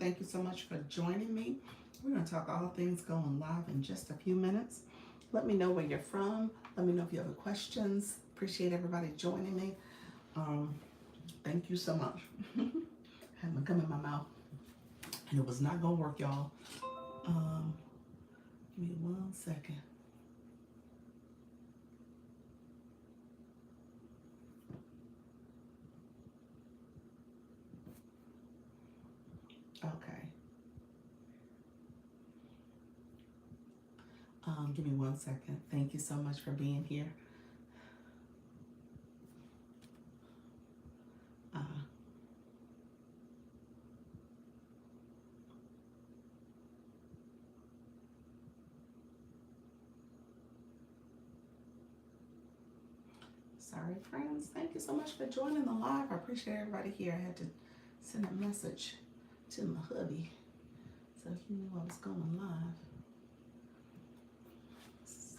Thank you so much for joining me. We're going to talk all things going live in just a few minutes. Let me know where you're from. Let me know if you have any questions. Appreciate everybody joining me. Um, Thank you so much. Had my gum in my mouth, and it was not going to work, y'all. Um, Give me 1 second. Okay. Give me 1 second. Thank you so much for being here. Uh, Sorry, friends. Thank you so much for joining the live. I appreciate everybody here. I had to send a message to my hubby so he knew I was going live.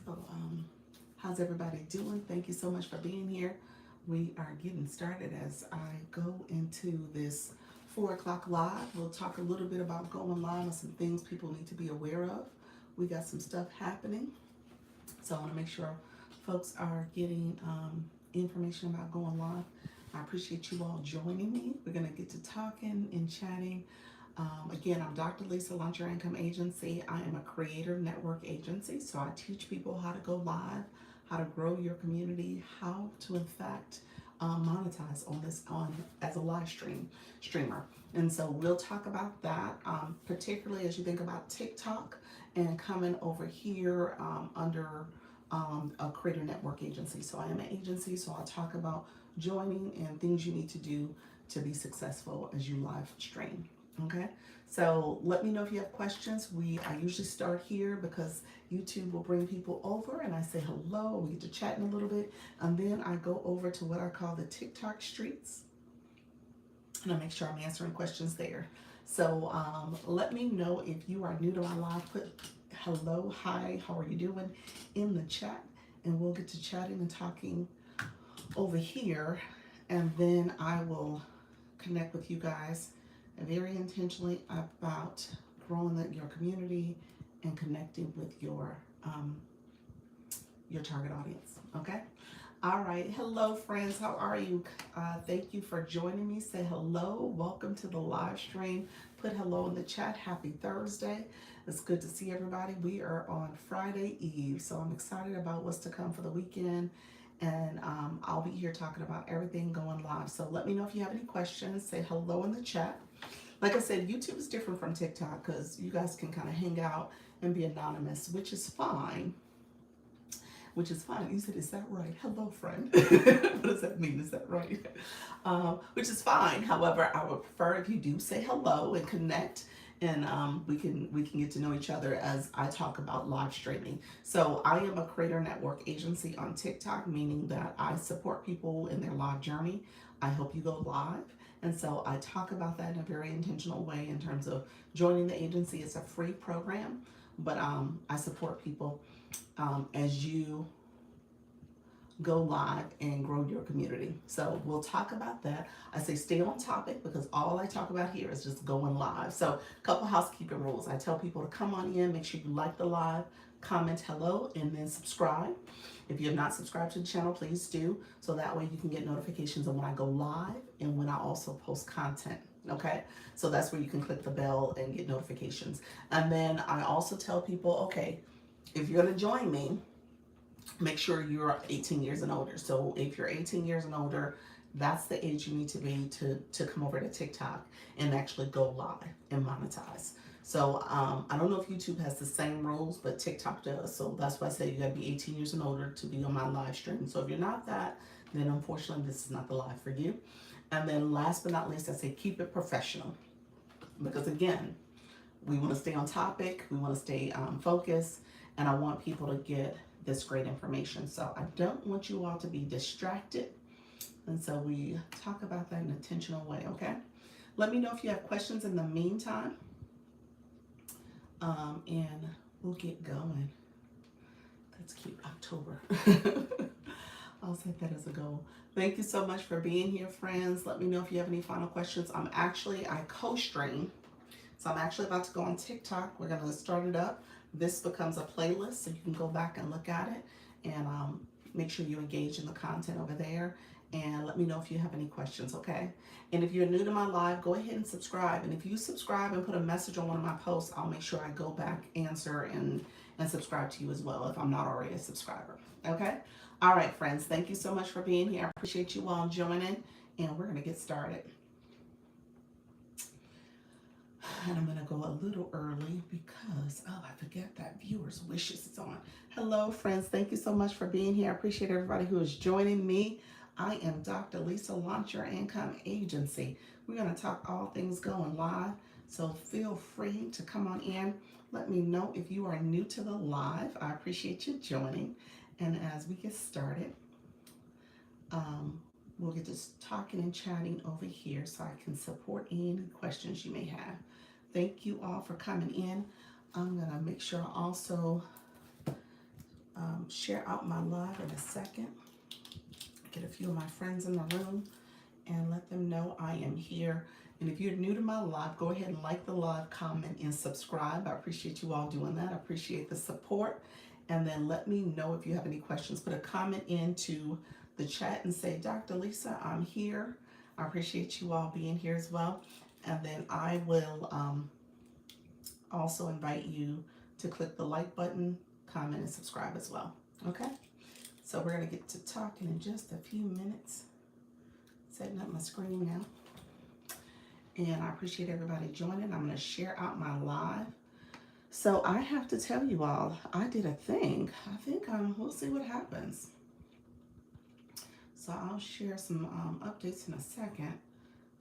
So, how's everybody doing? Thank you so much for being here. We are getting started as I go into this 4 o'clock live. We'll talk a little bit about going live and some things people need to be aware of. We got some stuff happening. So I want to make sure folks are getting information about going live. I appreciate you all joining me. We're going to get to talking and chatting. Again, I'm Dr. Lisa, Launch Your Income Agency. I am a creator network agency, so I teach people how to go live, how to grow your community, how to in fact monetize on as a live streamer. And so we'll talk about that, particularly as you think about TikTok and coming over here under a creator network agency. So I am an agency, so I'll talk about joining and things you need to do to be successful as you live stream. Okay, so let me know if you have questions. I usually start here because YouTube will bring people over and I say hello, we get to chatting a little bit, and then I go over to what I call the TikTok streets and I make sure I'm answering questions there. So let me know if you are new to my live. Put hello, hi, how are you doing in the chat, and we'll get to chatting and talking over here, and then I will connect with you guys very intentionally about growing your community and connecting with your target audience. Okay. All right. Hello, friends. How are you? Thank you for joining me. Say hello. Welcome to the live stream. Put hello in the chat. Happy Thursday. It's good to see everybody. We are on Friday Eve, so I'm excited about what's to come for the weekend. And I'll be here talking about everything going live. So let me know if you have any questions. Say hello in the chat. Like I said, YouTube is different from TikTok because you guys can kind of hang out and be anonymous, which is fine. Which is fine. You said, is that right? Hello, friend. What does that mean? Is that right? Which is fine. However, I would prefer if you do say hello and connect, and we can get to know each other as I talk about live streaming. So I am a creator network agency on TikTok, meaning that I support people in their live journey. I help you go live. And so I talk about that in a very intentional way in terms of joining the agency. It's a free program, but I support people as you go live and grow your community. So we'll talk about that. I say stay on topic because all I talk about here is just going live. So a couple housekeeping rules. I tell people to come on in, make sure you like the live, comment hello, and then subscribe. If you have not subscribed to the channel, please do. So that way you can get notifications of when I go live and when I also post content. Okay, so that's where you can click the bell and get notifications. And then I also tell people, okay, if you're going to join me, make sure you're 18 years and older. So if you're 18 years and older, that's the age you need to be to come over to TikTok and actually go live and monetize. So I don't know if YouTube has the same rules, but TikTok does. So that's why I say you gotta be 18 years and older to be on my live stream. So if you're not that, then unfortunately this is not the live for you. And then last but not least, I say keep it professional. Because again, we wanna stay on topic, we wanna stay focused, and I want people to get this great information. So I don't want you all to be distracted. And so we talk about that in an intentional way, okay? Let me know if you have questions in the meantime. And we'll get going. That's cute, October. I'll set that as a goal. Thank you so much for being here, friends. Let me know if you have any final questions. I co-stream. So I'm actually about to go on TikTok. We're going to start it up. This becomes a playlist, so you can go back and look at it, and make sure you engage in the content over there. And let me know if you have any questions, okay? And if you're new to my live, go ahead and subscribe. And if you subscribe and put a message on one of my posts, I'll make sure I go back, answer, and subscribe to you as well if I'm not already a subscriber, okay? All right, friends, thank you so much for being here. I appreciate you all joining, and we're going to get started. And I'm going to go a little early because, oh, I forget that viewers' wishes is on. Hello, friends. Thank you so much for being here. I appreciate everybody who is joining me. I am Dr. Lisa, Launch Your Income Agency. We're going to talk all things going live, so feel free to come on in. Let me know if you are new to the live. I appreciate you joining. And as we get started, we'll get to talking and chatting over here so I can support any questions you may have. Thank you all for coming in. I'm going to make sure I also share out my live in a second. Get a few of my friends in the room and let them know I am here. And if you're new to my live, go ahead and like the live, comment, and subscribe. I appreciate you all doing that. I appreciate the support. And then let me know if you have any questions. Put a comment into the chat and say, Dr. Lisa, I'm here. I appreciate you all being here as well. And then I will also invite you to click the like button, comment, and subscribe as well. Okay? So we're going to get to talking in just a few minutes. Setting up my screen now. And I appreciate everybody joining. I'm going to share out my live. So I have to tell you all, I did a thing. I think we'll see what happens. So I'll share some updates in a second.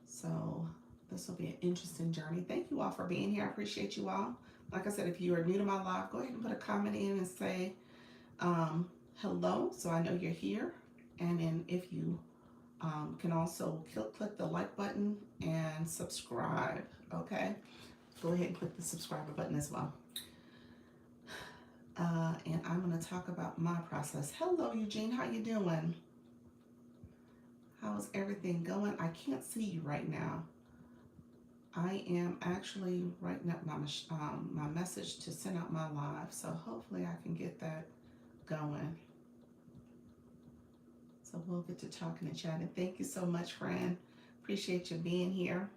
So this will be an interesting journey. Thank you all for being here. I appreciate you all. Like I said, if you are new to my live, go ahead and put a comment in and say hello, so I know you're here. And then if you can also click the like button and subscribe, okay? Go ahead and click the subscriber button as well. And I'm going to talk about my process. Hello, Eugene. How you doing? How's everything going? I can't see you right now. I am actually writing up my message to send out my live, so hopefully I can get that going. So we'll get to talking and chatting. Thank you so much, friend. Appreciate you being here.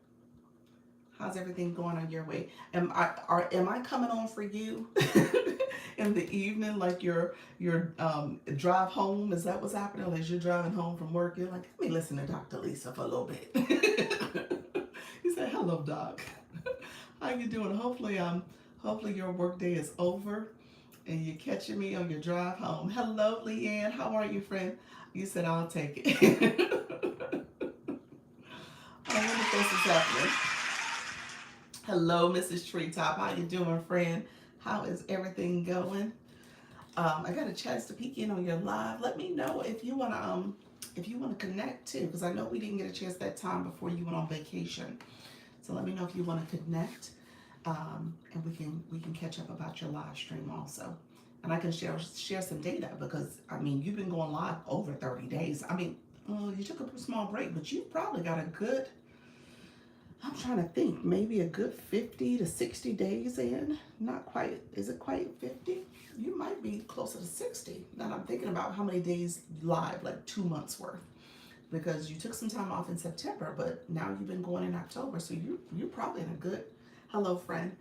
How's everything going on your way? Am I coming on for you in the evening, like your drive home? Is that what's happening? As you're driving home from work, you're like, let me listen to Dr. Lisa for a little bit. You say, hello, Doc. How you doing? Hopefully your work day is over and you're catching me on your drive home. Hello, Leanne. How are you, friend? You said I'll take it. I wonder if this is happening. Hello, Mrs. Treetop. How you doing, friend? How is everything going? I got a chance to peek in on your live. Let me know if you wanna connect too, because I know we didn't get a chance that time before you went on vacation. So let me know if you want to connect, and we can catch up about your live stream also. And I can share some data because I mean you've been going live over 30 days. I mean, you took a small break, but you've probably got a good, I'm trying to think, maybe a good 50 to 60 days in. Not quite. Is it quite 50? You might be closer to 60. Now I'm thinking about how many days live, like 2 months worth. Because you took some time off in September, but now you've been going in October. So you're probably in a good, hello friend,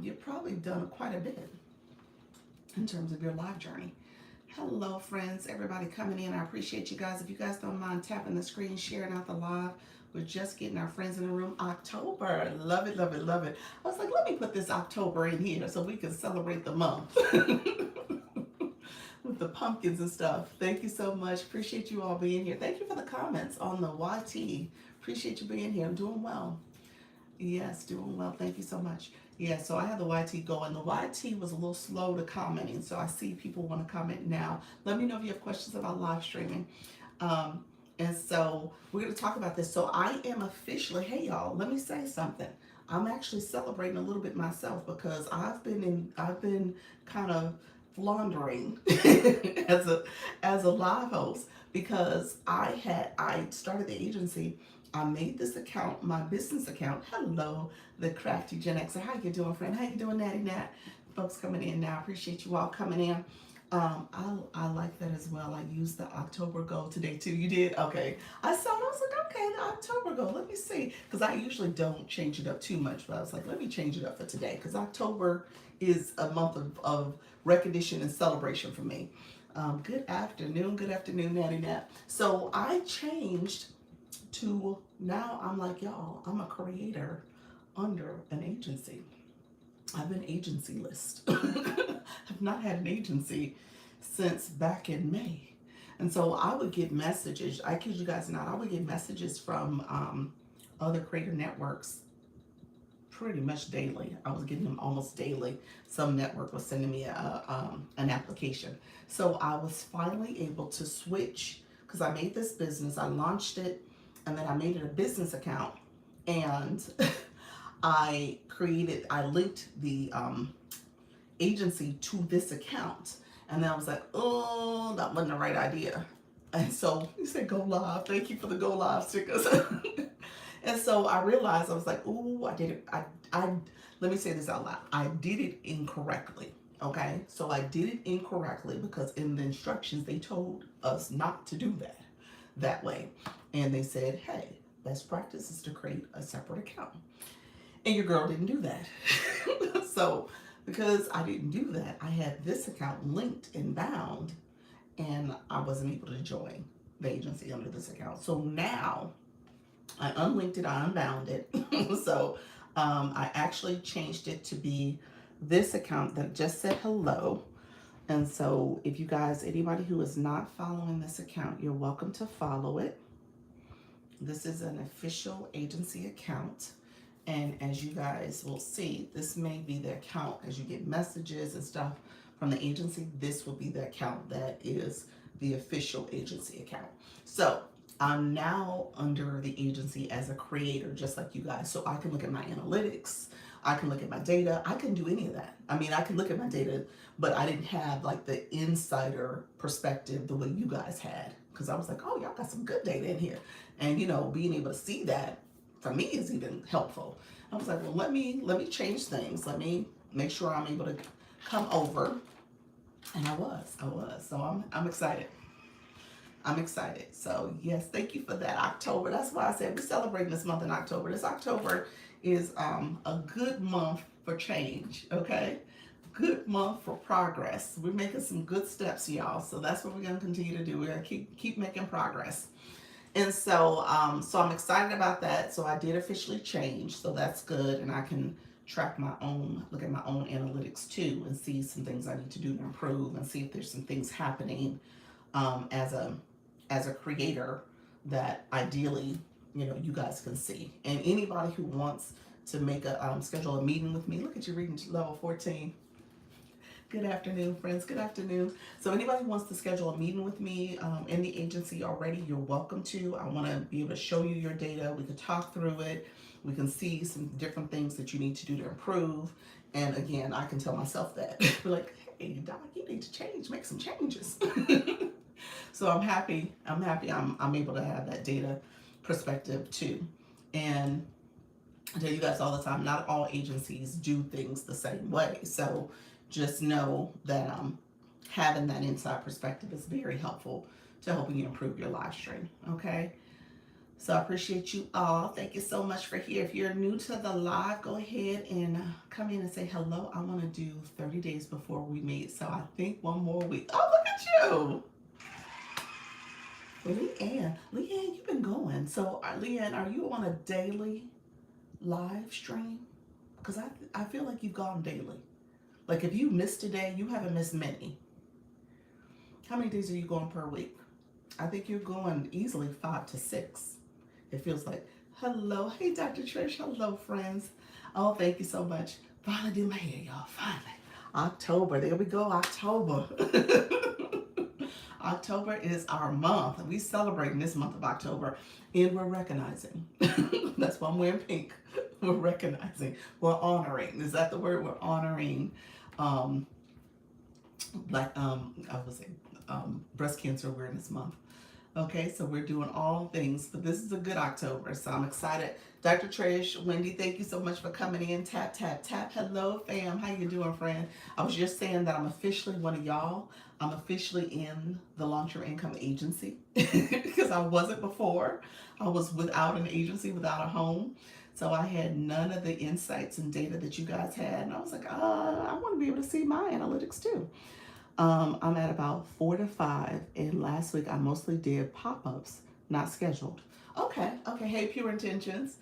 you've probably done quite a bit in terms of your live journey. Hello friends, everybody coming in. I appreciate you guys. If you guys don't mind tapping the screen, sharing out the live. We're just getting our friends in the room. October, love it, love it, love it. I was like, let me put this October in here so we can celebrate the month. With the pumpkins and stuff. Thank you so much. Appreciate you all being here. Thank you for the comments on the YT. Appreciate you being here. I'm doing well. Yes, doing well. Thank you so much. Yeah, so I had the YT going. The YT was a little slow to commenting, so I see people want to comment now. Let me know if you have questions about live streaming. And so we're going to talk about this. So I am officially, hey y'all, let me say something. I'm actually celebrating a little bit myself because I've been kind of floundering as a live host because I started the agency I made this account my business account. Hello, the crafty Gen Xer. How you doing, friend? How you doing, Natty Nat? Folks coming in now. Appreciate you all coming in. I like that as well. I used the October goal today too. You did? Okay. I saw it. I was like, okay, the October goal. Let me see. Because I usually don't change it up too much. But I was like, let me change it up for today. Because October is a month of recognition and celebration for me. Good afternoon. Good afternoon, Natty Nat. So I changed to now I'm like, y'all, I'm a creator under an agency. I've been agency list. I've not had an agency since back in May. And so I would get messages, I kid you guys not, I would get messages from other creator networks pretty much daily. I was getting them almost daily. Some network was sending me an application. So I was finally able to switch because I made this business, I launched it, and then I made it a business account. And I linked the agency to this account. And then I was like, oh, that wasn't the right idea. And so you said go live. Thank you for the go live stickers. And so I realized, I was like, oh, I did it. Let me say this out loud. I did it incorrectly. Okay. So I did it incorrectly because in the instructions, they told us not to do that way. And they said, hey, best practice is to create a separate account. And your girl didn't do that. So because I didn't do that, I had this account linked and bound, and I wasn't able to join the agency under this account. So now I unlinked it, I unbound it. So I actually changed it to be this account that just said hello. And so if you guys, anybody who is not following this account, you're welcome to follow it. This is an official agency account. And as you guys will see, this may be the account as you get messages and stuff from the agency. This will be the account that is the official agency account. So I'm now under the agency as a creator, just like you guys. So I can look at my analytics. I can look at my data. I can do any of that. I mean, I can look at my data, but I didn't have like the insider perspective the way you guys had. Because I was like, oh, y'all got some good data in here. And, you know, being able to see that for me is even helpful. I was like, well, let me change things. Let me make sure I'm able to come over. And I was. So I'm excited. I'm excited. So yes, thank you for that. October. That's why I said we're celebrating this month in October. This October is a good month for change. Okay. Good month for progress. We're making some good steps, y'all. So that's what we're going to continue to do. We're going to keep making progress. And so, so I'm excited about that. So I did officially change. So that's good. And I can track my own, look at my own analytics too, and see some things I need to do to improve and see if there's some things happening as a creator that ideally, you know, you guys can see. And anybody who wants to make a schedule a meeting with me, look at you reading level 14. Good afternoon, friends. Good afternoon. So anybody who wants to schedule a meeting with me in the agency already, you're welcome to. I want to be able to show you your data. We can talk through it. We can see some different things that you need to do to improve. And again, I can tell myself that. Like, hey, Doc, you need to change, make some changes. So I'm happy. I'm able to have that data perspective too. And I tell you guys all the time, not all agencies do things the same way. So just know that having that inside perspective is very helpful to helping you improve your live stream. Okay. So I appreciate you all. Thank you so much for here. If you're new to the live, go ahead and come in and say hello. I want to do 30 days before we meet. So I think one more week. Oh, look at you. Leanne, you've been going. So Leanne, are you on a daily live stream? Because I feel like you've gone daily. Like if you missed a day, you haven't missed many. How many days are you going per week? I think you're going easily 5 to 6. It feels like, hello. Hey, Dr. Trish. Hello, friends. Oh, thank you so much. Finally did my hair, y'all. Finally. October. There we go. October. October is our month. We celebrating this month of October, and we're recognizing. That's why I'm wearing pink. We're recognizing. We're honoring. Is that the word? We're honoring breast cancer awareness month. Okay, so we're doing all things, but this is a good October, so I'm excited. Dr. Trish, Wendy, thank you so much for coming in. Tap, tap, tap. Hello, fam. How you doing, friend? I was just saying that I'm officially one of y'all. I'm officially in the Launch Your Income Agency because I wasn't before. I was without an agency, without a home. So I had none of the insights and data that you guys had. And I was like, I want to be able to see my analytics too. I'm at about 4 to 5, and last week I mostly did pop-ups, not scheduled. Okay, okay. Hey, Pure Intentions.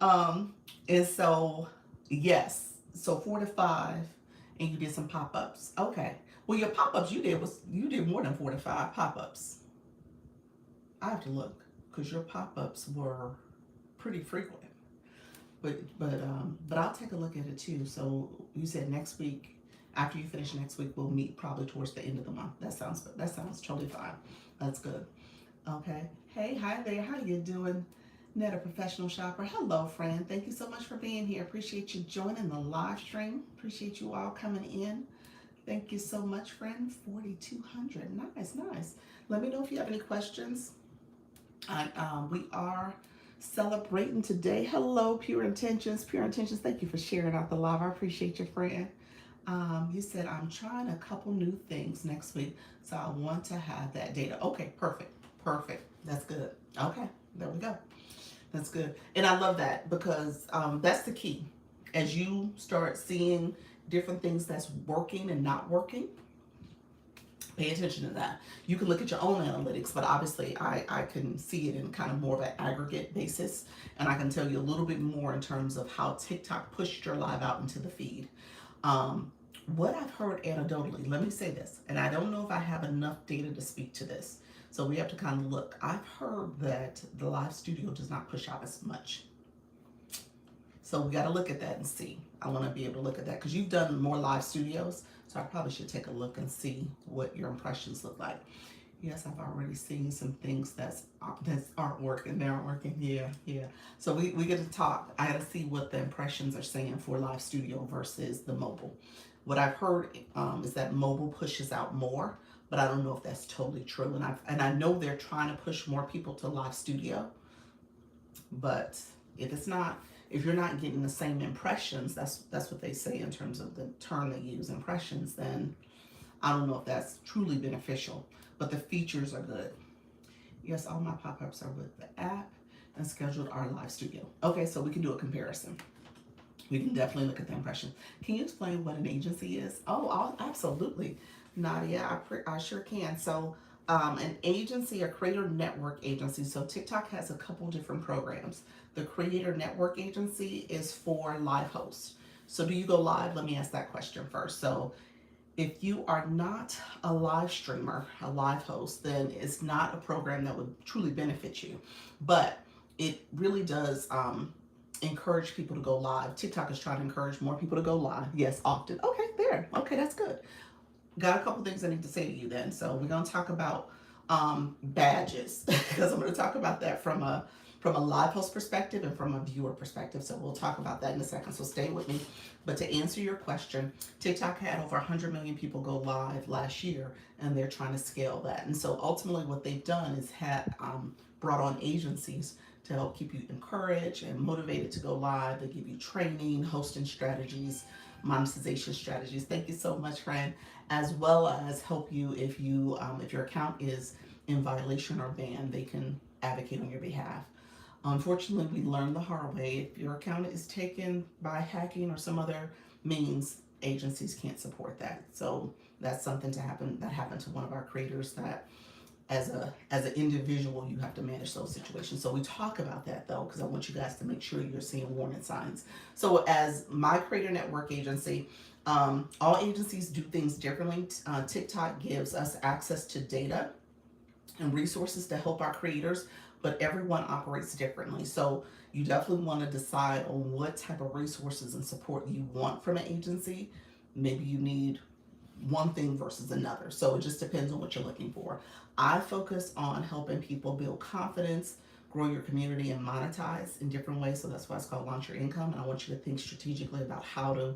Um, and so yes, so 4 to 5, and you did some pop-ups. Okay. Well, your pop-ups you did more than 4 to 5 pop-ups. I have to look because your pop-ups were pretty frequent. But I'll take a look at it too. So you said next week, after you finish next week, we'll meet probably towards the end of the month. That sounds good. That sounds totally fine. That's good. Okay. Hey, hi there. How you doing? Net a professional shopper. Hello, friend. Thank you so much for being here. Appreciate you joining the live stream. Appreciate you all coming in. Thank you so much, friend. 4,200. Nice, nice. Let me know if you have any questions. We are celebrating today. Hello, Pure Intentions. Pure Intentions, thank you for sharing out the live. I appreciate your friend. You said, I'm trying a couple new things next week, so I want to have that data. Okay, perfect. Perfect. That's good. Okay, there we go. That's good. And I love that because that's the key. As you start seeing different things that's working and not working, pay attention to that. You can look at your own analytics, but obviously I can see it in kind of more of an aggregate basis. And I can tell you a little bit more in terms of how TikTok pushed your live out into the feed. What I've heard anecdotally, let me say this, and I don't know if I have enough data to speak to this. So we have to kind of look. I've heard that the live studio does not push out as much. So we got to look at that and see. I want to be able to look at that because you've done more live studios. So I probably should take a look and see what your impressions look like. Yes, I've already seen some things that aren't working. They aren't working. Yeah, yeah. So we get to talk. I got to see what the impressions are saying for live studio versus the mobile. What I've heard is that mobile pushes out more, but I don't know if that's totally true. And I know they're trying to push more people to live studio, but if it's not, if you're not getting the same impressions, that's what they say in terms of the term they use, impressions, then I don't know if that's truly beneficial, but the features are good. Yes, all my pop-ups are with the app and scheduled our live studio. Okay, so we can do a comparison. We can definitely look at the impression. Can you explain what an agency is? Oh, absolutely, Nadia, I sure can. So an agency, a creator network agency. So TikTok has a couple different programs. The creator network agency is for live hosts. So do you go live? Let me ask that question first. So if you are not a live streamer, a live host, then it's not a program that would truly benefit you. But it really does encourage people to go live. TikTok is trying to encourage more people to go live. Yes, often. Okay, there. Okay, that's good. Got a couple things I need to say to you then. So we're going to talk about badges because I'm going to talk about that from a live host perspective and from a viewer perspective. So we'll talk about that in a second. So stay with me. But to answer your question, TikTok had over 100 million people go live last year, and they're trying to scale that. And so ultimately what they've done is had brought on agencies to help keep you encouraged and motivated to go live. They give you training, hosting strategies, monetization strategies. Thank you so much, friend. As well as help you if your account is in violation or banned, they can advocate on your behalf. Unfortunately, we learned the hard way. If your account is taken by hacking or some other means, agencies can't support that. So that's something that happened to one of our creators that as an individual, you have to manage those situations. So we talk about that though, because I want you guys to make sure you're seeing warning signs. So as my creator network agency, all agencies do things differently. TikTok gives us access to data and resources to help our creators, but everyone operates differently. So you definitely want to decide on what type of resources and support you want from an agency. Maybe you need one thing versus another. So it just depends on what you're looking for. I focus on helping people build confidence, grow your community and monetize in different ways. So that's why it's called Launch Your Income. And I want you to think strategically about how to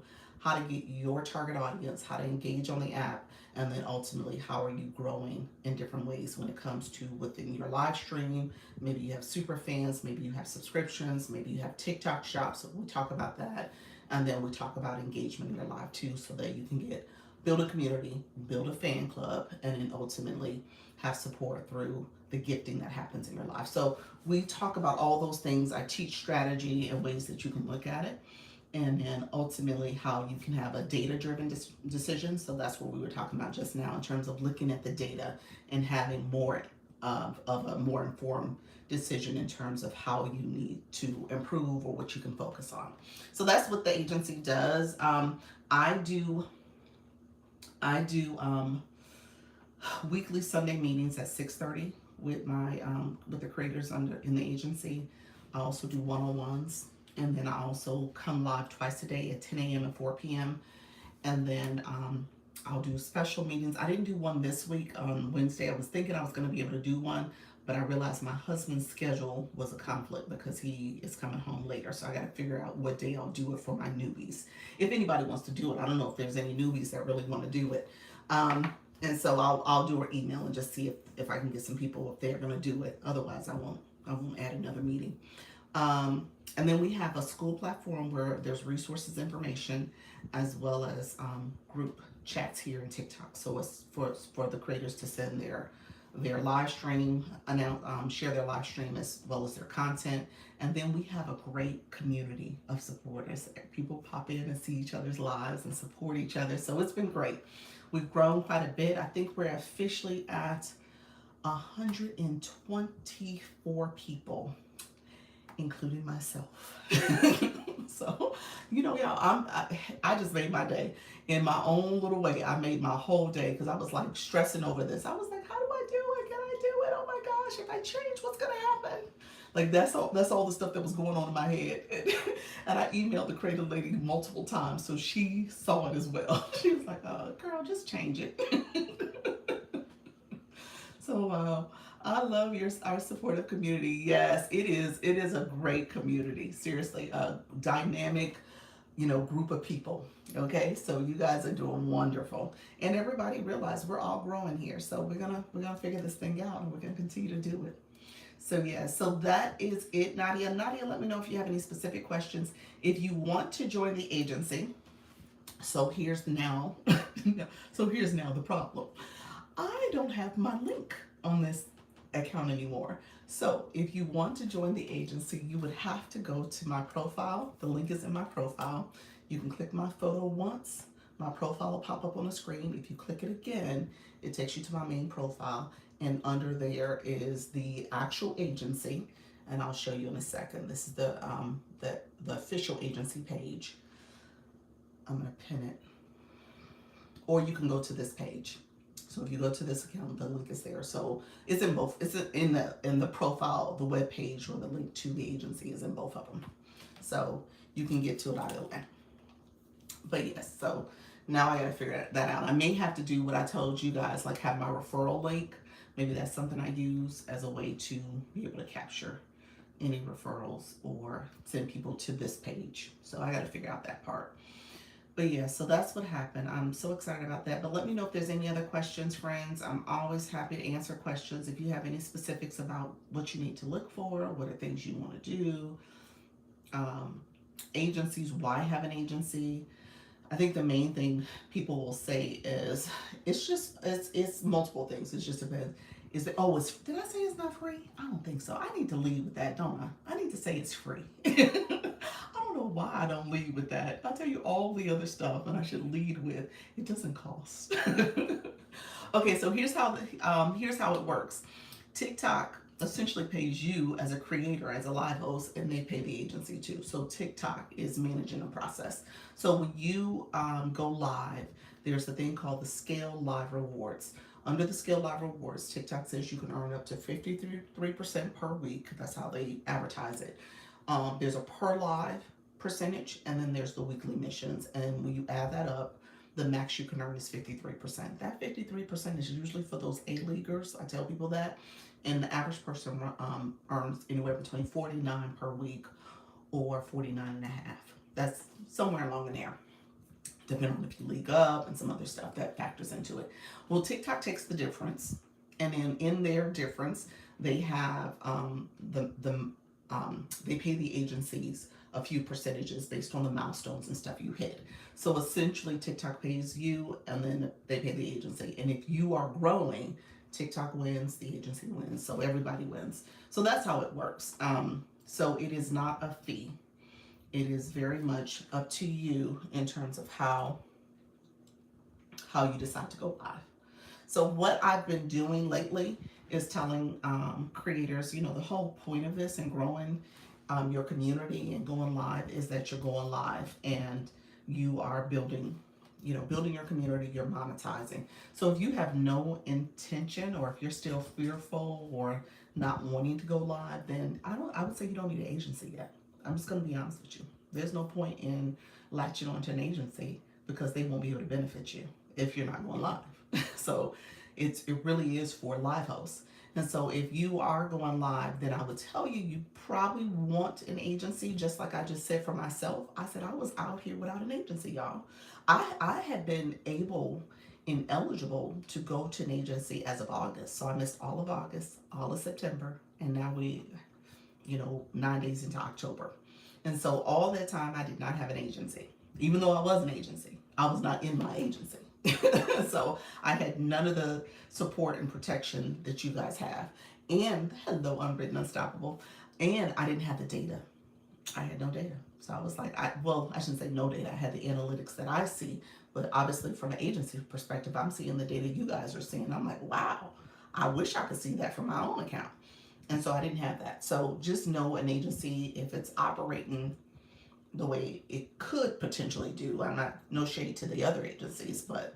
get your target audience, how to engage on the app, and then ultimately how are you growing in different ways when it comes to within your live stream. Maybe you have super fans, maybe you have subscriptions, maybe you have TikTok shops. So we talk about that. And then we talk about engagement in your live too, so that you can build a community, build a fan club, and then ultimately have support through the gifting that happens in your life. So we talk about all those things. I teach strategy and ways that you can look at it, and then ultimately how you can have a data-driven decision. So that's what we were talking about just now in terms of looking at the data and having more of a more informed decision in terms of how you need to improve or what you can focus on. So that's what the agency does. I do weekly Sunday meetings at 6:30 with my with the creators in the agency. I also do one-on-ones, and then I also come live twice a day at 10 a.m. and 4 p.m. And then I'll do special meetings. I didn't do one this week on Wednesday. I was thinking I was going to be able to do one, but I realized my husband's schedule was a conflict because he is coming home later. So I got to figure out what day I'll do it for my newbies. If anybody wants to do it, I don't know if there's any newbies that really want to do it. And so I'll do an email and just see if I can get some people if they're going to do it. Otherwise, I won't add another meeting. And then we have a school platform where there's resources, information, as well as group chats here in TikTok. So it's for the creators to send their live stream, share their live stream as well as their content. And then we have a great community of supporters. People pop in and see each other's lives and support each other. So it's been great. We've grown quite a bit. I think we're officially at 124 people, including myself. So, y'all, I just made my day in my own little way. I made my whole day because I was like stressing over this. I was like, how do I do it? Can I do it? Oh my gosh, if I change, what's gonna happen? Like that's all the stuff that was going on in my head. And I emailed the creative lady multiple times, so she saw it as well. She was like, girl, just change it. So I love our supportive community. Yes, it is. It is a great community. Seriously, a dynamic, group of people. Okay, so you guys are doing wonderful, and everybody realize we're all growing here. So we're gonna figure this thing out, and we're gonna continue to do it. So yeah, so that is it, Nadia. Nadia, let me know if you have any specific questions. If you want to join the agency, so here's now the problem. I don't have my link on this account anymore. So if you want to join the agency, you would have to go to my profile. The link is in my profile. You can click my photo once. My profile will pop up on the screen. If you click it again, it takes you to my main profile. And under there is the actual agency. And I'll show you in a second. This is the official agency page. I'm gonna pin it. Or you can go to this page. So if you go to this account, the link is there. So it's in both. It's in the profile, the web page, or the link to the agency is in both of them. So you can get to it either way. But yes, so now I gotta figure that out. I may have to do what I told you guys, like have my referral link. Maybe that's something I use as a way to be able to capture any referrals or send people to this page. So I gotta figure out that part. But yeah, so that's what happened. I'm so excited about that. But let me know if there's any other questions, friends. I'm always happy to answer questions. If you have any specifics about what you need to look for, what are things you want to do, agencies, why have an agency? I think the main thing people will say is it's multiple things. It just depends. Is it, did I say it's not free? I don't think so. I need to lead with that, don't I? I need to say it's free. I don't know why I don't lead with that. I'll tell you all the other stuff and I should lead with it doesn't cost. Okay, so here's how it works. TikTok essentially pays you as a creator, as a live host, and they pay the agency too. So TikTok is managing the process. So when you go live, there's the thing called the Scale Live Rewards. Under the Scale Live Rewards, TikTok says you can earn up to 53% per week. That's how they advertise it. There's a per live percentage, and then there's the weekly missions. And when you add that up, the max you can earn is 53%. That 53% is usually for those A-leaguers. I tell people that And the average person earns anywhere between 49 per week or 49 and a half. That's somewhere along in there, depending on if you league up and some other stuff that factors into it. Well, TikTok takes the difference, and then in their difference, they have they pay the agencies a few percentages based on the milestones and stuff you hit. So essentially, TikTok pays you, and then they pay the agency. And if you are growing, TikTok wins, the agency wins, so everybody wins. So that's how it works. So it is not a fee. It is very much up to you in terms of how you decide to go live. So what I've been doing lately is telling creators, the whole point of this and growing your community and going live is that you're going live and you are building your community, you're monetizing. So if you have no intention, or if you're still fearful or not wanting to go live, then I would say you don't need an agency yet. I'm just going to be honest with you. There's no point in latching onto an agency because they won't be able to benefit you if you're not going live. So it really is for live hosts. And so if you are going live, then I would tell you probably want an agency, just like I just said for myself. I said I was out here without an agency, y'all. I had been able and eligible to go to an agency as of August. So I missed all of August, all of September, and now 9 days into October. And so all that time I did not have an agency. Even though I was an agency, I was not in my agency. So I had none of the support and protection that you guys have. And hello, Unwritten Unstoppable. And I didn't have the data. I had no data. So I was like, I shouldn't say no data. I had the analytics that I see. But obviously from an agency perspective, I'm seeing the data you guys are seeing. I'm like, wow, I wish I could see that from my own account. And so I didn't have that. So just know an agency, if it's operating the way it could potentially do. I'm not, no shade to the other agencies, but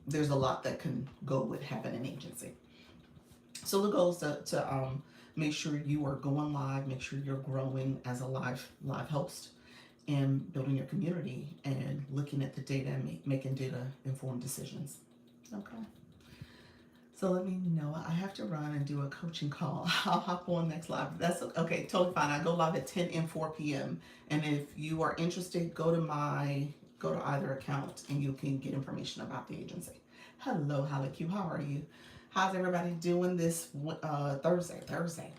there's a lot that can go with having an agency. So the goal is to make sure you are going live, make sure you're growing as a live host, and building your community and looking at the data and making data informed decisions. Okay. So let me know. I have to run and do a coaching call. I'll hop on next live. That's okay, totally fine. I go live at 10 and 4 p.m. And if you are interested, go to either account and you can get information about the agency. Hello, HalleQ. How are you? How's everybody doing this Thursday?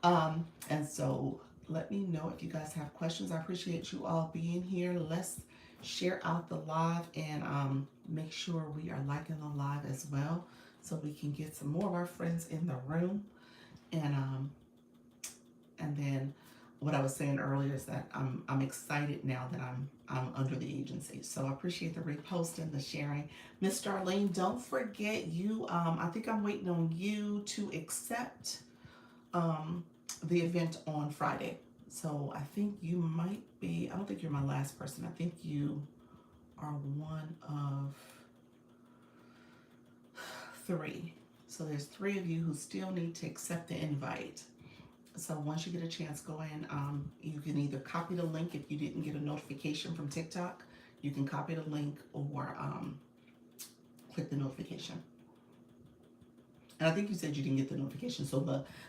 Wow. And so let me know if you guys have questions. I appreciate you all being here. Let's share out the live and make sure we are liking the live as well, so we can get some more of our friends in the room. And then what I was saying earlier is that I'm excited now that I'm under the agency. So I appreciate the reposting, the sharing. Miss Darlene, don't forget you. I think I'm waiting on you to accept the event on Friday. So I think you might be. I don't think you're my last person. I think you are one of 3. So there's 3 of you who still need to accept the invite. So once you get a chance, go in. You can either copy the link if you didn't get a notification from TikTok. You can copy the link or click the notification. And I think you said you didn't get the notification. So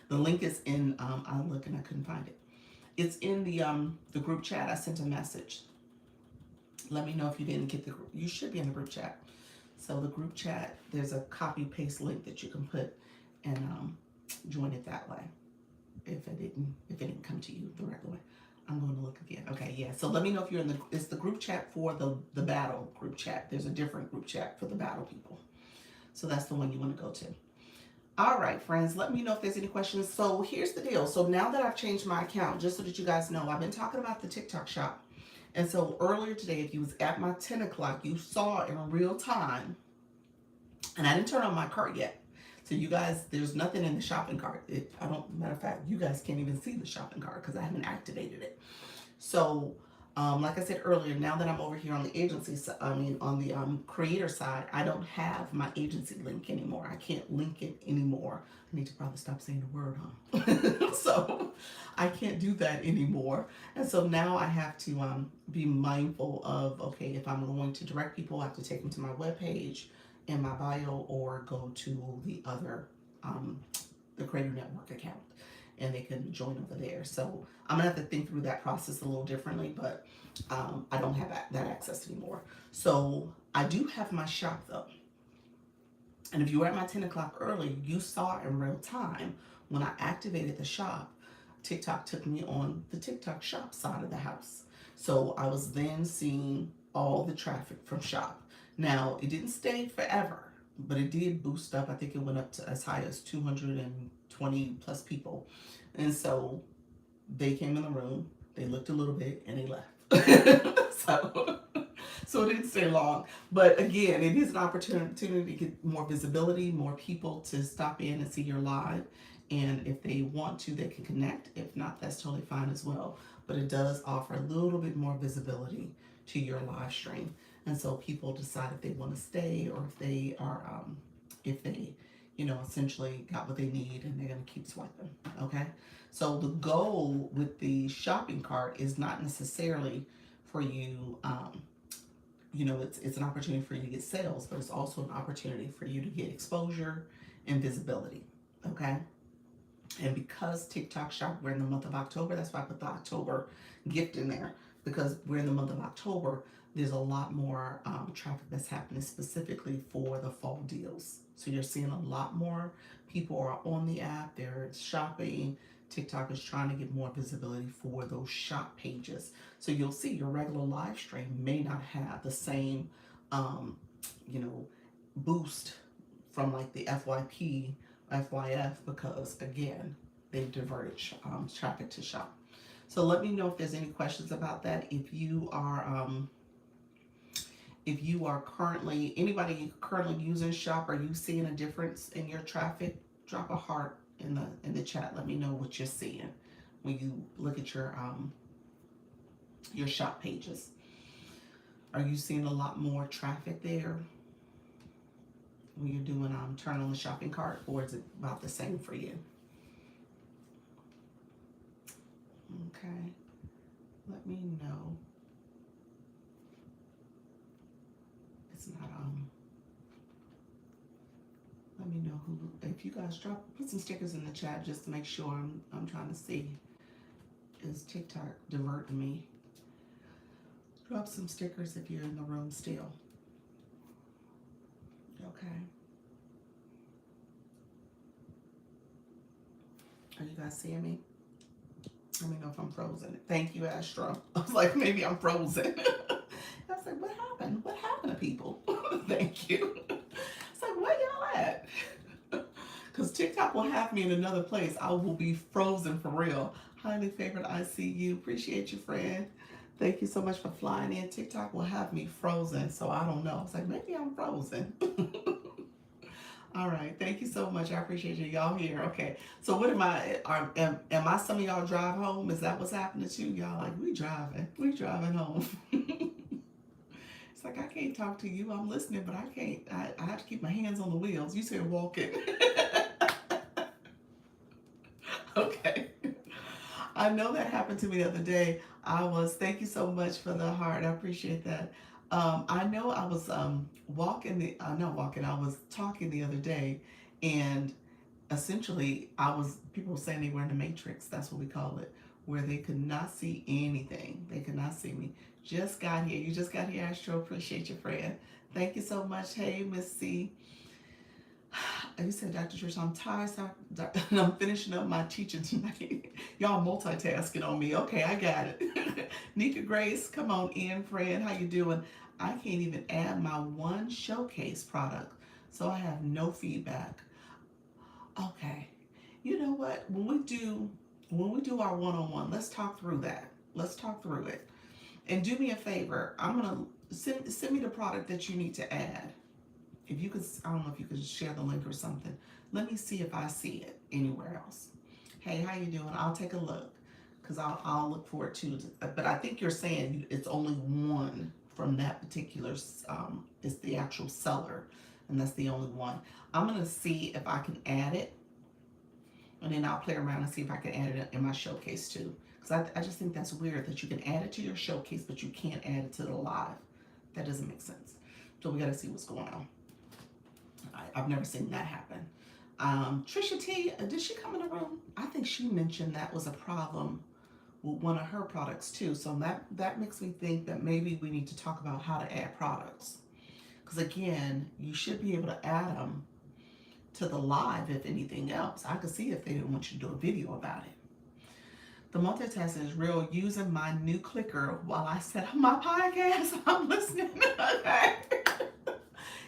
the link is in, I looked and I couldn't find it. It's in the group chat. I sent a message. Let me know if you didn't get the group. You should be in the group chat. So the group chat, there's a copy paste link that you can put and join it that way. If it didn't come to you the regular way, I'm going to look again. Okay, yeah. So let me know if you're in it's the group chat for the battle group chat. There's a different group chat for the battle people. So that's the one you want to go to. All right, friends, let me know if there's any questions. So here's the deal. So now that I've changed my account, just so that you guys know, I've been talking about the TikTok shop. And so earlier today, if you was at my 10 o'clock, you saw in real time, and I didn't turn on my cart yet. So you guys, there's nothing in the shopping cart. Matter of fact, you guys can't even see the shopping cart because I haven't activated it. So, like I said earlier, now that I'm over here on the agency, on the creator side, I don't have my agency link anymore. I can't link it anymore. I need to probably stop saying the word, huh? So I can't do that anymore. And so now I have to be mindful of, okay, if I'm going to direct people, I have to take them to my webpage in my bio or go to the other the Creator Network account, and they can join over there. So I'm gonna have to think through that process a little differently, but I don't have that access anymore. So I do have my shop though. And if you were at my 10 o'clock early, you saw in real time when I activated the shop, TikTok took me on the TikTok shop side of the house. So I was then seeing all the traffic from shop. Now, it didn't stay forever, but it did boost up. I think it went up to as high as 220 plus people. And so they came in the room, they looked a little bit, and they left. So it didn't stay long. But again, it is an opportunity to get more visibility, more people to stop in and see your live. And if they want to, they can connect. If not, that's totally fine as well. But it does offer a little bit more visibility to your live stream. And so people decide if they want to stay or if they are, essentially got what they need and they're going to keep swiping. Okay. So the goal with the shopping cart is not necessarily for you, it's an opportunity for you to get sales, but it's also an opportunity for you to get exposure and visibility. Okay. And because TikTok shop, we're in the month of October, that's why I put the October gift in there, because we're in the month of October, there's a lot more traffic that's happening specifically for the fall deals. So you're seeing a lot more people are on the app, they're shopping. TikTok is trying to get more visibility for those shop pages. So you'll see your regular live stream may not have the same, boost from like the FYP, FYF, because again, they've diverted traffic to shop. So let me know if there's any questions about that. If you are currently, anybody currently using shop, are you seeing a difference in your traffic? Drop a heart in the chat. Let me know what you're seeing when you look at your shop pages. Are you seeing a lot more traffic there when you're doing turn on the shopping cart, or is it about the same for you? Okay, let me know. It's not let me know who, if you guys put some stickers in the chat just to make sure I'm trying to see, is TikTok diverting me? Drop some stickers if you're in the room still. Okay. Are you guys seeing me? Let me know if I'm frozen. Thank you, Astro. I was like, maybe I'm frozen. I was like, what happened? What happened to people? Thank you. It's like, where y'all at? Because TikTok will have me in another place. I will be frozen for real. Highly favored, I see you. Appreciate you, friend. Thank you so much for flying in. TikTok will have me frozen, so I don't know. It's like, maybe I'm frozen. All right, thank you so much. I appreciate you. Y'all here. Okay, so what am I some of y'all drive home? Is that what's happening to you? Y'all like, we driving home. It's like, I can't talk to you. I'm listening, but I can't. I have to keep my hands on the wheels. You said walking. Okay. I know that happened to me the other day. Thank you so much for the heart. I appreciate that. I know I was I was talking the other day, and essentially people were saying they were in the matrix. That's what we call it, where they could not see anything. They could not see me. Just got here. You just got here, Astro. Appreciate your friend. Thank you so much. Hey, Miss C. You said, Dr. Trish, I'm tired, and I'm finishing up my teaching tonight. Y'all multitasking on me. Okay, I got it. Nika Grace, come on in, friend. How you doing? I can't even add my one showcase product, so I have no feedback. Okay. You know what? When we do our one-on-one, let's talk through that. Let's talk through it. And do me a favor. I'm gonna send me the product that you need to add. If you could, I don't know if you could share the link or something. Let me see if I see it anywhere else. Hey, how you doing? I'll take a look, because I'll look for it too. But I think you're saying it's only one from that particular, it's the actual seller, and that's the only one. I'm gonna see if I can add it, and then I'll play around and see if I can add it in my showcase too. Because I just think that's weird that you can add it to your showcase, but you can't add it to the live. That doesn't make sense. So we gotta see what's going on. I've never seen that happen. Trisha T, did she come in the room? I think she mentioned that was a problem with one of her products too. So that makes me think that maybe we need to talk about how to add products. Because again, you should be able to add them to the live if anything else. I could see if they didn't want you to do a video about it. The multitasking is real. Using my new clicker while I set up my podcast. I'm listening. Okay.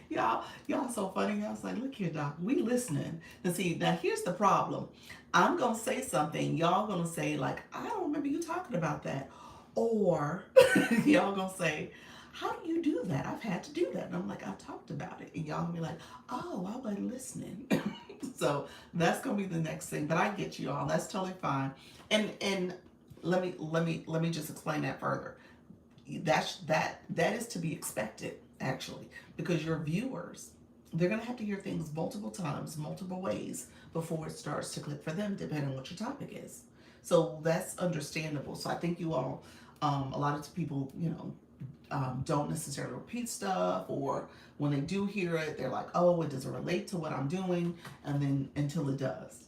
Y'all so funny. I was like, look here, Doc, we listening. And see, now here's the problem. I'm gonna say something, y'all gonna say, like, I don't remember you talking about that. Or y'all gonna say, how do you do that? I've had to do that. And I'm like, I've talked about it. And y'all gonna be like, oh, I wasn't listening. So that's gonna be the next thing. But I get you all. That's totally fine. And let me just explain that further. That is to be expected, actually, because your viewers, they're going to have to hear things multiple times, multiple ways before it starts to click for them, depending on what your topic is. So that's understandable. So I think you all, a lot of people, don't necessarily repeat stuff, or when they do hear it, they're like, oh, it doesn't relate to what I'm doing, and then until it does.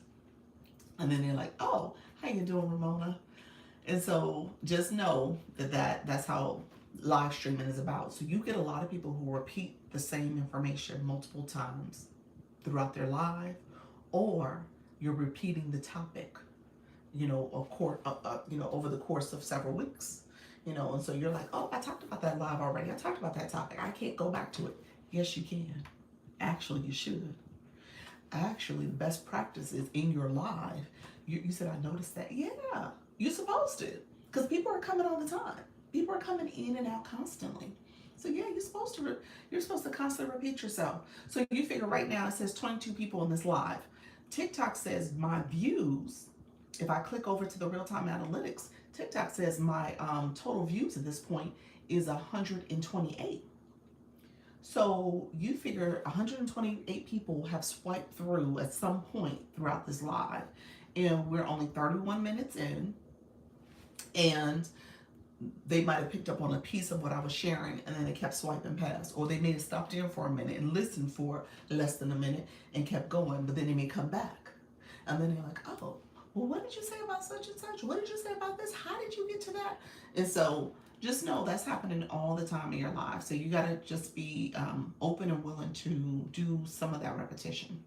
And then they're like, oh, how you doing, Ramona? And so just know that's how live streaming is about. So you get a lot of people who repeat the same information multiple times throughout their live, or you're repeating the topic, over the course of several weeks, and so you're like, oh, I talked about that live already. I talked about that topic. I can't go back to it. Yes, you can. Actually, you should. Actually, the best practice is in your live. You said, I noticed that. Yeah, you're supposed to, because people are coming all the time. People are coming in and out constantly. So yeah, you're supposed to constantly repeat yourself. So you figure right now it says 22 people in this live. TikTok says my views, if I click over to the real-time analytics, TikTok says my total views at this point is 128. So you figure 128 people have swiped through at some point throughout this live, and we're only 31 minutes in, and they might have picked up on a piece of what I was sharing, and then they kept swiping past, or they may have stopped in for a minute and listened for less than a minute and kept going, but then they may come back, and then they're like, oh, well, what did you say about such and such? What did you say about this? How did you get to that? And so just know that's happening all the time in your life. So you got to just be open and willing to do some of that repetition.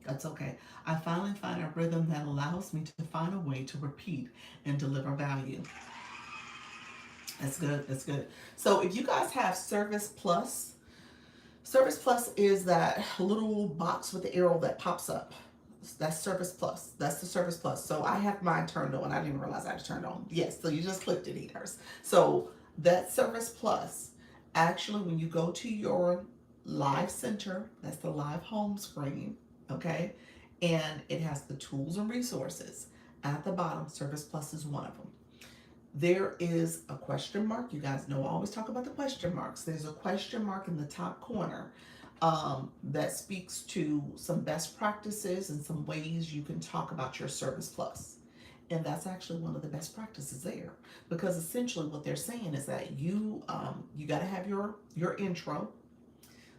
That's okay. I finally find a rhythm that allows me to find a way to repeat and deliver value. That's good. That's good. So if you guys have Service Plus is that little box with the arrow that pops up. That's Service Plus. That's the Service Plus. So I have mine turned on. I didn't even realize I had turned on. Yes, so you just clicked it, eaters. So that Service Plus, actually, when you go to your live center, that's the live home screen, okay? And it has the tools and resources. At the bottom, Service Plus is one of them. There is a question mark. You guys know I always talk about the question marks. There's a question mark in the top corner that speaks to some best practices and some ways you can talk about your Service Plus. And that's actually one of the best practices there, because essentially what they're saying is that you got to have your intro.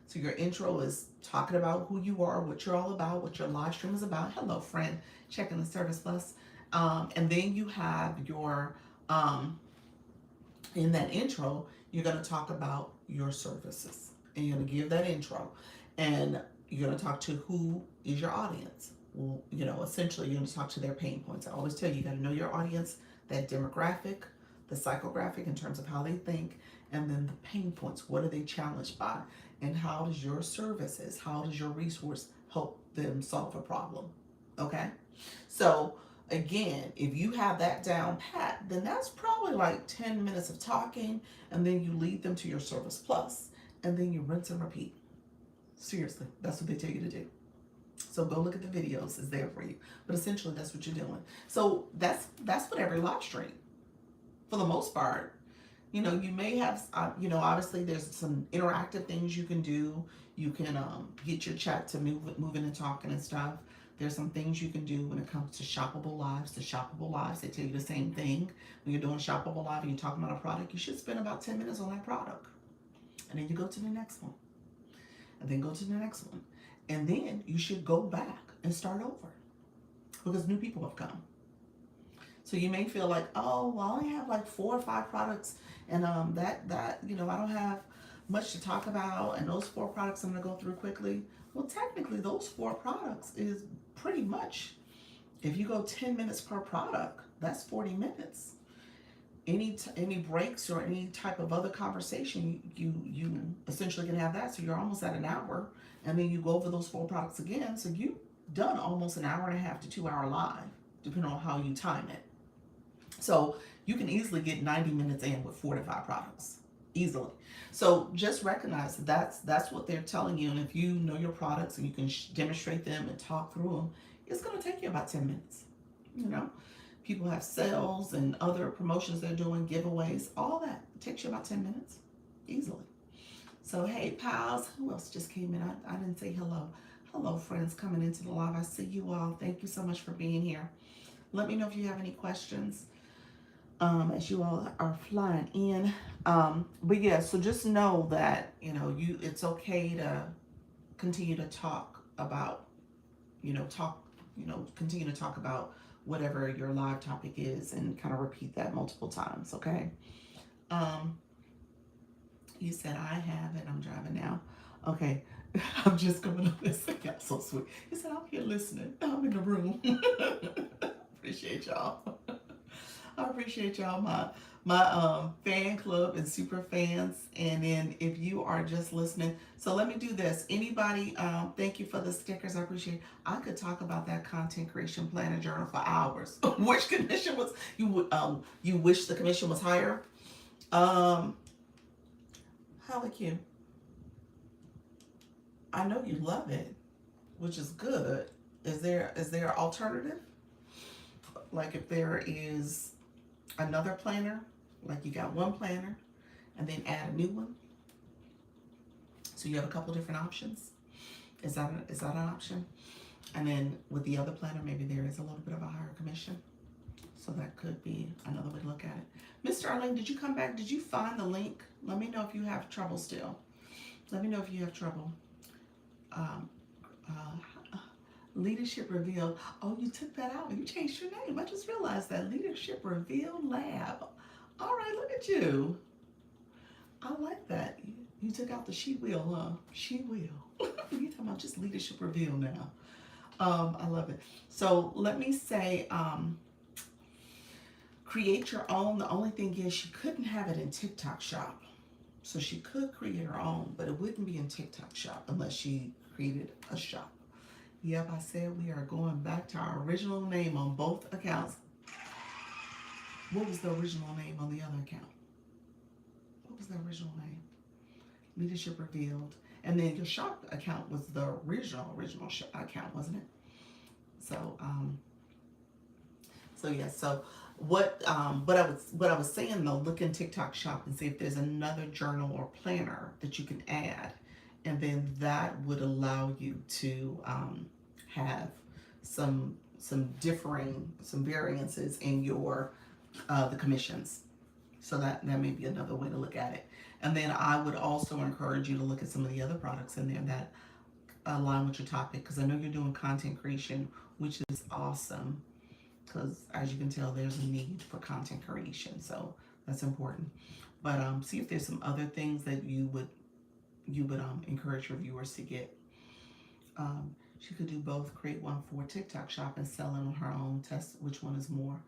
So your intro is talking about who you are, what you're all about, what your live stream is about. Hello, friend, checking the Service Plus. And then you have your, in that intro, you're going to talk about your services. And you're going to give that intro, and you're going to talk to who is your audience. Well, essentially you're going to talk to their pain points. I always tell you, you got to know your audience, that demographic, the psychographic in terms of how they think, and then the pain points. What are they challenged by? And how does your services, how does your resource help them solve a problem? Okay? So again, if you have that down pat, then that's probably like 10 minutes of talking, and then you lead them to your Service Plus. And then you rinse and repeat. Seriously, that's what they tell you to do. So go look at the videos, it's there for you. But essentially, that's what you're doing. So that's what every live stream, for the most part. You may have, obviously there's some interactive things you can do. You can get your chat to moving and talking and stuff. There's some things you can do when it comes to shoppable lives. The shoppable lives, they tell you the same thing. When you're doing shoppable live and you're talking about a product, you should spend about 10 minutes on that product. And then you go to the next one. And then go to the next one. And then you should go back and start over because new people have come. So you may feel like, oh, well, I only have like 4 or 5 products, and that I don't have much to talk about, and those 4 products I'm gonna go through quickly. Well, technically, those 4 products is pretty much, if you go 10 minutes per product, that's 40 minutes. Any breaks or any type of other conversation, you essentially can have that. So you're almost at an hour, and then you go over those 4 products again. So you've done almost an hour and a half to 2 hour live, depending on how you time it. So you can easily get 90 minutes in with 4 to 5 products, easily. So just recognize that's what they're telling you. And if you know your products and you can demonstrate them and talk through them, it's going to take you about 10 minutes. You know, people have sales and other promotions they're doing, giveaways, all that. It takes you about 10 minutes, easily. So, hey, pals, who else just came in? I didn't say hello. Hello, friends coming into the live. I see you all. Thank you so much for being here. Let me know if you have any questions. As you all are flying in. But yeah, so just know that, it's okay to continue to talk about, continue to talk about whatever your live topic is and kind of repeat that multiple times, okay? You said I have it. I'm driving now. Okay. I'm just going on this. Yeah, so sweet. He said, I'm here listening. I'm in the room. Appreciate y'all. I appreciate y'all, my fan club and super fans. And then if you are just listening, so let me do this. Anybody, thank you for the stickers. I appreciate it. I could talk about that content creation planner journal for hours. Which commission was you wish the commission was higher? How like you? I know you love it, which is good. Is there an alternative? Like if there is another planner, like you got one planner and then add a new one, so you have a couple different options. Is that an option? And then with the other planner, maybe there is a little bit of a higher commission, so that could be another way to look at it. Mr. Arlene, did you come back? Did you find the link? Let me know if you have trouble still. Let me know if you have trouble. Leadership Revealed. Oh, you took that out. You changed your name. I just realized that. Leadership Revealed Lab. All right, look at you. I like that. You took out the she will, huh? She will. You're talking about just Leadership Revealed now. I love it. So let me say, create your own. The only thing is she couldn't have it in TikTok Shop. So she could create her own, but it wouldn't be in TikTok Shop unless she created a shop. Yep, I said we are going back to our original name on both accounts. What was the original name on the other account? What was the original name? Leadership Revealed. And then your shop account was the original account, wasn't it? So, yeah. So what I was saying though, look in TikTok Shop and see if there's another journal or planner that you can add. And then that would allow you to have some variances in your the commissions. So that may be another way to look at it. And then I would also encourage you to look at some of the other products in there that align with your topic, because I know you're doing content creation, which is awesome. Because as you can tell, there's a need for content creation, so that's important. But see if there's some other things that you would encourage your viewers to get. She could do both, create one for TikTok Shop and sell it on her own, test which one is more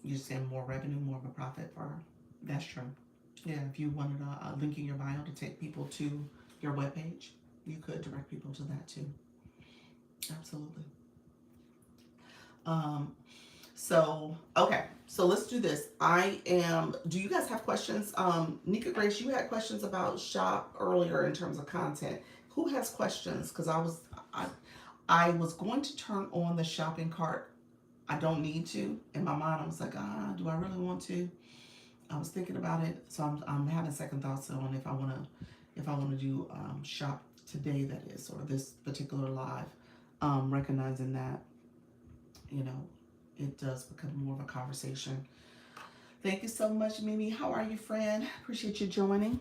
you're saying more revenue, more of a profit for her. That's true. Yeah, if you wanted a link in your bio to take people to your webpage, you could direct people to that too. Absolutely. Okay, so let's do this. Do you guys have questions? Nika Grace, you had questions about shop earlier in terms of content. Who has questions? Because I was going to turn on the shopping cart. I don't need to. In my mind, I was like, do I really want to? I was thinking about it, so I'm having second thoughts on if I want to do shop today, that is, or this particular live, recognizing that, it does become more of a conversation. Thank you so much, Mimi. How are you, friend? Appreciate you joining.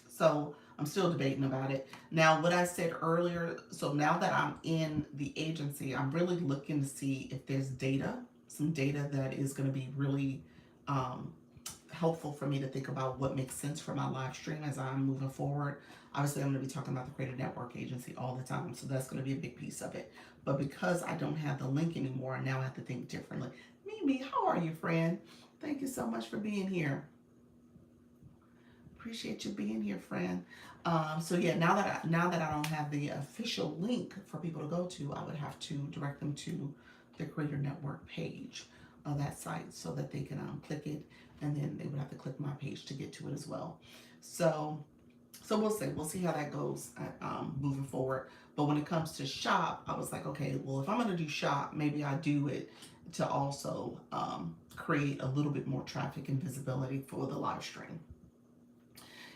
So I'm still debating about it. Now, what I said earlier, so now that I'm in the agency, I'm really looking to see if there's data, some data that is going to be really um, helpful for me to think about what makes sense for my live stream as I'm moving forward. Obviously, I'm going to be talking about the Creative Network Agency all the time, so that's going to be a big piece of it. But because I don't have the link anymore, now I have to think differently. Mimi, how are you, friend? Thank you so much for being here. Appreciate you being here, friend. So yeah, now that I don't have the official link for people to go to, I would have to direct them to the Creator Network page of that site so that they can click it, and then they would have to click my page to get to it as well. So we'll see. We'll see how that goes moving forward. But when it comes to shop, I was like, okay, well, if I'm going to do shop, maybe I do it to also create a little bit more traffic and visibility for the live stream.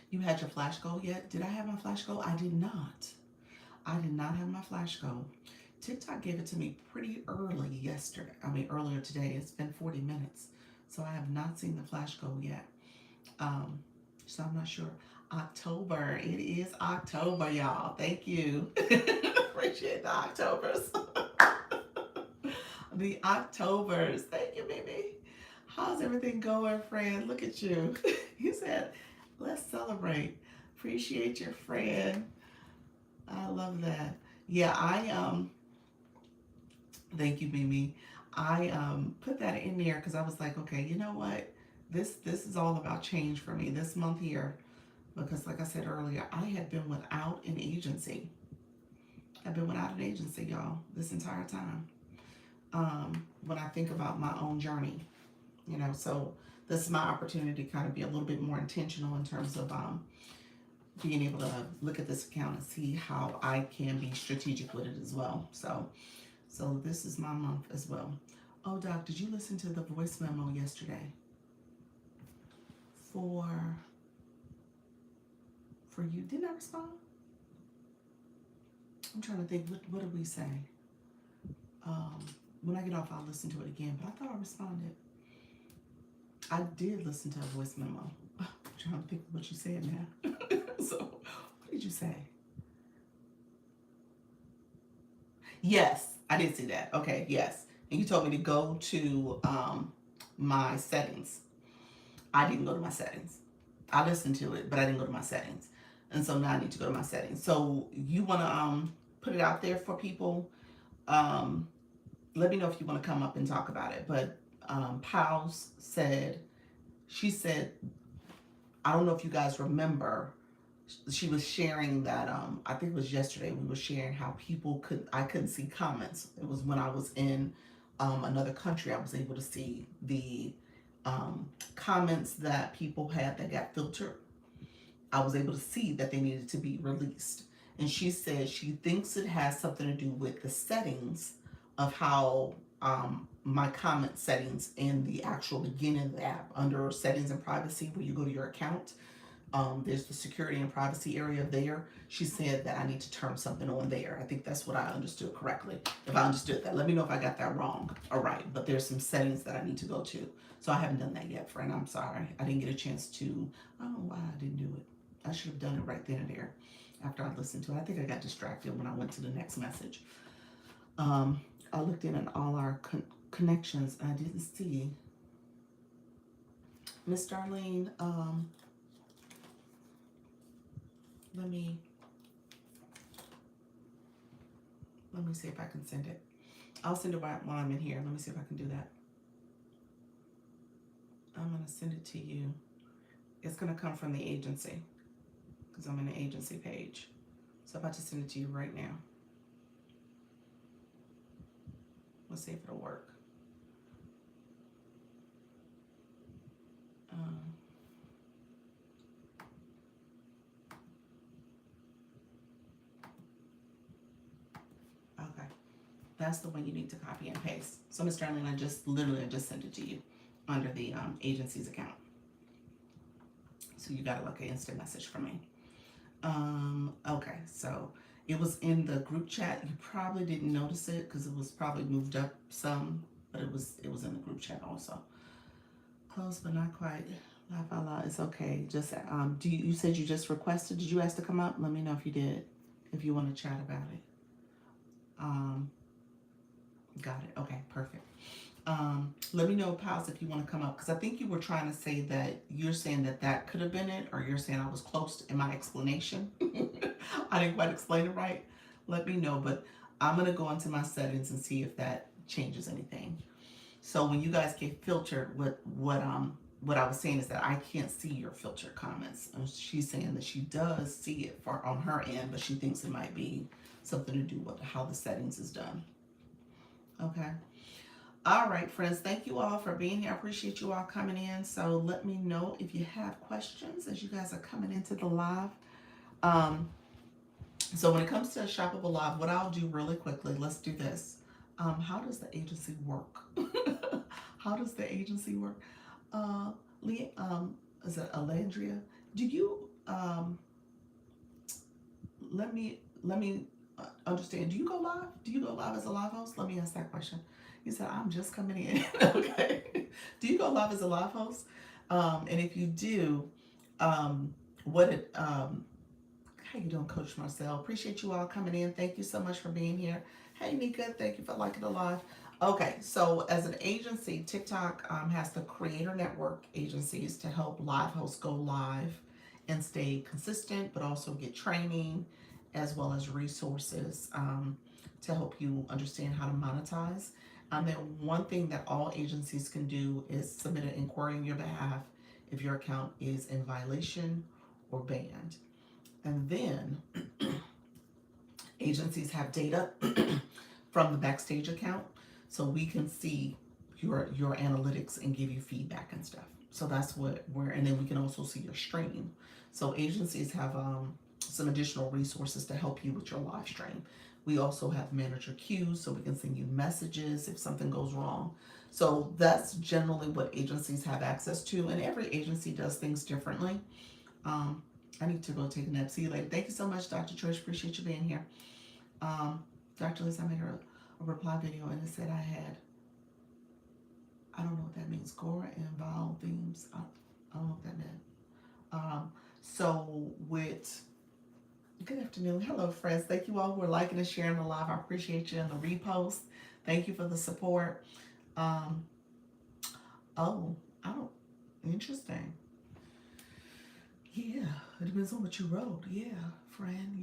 You had your flash goal yet? Did I have my flash goal? I did not. I did not have my flash goal. TikTok gave it to me pretty early yesterday. I mean, earlier today. It's been 40 minutes. So I have not seen the flash goal yet. So I'm not sure. October. It is October, y'all. Thank you. Appreciate the Octobers. The Octobers. Thank you, baby. How's everything going, friend? Look at you. You said, let's celebrate. Appreciate your friend. I love that. Yeah, thank you, Mimi. I put that in there because I was like, okay, you know what? This is all about change for me this month here. Because like I said earlier, I had been without an agency. I've been without an agency, y'all, this entire time. When I think about my own journey, so this is my opportunity to kind of be a little bit more intentional in terms of being able to look at this account and see how I can be strategic with it as well. So this is my month as well. Oh, Doc, did you listen to the voice memo yesterday? For you, didn't I respond? I'm trying to think, what did we say? When I get off, I'll listen to it again, but I thought I responded. I did listen to a voice memo. I'm trying to think what you said now. So, what did you say? Yes, I did see that. Okay, yes. And you told me to go to my settings. I didn't go to my settings. I listened to it, but I didn't go to my settings. And so now I need to go to my settings. So you want to put it out there for people. Let me know if you want to come up and talk about it. But Pals said, I don't know if you guys remember, she was sharing that, I think it was yesterday, we were sharing how I couldn't see comments. It was when I was in another country, I was able to see the comments that people had that got filtered. I was able to see that they needed to be released. And she said she thinks it has something to do with the settings of how my comment settings in the actual beginning of the app, under settings and privacy, where you go to your account, there's the security and privacy area there. She said that I need to turn something on there. I think that's what I understood correctly. If I understood that, let me know if I got that wrong. All right, but there's some settings that I need to go to. So I haven't done that yet, friend. I'm sorry. I didn't get a chance to. I don't know why I didn't do it. I should have done it right then and there after I listened to it. I think I got distracted when I went to the next message. I looked in at all our connections. I didn't see Miss Darlene. Let me see if I can send it. I'll send it while I'm in here. Let me see if I can do that. I'm going to send it to you. It's going to come from the agency because I'm in the agency page. So I'm about to send it to you right now. Let's see if it'll work. Okay. That's the one you need to copy and paste. So, Ms. Darlene, I just sent it to you under the agency's account. So you got like an instant message from me. Okay, so it was in the group chat. You probably didn't notice it because it was probably moved up some, but it was in the group chat also. Close but not quite. Laugh out loud. It's okay. Just you said you just requested. Did you ask to come up? Let me know if you did. If you want to chat about it. Um, got it. Okay, perfect. Let me know, pals, if you want to come up, because I think you were trying to say that you're saying that that could have been it, or you're saying I was close in my explanation. I didn't quite explain it right. Let me know, but I'm gonna go into my settings and see if that changes anything. So when you guys get filtered, what I was saying is that I can't see your filtered comments. And she's saying that she does see it for on her end, but she thinks it might be something to do with how the settings is done. Okay. All right, friends. Thank you all for being here. I appreciate you all coming in. So let me know if you have questions as you guys are coming into the live. Um, so when it comes to a shoppable live, what I'll do really quickly, let's do this. How does the agency work? How does the agency work? Lee, is it Alandria? Do you let me understand? Do you go live? Do you go live as a live host? Let me ask that question. You said I'm just coming in. Okay. Do you go live as a live host? And if you do, what it how you doing, Coach Marcel? Appreciate you all coming in. Thank you so much for being here. Hey, Nika, thank you for liking the live. Okay, so as an agency, TikTok has the creator network agencies to help live hosts go live and stay consistent, but also get training as well as resources to help you understand how to monetize. Then one thing that all agencies can do is submit an inquiry on your behalf if your account is in violation or banned. And then agencies have data from the Backstage account, so we can see your analytics and give you feedback and stuff. So that's what we're, and then we can also see your stream. So agencies have some additional resources to help you with your live stream. We also have manager queues, so we can send you messages if something goes wrong. So that's generally what agencies have access to, and every agency does things differently. I need to go take a nap. See you later. Thank you so much, Dr. Trish. Appreciate you being here. Dr. Liz, I made her a reply video and it said I don't know what that means. Gora and vowel themes. I don't know what that meant. So with good afternoon. Hello, friends. Thank you all who are liking and sharing the live. I appreciate you and the repost. Thank you for the support. Oh, I don't, interesting. Yeah, it depends on what you wrote. Yeah, friend,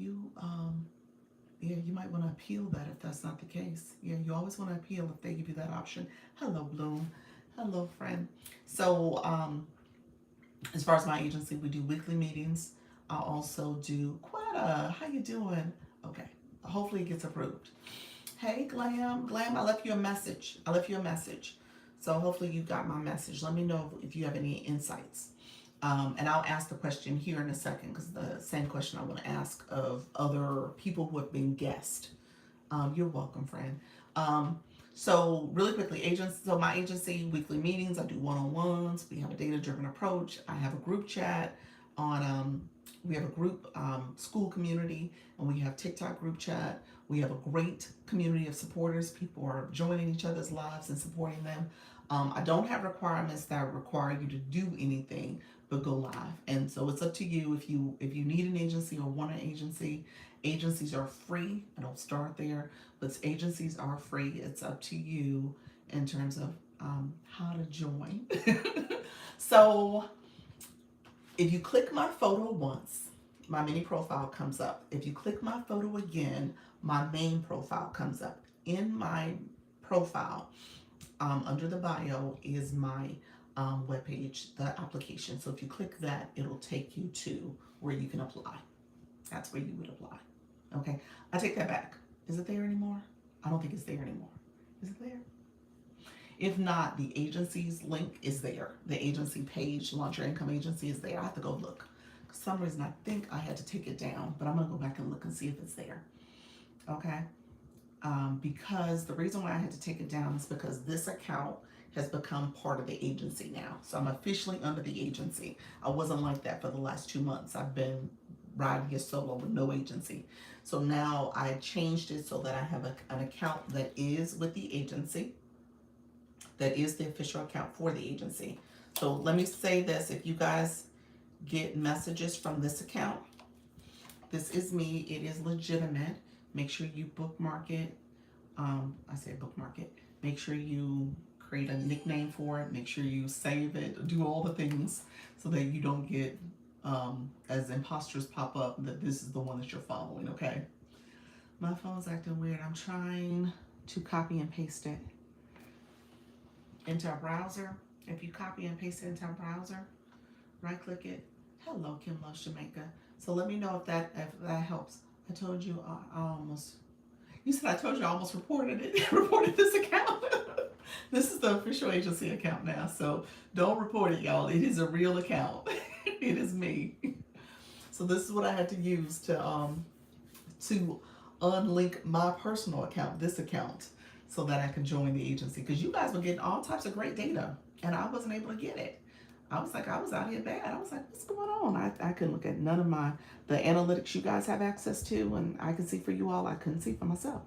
yeah, you might want to appeal that if that's not the case. Yeah, you always want to appeal if they give you that option. Hello, Bloom. Hello, friend. So, as far as my agency, we do weekly meetings. I also do Quetta. How you doing? Okay, hopefully it gets approved. Hey, Glam, I left you a message. So hopefully you got my message. Let me know if you have any insights. And I'll ask the question here in a second, because the same question I want to ask of other people who have been guests. You're welcome, friend. So really quickly, so my agency, weekly meetings, I do one-on-ones. We have a data-driven approach. I have a group chat we have a group school community, and we have TikTok group chat. We have a great community of supporters. People are joining each other's lives and supporting them. I don't have requirements that require you to do anything but go live. And so it's up to you if you need an agency or want an agency. Agencies are free. I don't start there, but agencies are free. It's up to you in terms of how to join. So if you click my photo once, my mini profile comes up. If you click my photo again, my main profile comes up. In my profile, under the bio is my webpage, the application. So if you click that, it'll take you to where you can apply. That's where you would apply. Okay, I take that back. Is it there anymore? I don't think it's there anymore. Is it there? If not, the agency's link is there. The agency page, Launch Your Income Agency, is there. I have to go look. For some reason, I think I had to take it down, but I'm gonna go back and look and see if it's there. Okay. Because the reason why I had to take it down is because this account has become part of the agency now. So I'm officially under the agency. I wasn't like that for the last 2 months. I've been riding here solo with no agency. So now I changed it so that I have an account that is with the agency, that is the official account for the agency. So let me say this. If you guys get messages from this account, this is me. It is legitimate. Make sure you bookmark it. I say bookmark it. Make sure you create a nickname for it. Make sure you save it. Do all the things so that you don't get, as imposters pop up, that this is the one that you're following, okay? My phone's acting weird. I'm trying to copy and paste it into a browser. If you copy and paste it into a browser, right click it. Hello, Kim Loves Jamaica. So let me know if that helps. I told you I almost. You said I told you I almost reported it. Reported this account. This is the official agency account now, so don't report it, y'all. It is a real account. It is me. So this is what I had to use to unlink my personal account, this account, so that I can join the agency. Because you guys were getting all types of great data, and I wasn't able to get it. I was out here bad. I was like, what's going on? I couldn't look at none of the analytics you guys have access to, and I can see for you all. I couldn't see for myself.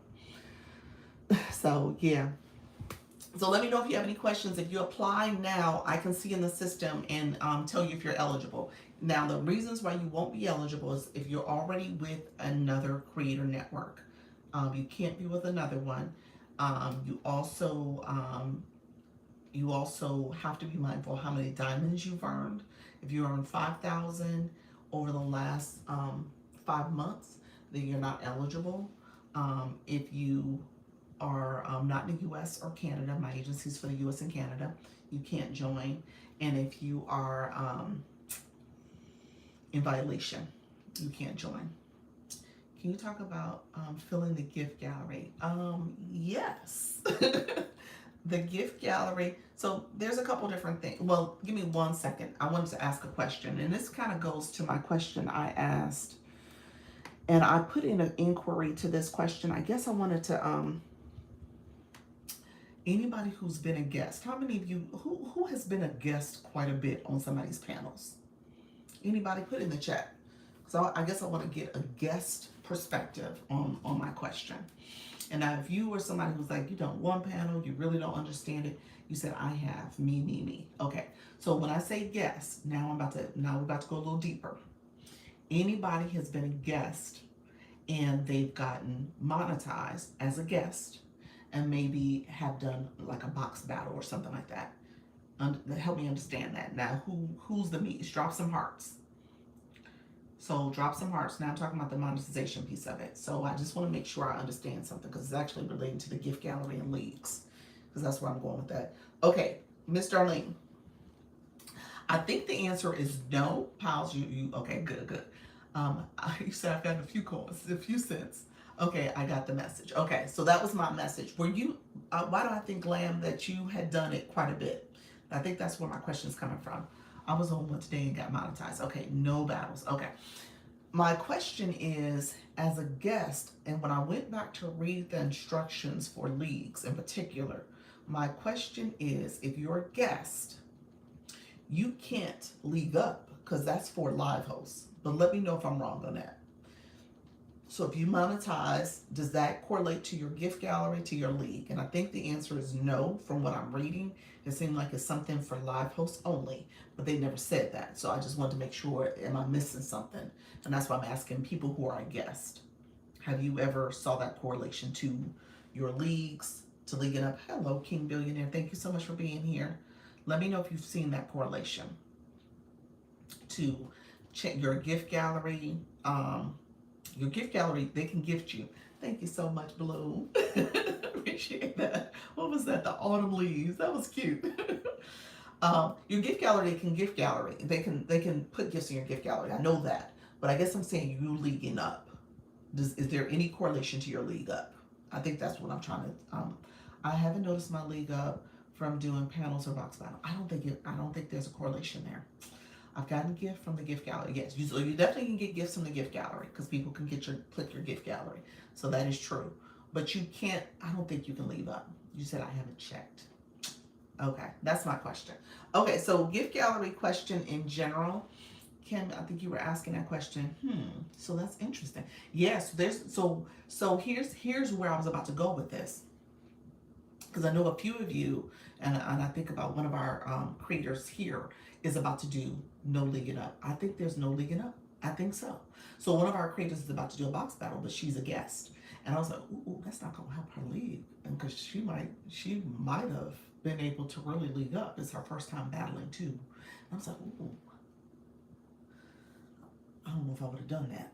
So yeah. So let me know if you have any questions. If you apply now, I can see in the system and tell you if you're eligible. Now, the reasons why you won't be eligible is if you're already with another creator network. You can't be with another one. You also have to be mindful of how many diamonds you've earned. If you earned 5,000 over the last 5 months, then you're not eligible. If you are not in the U.S. or Canada, my agency's for the U.S. and Canada, you can't join. And if you are in violation, you can't join. Can you talk about filling the gift gallery? Yes. The gift gallery. So there's a couple different things. Well, give me 1 second. I wanted to ask a question, and this kind of goes to my question I asked. And I put in an inquiry to this question. I guess I wanted to anybody who's been a guest. How many of you who has been a guest quite a bit on somebody's panels? Anybody? Put in the chat. So I guess I want to get a guest perspective on my question. And now if you were somebody who's like, you done one panel, you really don't understand it, you said, I have, me. Okay, so when I say guest, now we're about to go a little deeper. Anybody has been a guest and they've gotten monetized as a guest and maybe have done like a box battle or something like that. Help me understand that. Now, who's the me? Drop some hearts. So drop some hearts. Now I'm talking about the monetization piece of it. So I just want to make sure I understand something because it's actually related to the gift gallery and leagues, because that's where I'm going with that. Okay, Miss Darlene. I think the answer is no. Pals, you okay, good. You said I've gotten a few coins, a few cents. Okay, I got the message. Okay, so that was my message. Were you, why do I think, Lamb, that you had done it quite a bit? I think that's where my question is coming from. I was on one today and got monetized. Okay, no battles. Okay. My question is, as a guest, and when I went back to read the instructions for leagues in particular, my question is, if you're a guest, you can't league up because that's for live hosts. But let me know if I'm wrong on that. So if you monetize, does that correlate to your gift gallery, to your league? And I think the answer is no. From what I'm reading, it seemed like it's something for live hosts only, but they never said that. So I just wanted to make sure, am I missing something? And that's why I'm asking people who are a guest. Have you ever saw that correlation to your leagues, to leaguing up? Hello, King Billionaire. Thank you so much for being here. Let me know if you've seen that correlation to check your gift gallery. Your gift gallery, they can gift you. Thank you so much, Bloom. Appreciate that. What was that? The autumn leaves. That was cute. Your gift gallery can gift gallery. They can put gifts in your gift gallery. I know that. But I guess I'm saying you leaguing up. Is there any correlation to your league up? I think that's what I'm trying to. I haven't noticed my league up from doing panels or box battle. I don't think there's a correlation there. I've gotten a gift from the gift gallery. Yes, so you definitely can get gifts from the gift gallery because people can click your gift gallery. So that is true. But you can't, I don't think you can leave up. You said I haven't checked. Okay, that's my question. Okay, so gift gallery question in general. Kim, I think you were asking that question. So that's interesting. Yes, so here's where I was about to go with this. Because I know a few of you, and I think about one of our creators here is about to do no legging up. I think there's no legging up. I think so. So one of our creators is about to do a box battle, but she's a guest. And I was like, ooh, that's not gonna help her league. And because she might have been able to really league up. It's her first time battling too. And I was like, ooh, I don't know if I would have done that.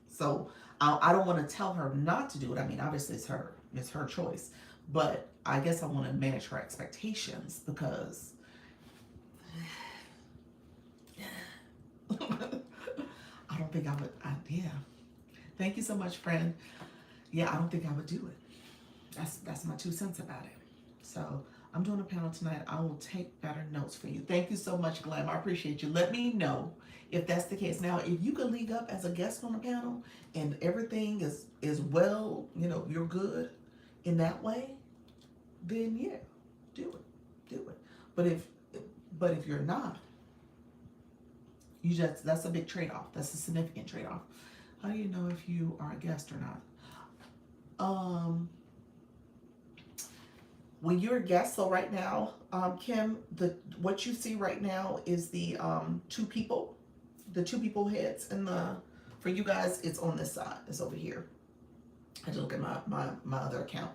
So I don't want to tell her not to do it. I mean, obviously it's her choice. But I guess I want to manage her expectations because I don't think I would. Yeah. Thank you so much, friend. Yeah, I don't think I would do it. That's my 2 cents about it. So I'm doing a panel tonight. I will take better notes for you. Thank you so much, Glam. I appreciate you. Let me know if that's the case. Now, if you can league up as a guest on the panel and everything is well, you're good in that way, then yeah, do it. But if you're not, that's a big trade-off. That's a significant trade-off. How do you know if you are a guest or not? When you're a guest, so right now, Kim, what you see right now is the two people heads, and for you guys, it's on this side. It's over here. I had to look at my other account.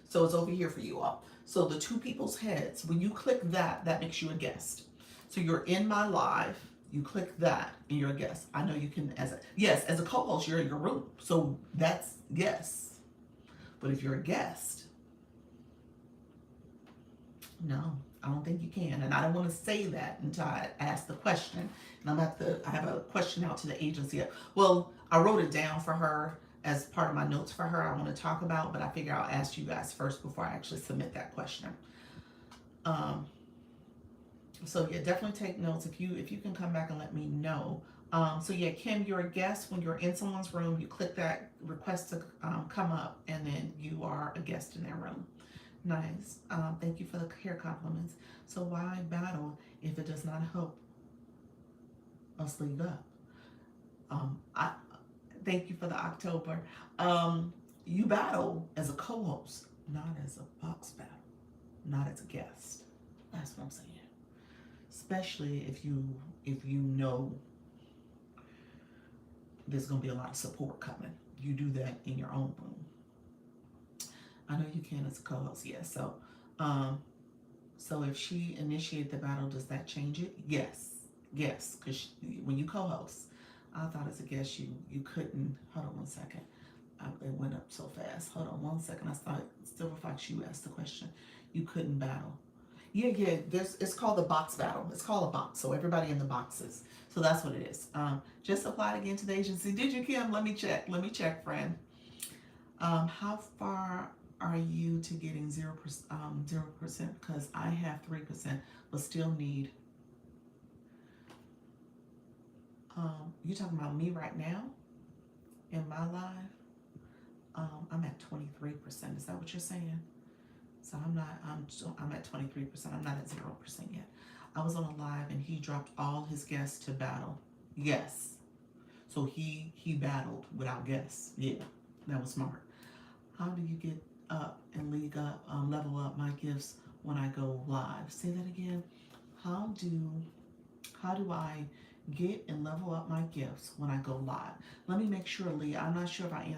So it's over here for you all. So the two people's heads, when you click that makes you a guest. So you're in my live, you click that, and you're a guest. I know you can, as a co-host, you're in your room. So that's yes. But if you're a guest, no, I don't think you can. And I don't want to say that until I ask the question. And I have a question out to the agency. Well, I wrote it down for her as part of my notes for her I want to talk about, but I figure I'll ask you guys first before I actually submit that question. So yeah, definitely take notes if you can come back and let me know. So yeah, Kim, you're a guest. When you're in someone's room, you click that request to come up, and then you are a guest in their room. Nice. Thank you for the hair compliments. So why battle if it does not help us league up? I thank you for the October. You battle as a co-host, not as a box battle, not as a guest. That's what I'm saying. Especially if you know there's gonna be a lot of support coming. You do that in your own room. I know you can as a co-host, yes. So if she initiated the battle, does that change it? Yes, because when you co-host, I thought as a guest you couldn't. Hold on one second. It went up so fast. Hold on one second. I thought Silver Fox, you asked the question. You couldn't battle. Yeah. It's called the box battle. It's called a box. So everybody in the boxes. So that's what it is. Just applied again to the agency. Did you, Kim? Let me check, friend. How far are you to getting 0%? 0%, because I have 3%, but still need. You talking about me right now in my live? I'm at 23%. Is that what you're saying? So I'm at 23%. I'm not at 0% yet. I was on a live and he dropped all his guests to battle. Yes. So he battled without guests. Yeah, that was smart. How do you get up and level up my gifts when I go live? Say that again. How do I get and level up my gifts when I go live? Let me make sure, Lee. I'm not sure if I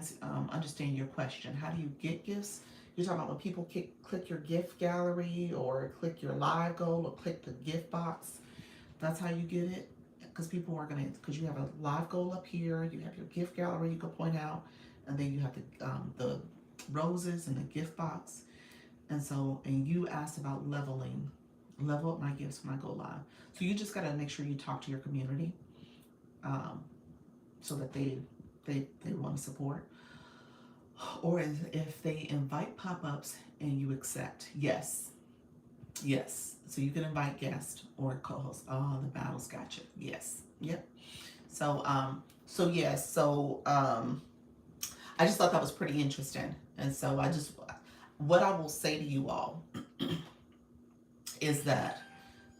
understand your question. How do you get gifts? You're talking about when people click your gift gallery or click your live goal or click the gift box. That's how you get it? Because because you have a live goal up here, you have your gift gallery you can point out, and then you have the roses and the gift box. And you asked about level up my gifts when I go live. So you just got to make sure you talk to your community so that they want to support. Or if they invite pop-ups and you accept. Yes. So you can invite guests or co-hosts. Oh, the battles got you. Yes. Yep. I just thought that was pretty interesting. And so what I will say to you all is that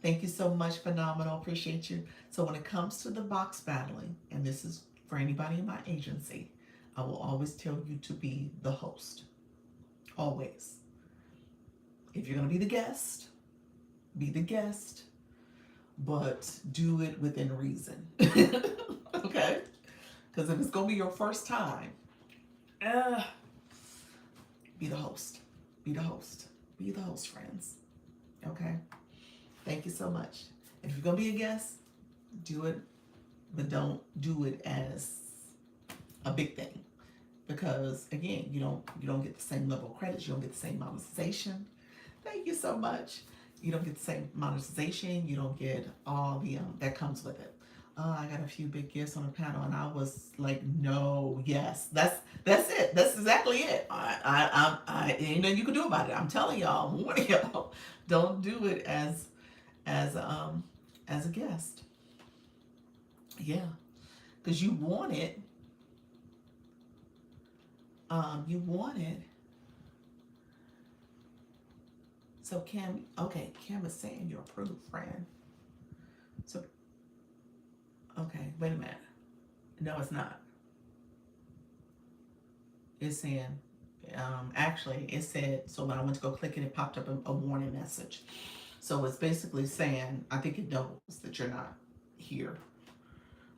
thank you so much, Phenomenal. Appreciate you. So when it comes to the box battling, and this is for anybody in my agency, I will always tell you to be the host. Always. If you're going to be the guest, but do it within reason. Okay? Because if it's going to be your first time, uh, be the host. Be the host. Be the host, friends. Okay? Thank you so much. If you're going to be a guest, do it, but don't do it as a big thing. Because again, you don't get the same level of credits, you don't get the same monetization. Thank you so much. You don't get the same monetization, you don't get all the that comes with it. I got a few big gifts on the panel, and I was like, no, yes, that's it. That's exactly it. I ain't nothing you can do about it. I'm telling y'all, I'm warning y'all, don't do it as as a guest. Yeah, because you want it. You want it. So Kim, okay, Kim is saying you're approved, friend. So okay, wait a minute. No, it's not. It's saying, actually, it said, so when I went to go click it, it popped up a warning message. So it's basically saying, I think it knows that you're not here.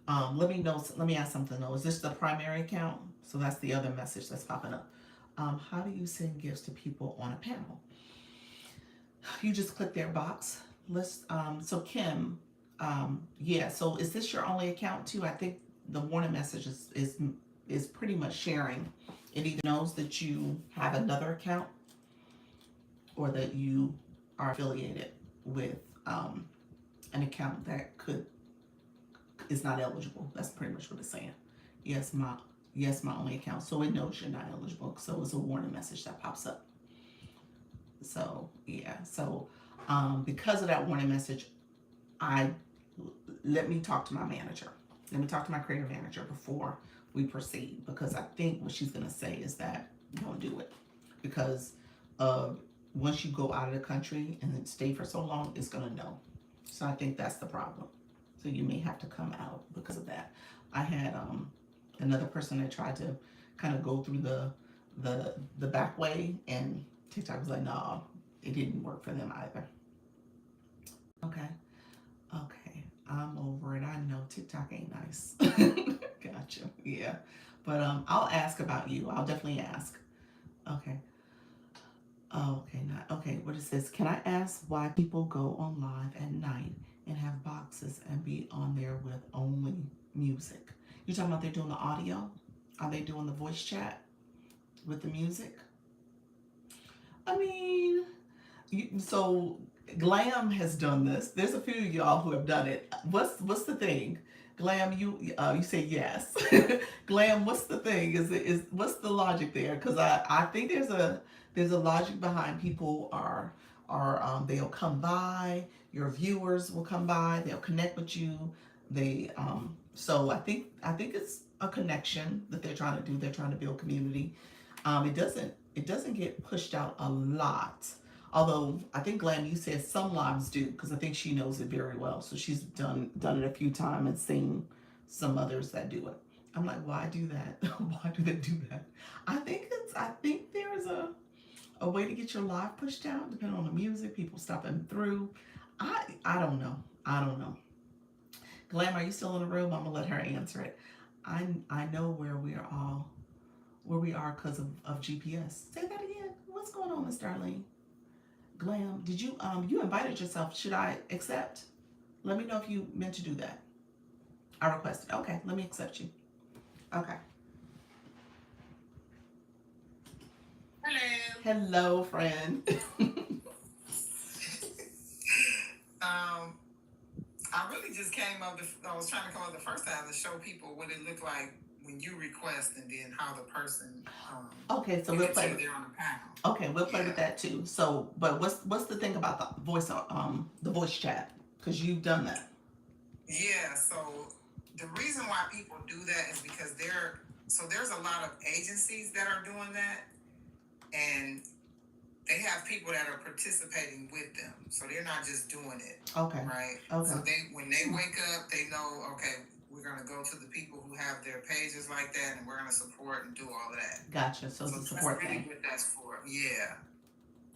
Let me know. Let me ask something though. Is this the primary account? So that's the other message that's popping up. How do you send gifts to people on a panel? You just click their box. Let's. So Kim, yeah. So is this your only account too? I think the warning message is pretty much sharing. It either knows that you have another account or that you are affiliated with an account that is not eligible. That's pretty much what it's saying. Yes, my only account. So it knows you're not eligible. So it's a warning message that pops up. So yeah. So because of that warning message, I let me talk to my manager. Let me talk to my creative manager before we proceed, because I think what she's gonna say is that don't do it, because once you go out of the country and then stay for so long, it's gonna know. So I think that's the problem. So you may have to come out because of that. I had another person that tried to kind of go through the back way, and TikTok was like, no, it didn't work for them either. Okay. Okay. I'm over it. I know TikTok ain't nice. Gotcha. Yeah. But I'll ask about you. I'll definitely ask. Okay. Oh, okay, not okay. What it says? Can I ask why people go on live at night and have boxes and be on there with only music? You talking about they're doing the audio? Are they doing the voice chat with the music? I mean, so Glam has done this. There's a few of y'all who have done it. What's the thing? Glam, you say yes. Glam, what's the thing? Is what's the logic there? Because I think there's a logic behind people they'll come by. Your viewers will come by. They'll connect with you. So I think it's a connection that they're trying to do. They're trying to build community. It doesn't get pushed out a lot. Although I think Glam, you said some lives do, because I think she knows it very well. So she's done it a few times and seen some others that do it. I'm like, why do that? Why do they do that? I think there's a way to get your live pushed out, depending on the music, people stopping through. I don't know. I don't know. Glam, are you still in the room? I'm gonna let her answer it. I know where we are because of GPS. Say that again. What's going on, Miss Darlene? Glam, did you invited yourself? Should I accept? Let me know if you meant to do that. I requested. Okay, let me accept you. Okay. Hello. Hello, friend. I really just came up. I was trying to come up the first time to show people what it looked like when you request, and then how the person. Okay, so you we'll can play. see there on the panel. Okay, we'll play with that too. So, but what's the thing about the voice chat? Because you've done that. Yeah. So the reason why people do that is because there's a lot of agencies that are doing that, and they have people that are participating with them, so they're not just doing it. Okay. Right. Okay. So when they wake up, they know, okay, we're gonna go to the people who have their pages like that, and we're gonna support and do all of that. Gotcha. So it's a support that's really thing. what that's for. Yeah.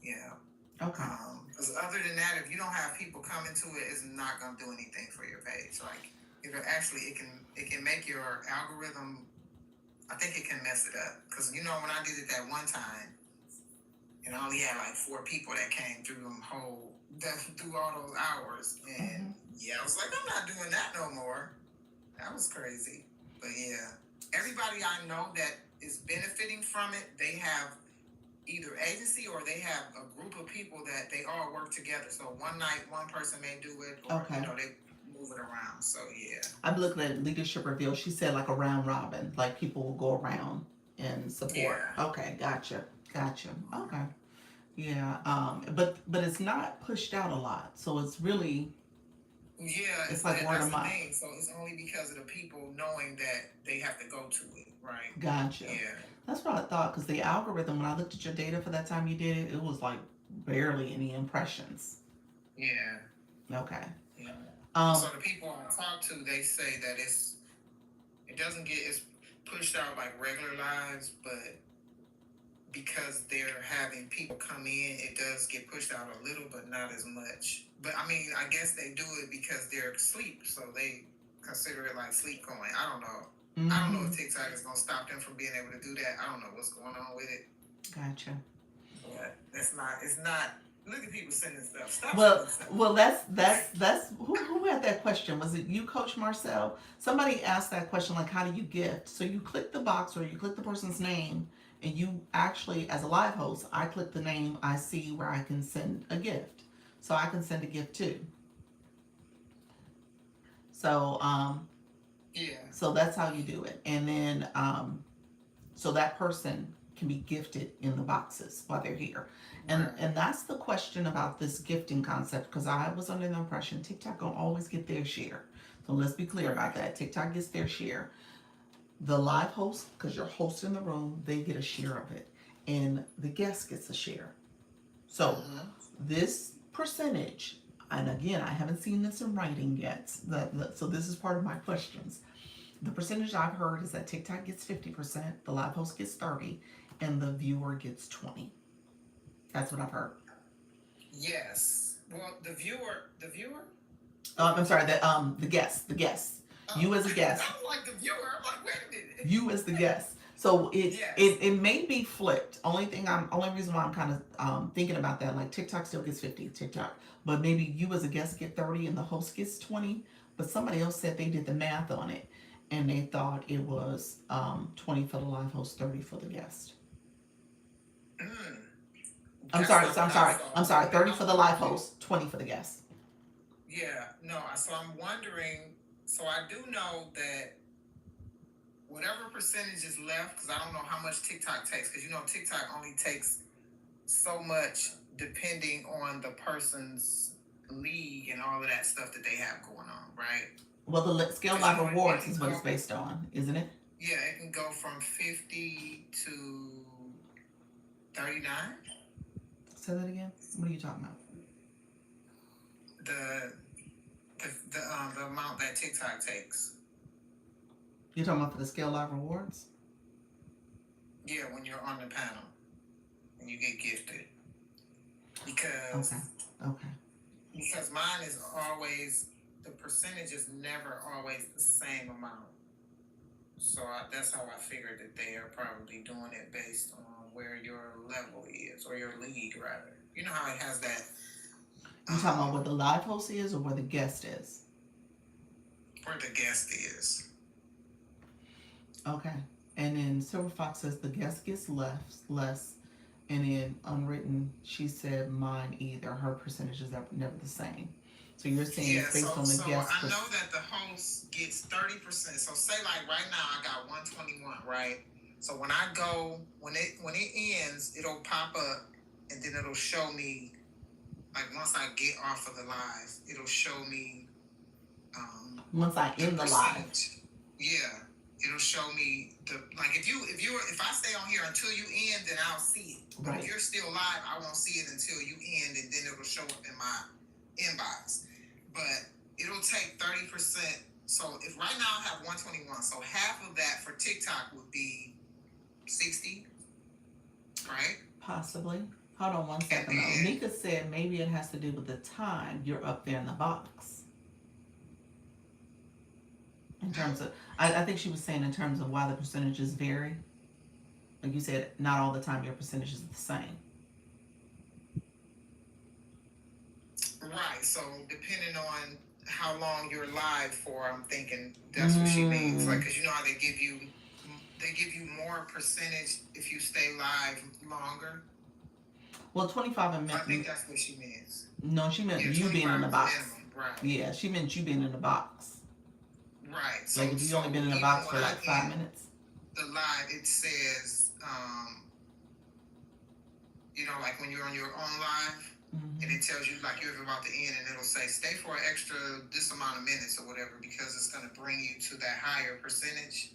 Yeah. Okay. Because other than that, if you don't have people coming to it, it's not gonna do anything for your page. Like it can make your algorithm. I think it can mess it up. Because when I did it that one time, and I only had like 4 people that came through through all those hours, and yeah, I was like, I'm not doing that no more. That was crazy. But yeah, everybody I know that is benefiting from it, they have either agency or they have a group of people that they all work together. So one night one person may do it, or they move it around. So yeah, I'm looking at Leadership Reveal. She said like a round robin, like people will go around and support. Yeah. Okay, gotcha. Okay. Yeah. But it's not pushed out a lot, so it's really it's like word of mouth. So it's only because of the people knowing that they have to go to it, right? Gotcha. Yeah. That's what I thought, because the algorithm, when I looked at your data for that time you did it, it was like barely any impressions. Yeah. Okay. Yeah. So the people I talk to, they say that it doesn't get it's pushed out like regular lives, but because they're having people come in, it does get pushed out a little, but not as much. But I mean, I guess they do it because they're asleep, so they consider it like sleep coin. I don't know. I don't know if TikTok is gonna stop them from being able to do that. I don't know what's going on with it. Gotcha. But it's not. Look at people sending stuff. Stop well, sending stuff. That's who had that question? Was it you, Coach Marcel? Somebody asked that question, like, how do you gift? So you click the box or you click the person's name, and you actually, as a live host, I click the name, I see where I can send a gift. So I can send a gift too. So yeah. So that's how you do it, and then so that person can be gifted in the boxes while they're here. And that's the question about this gifting concept, because I was under the impression TikTok gonna always get their share. So let's be clear about that. TikTok gets their share. The live host, because you're hosting the room, they get a share of it, and the guest gets a share. So this percentage, and again, I haven't seen this in writing yet. So this is part of my questions. The percentage I've heard is that TikTok gets 50%, the live host gets 30%, and the viewer gets 20%. That's what I've heard. Yes. Well, the viewer. I'm sorry. The guest. You as a guest. I don't like the viewer. I'm like, wait a minute. You as the guest. So it may be flipped. Only reason why I'm kind of thinking about that, like TikTok still gets 50, TikTok, but maybe you as a guest get 30 and the host gets 20. But somebody else said they did the math on it, and they thought it was 20 for the live host, 30 for the guest. I'm sorry. 30 for the live host, 20 for the guest. Yeah, no. So I'm wondering. So I do know that whatever percentage is left, because I don't know how much TikTok takes, because TikTok only takes so much depending on the person's league and all of that stuff that they have going on, right? Well, the Scale Live Rewards is what it's based on, isn't it? Yeah, it can go from 50 to 39. Say that again. What are you talking about? The amount that TikTok takes. You're talking about for the Scale Live Rewards? Yeah, when you're on the panel and you get gifted. Because okay. Because mine is always, the percentage is never always the same amount. So that's how I figured that they are probably doing it based on where your level is, or your league rather. You know how it has that. You talking about where the live host is or where the guest is? Where the guest is. Okay. And then Silver Fox says the guest gets less. And in Unwritten, she said mine either. Her percentages are never the same. So you're saying it's based on the guest. I know that the host gets 30%. So say like right now I got 121, right? So when I go, when it ends, it'll pop up, and then it'll show me, like once I get off of the live, it'll show me. Once I end the live. Yeah, it'll show me if I stay on here until you end, then I'll see it. But if you're still live, I won't see it until you end, and then it'll show up in my inbox. But it'll take 30%. So if right now I have 121, so half of that for TikTok would be 60, right? Possibly. Hold on one And second though. then, Nika said maybe it has to do with the time you're up there in the box. In terms of, I think she was saying in terms of why the percentages vary. Like you said, not all the time your percentage is the same. right, so depending on how long you're live for, I'm thinking that's what she means. Like, because you know how they give you more percentage if you stay live longer. Well, 25 and I think that's what she means. no, she meant Yeah, you being in the 25 is box. minimum, right? Yeah, she meant you being in the box. Right. So, Like if you only been in the even box when for I like 5 minutes. the live, it says, you know, like when you're on your own live, and it tells you like you're about to end, and it'll say stay for an extra this amount of minutes or whatever because it's going to bring you to that higher percentage.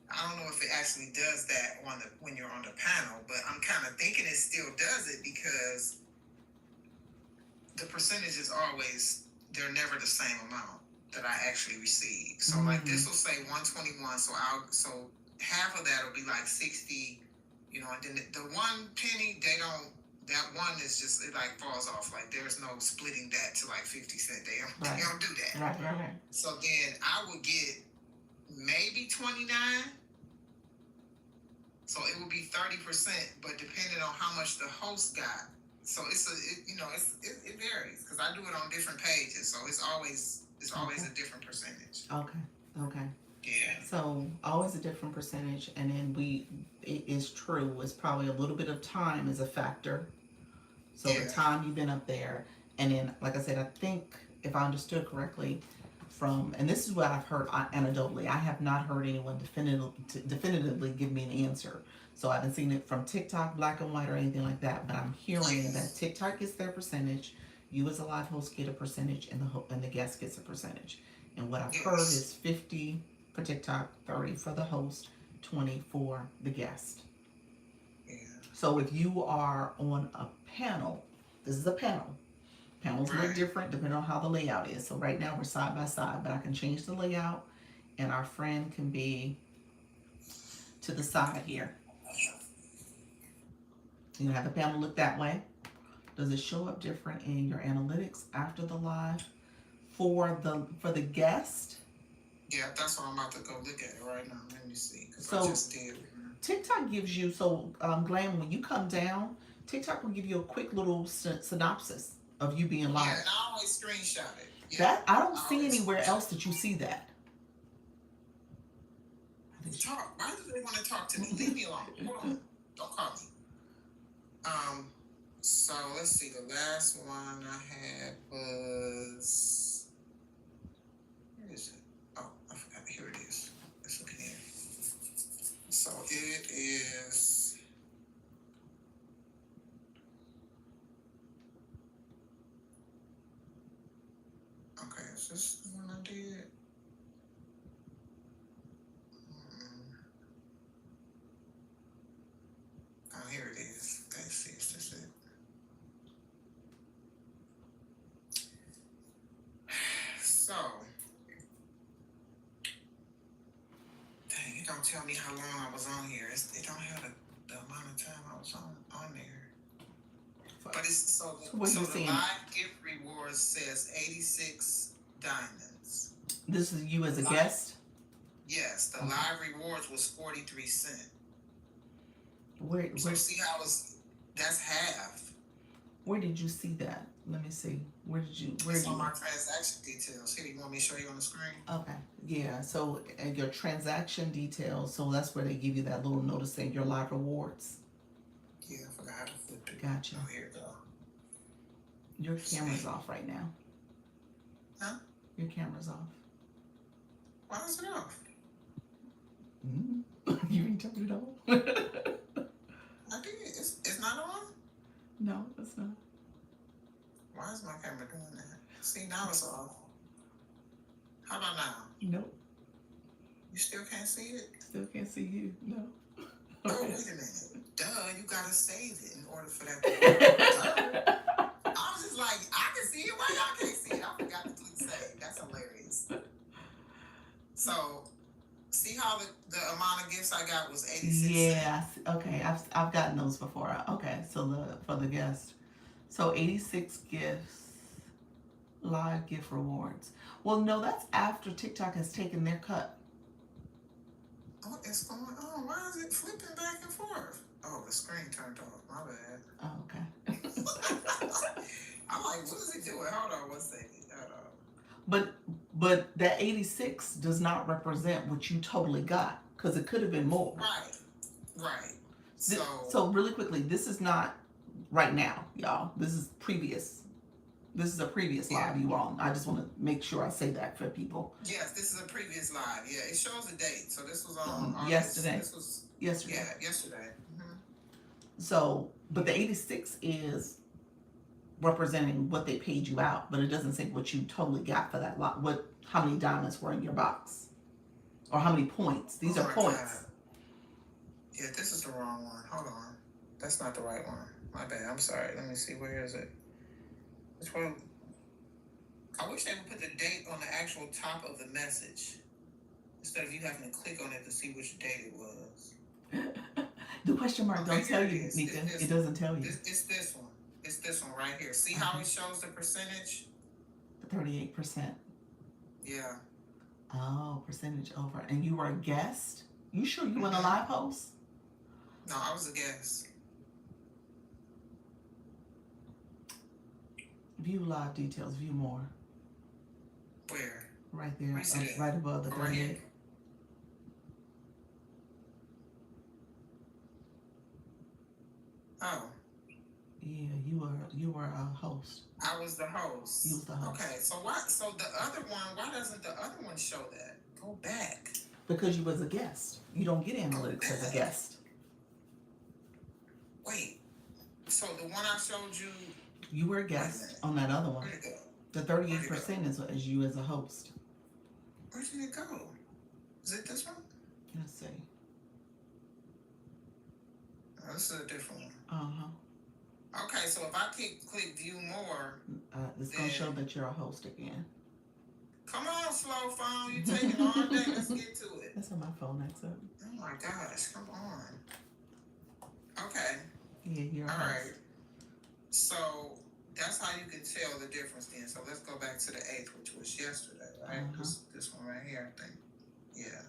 I don't know if it actually does that when you're on the panel, but I'm kind of thinking it still does it because the percentage is always, they're never the same amount that I actually receive. So like this will say 121, so half of that will be like 60, you know, and then the 1 penny, that one is just, it like falls off. Like there's no splitting that to like 50 cents. They don't do that. Right. So then I would get maybe 29. So it would be 30%, but depending on how much the host got. So it varies because I do it on different pages. So it's always a different percentage. Okay. Yeah. So always a different percentage, and then it is true. It's probably a little bit of time is a factor. So the time you've been up there, and then like I said, I think if I understood correctly, and this is what I've heard anecdotally. I have not heard anyone definitively give me an answer. So I haven't seen it from TikTok, Black and White, or anything like that. But I'm hearing that TikTok gets their percentage, you as a live host get a percentage, and the guest gets a percentage. And what I've heard is 50 for TikTok, 30 for the host, 20 for the guest. Yeah. So if you are on a panel, this is a panel. Panels look different depending on how the layout is. So right now we're side by side, but I can change the layout and our friend can be to the side here. You have the panel look that way. Does it show up different in your analytics after the live for the guest? Yeah, that's what I'm about to go look at it right now. Let me see. So I just did. TikTok gives you, Glenn, when you come down, TikTok will give you a quick little synopsis of you being live. Yeah, and I always screenshot it. Yeah, that I don't see anywhere else that you see that. Talk. Why do they want to talk to me? Leave me alone. Hold on. Don't call me. So let's see. The last one I had was. Where is it? Oh, I forgot. Here it is. Let's look in here. So it is. Okay, is this the one I did? Oh, here it is. Let's see. Is this it? So, dang, it don't tell me how long I was on here. It don't have the amount of time I was on there. But it's the live gift rewards says 86 diamonds. This is you as a guest? Yes, the live rewards was 43 cents. So see how that's half. Where did you see that? Let me see. It's on my transaction details. Here, you want me to show you on the screen? Okay. Yeah. So your transaction details. So that's where they give you that little notice saying your live rewards. Yeah, I forgot how to flip it. Gotcha. Oh, here we go. Your camera's off right now. Huh? Your camera's off. Why is it off? You ain't turned it on. I did. It's not on? No, it's not. Why is my camera doing that? See, now it's off. How about now? Nope. You still can't see it? Still can't see you. No. Oh, wait a minute. Duh, you gotta save it in order for that to work. I was just like, I can see it. Why y'all can't see it? I forgot to click save. That's hilarious. So, see See how the amount of gifts I got was 86 Yeah. cents? Okay. I've gotten those before. Okay. So for the guest, so 86 gifts, live gift rewards. Well, no, that's after TikTok has taken their cut. What is going on? Why is it flipping back and forth? Oh, the screen turned off. My bad. Oh, okay. I'm like, what is he doing? Hold on one second. But that 86 does not represent what you totally got, because it could have been more. Right. So really quickly, this is not right now, y'all. This is previous. This is a previous live you all. I just want to make sure I say that for people. Yes, this is a previous live. Yeah, it shows the date. So this was on yesterday. This was yesterday. Yeah, yesterday. Mm-hmm. So, but the 86 is representing what they paid you out, but it doesn't say what you totally got for that lot. How many diamonds were in your box, or how many points? These are points. God. Yeah, this is the wrong one. Hold on, that's not the right one. My bad. I'm sorry. Let me see. Where is it? Which one? I wish they would put the date on the actual top of the message instead of you having to click on it to see which date it was. The question mark don't tell you, Nika. It doesn't tell you. It's this one. It's this one right here. See how it shows the percentage? 38%. Yeah. Oh, percentage over. And you were a guest? You sure you weren't a live host? No, I was a guest. View live details. View more. Where? Right there. Right above the 38. Oh. Yeah, you were a host. I was the host. You was the host. Okay, so the other one, why doesn't the other one show that? Go back. Because you was a guest. You don't get analytics as a guest. Wait. So the one I showed you, you were a guest on that other one. Where'd it go? The 38% is you as a host. Where did it go? Is it this one? Let's see. Oh, this is a different one. Uh-huh. Okay, so if I click view more, it's going to show that you're a host again. Come on, slow phone. You're taking all day. Let's get to it. That's on my phone next up. Oh my gosh, come on. Okay. Yeah, you're a host. All right. So that's how you can tell the difference then. So let's go back to the 8th, which was yesterday, right? This one right here, I think. Yeah.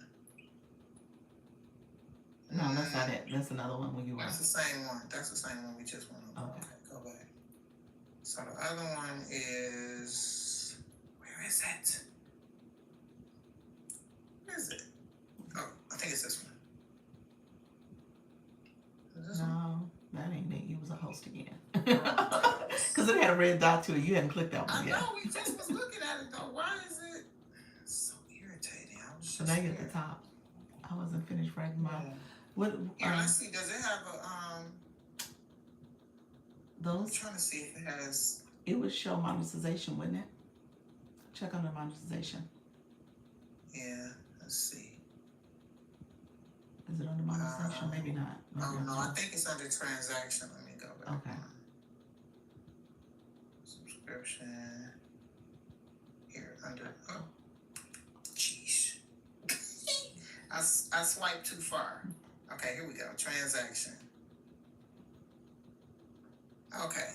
No, that's not it. That's another one where you were. That's the same one. That's the same one we just went over. Okay, go back. So the other one is, where is it? Where is it? Oh, I think it's this one. Is this one? That ain't it. You was a host again. Because it had a red dot to it. You hadn't clicked that one yet. I know, we just was looking at it though. Why is it so irritating? So now you're at the top. I wasn't finished writing my... What? Let's see. Does it have a those? I'm trying to see if it has. It would show monetization, wouldn't it? Check on the monetization. Yeah. Let's see. Is it under monetization? Maybe not. Maybe no, I think it's under transaction. Let me go back. Okay. Subscription. Here under. Oh, jeez. I swiped too far. Okay, here we go. Transaction. Okay.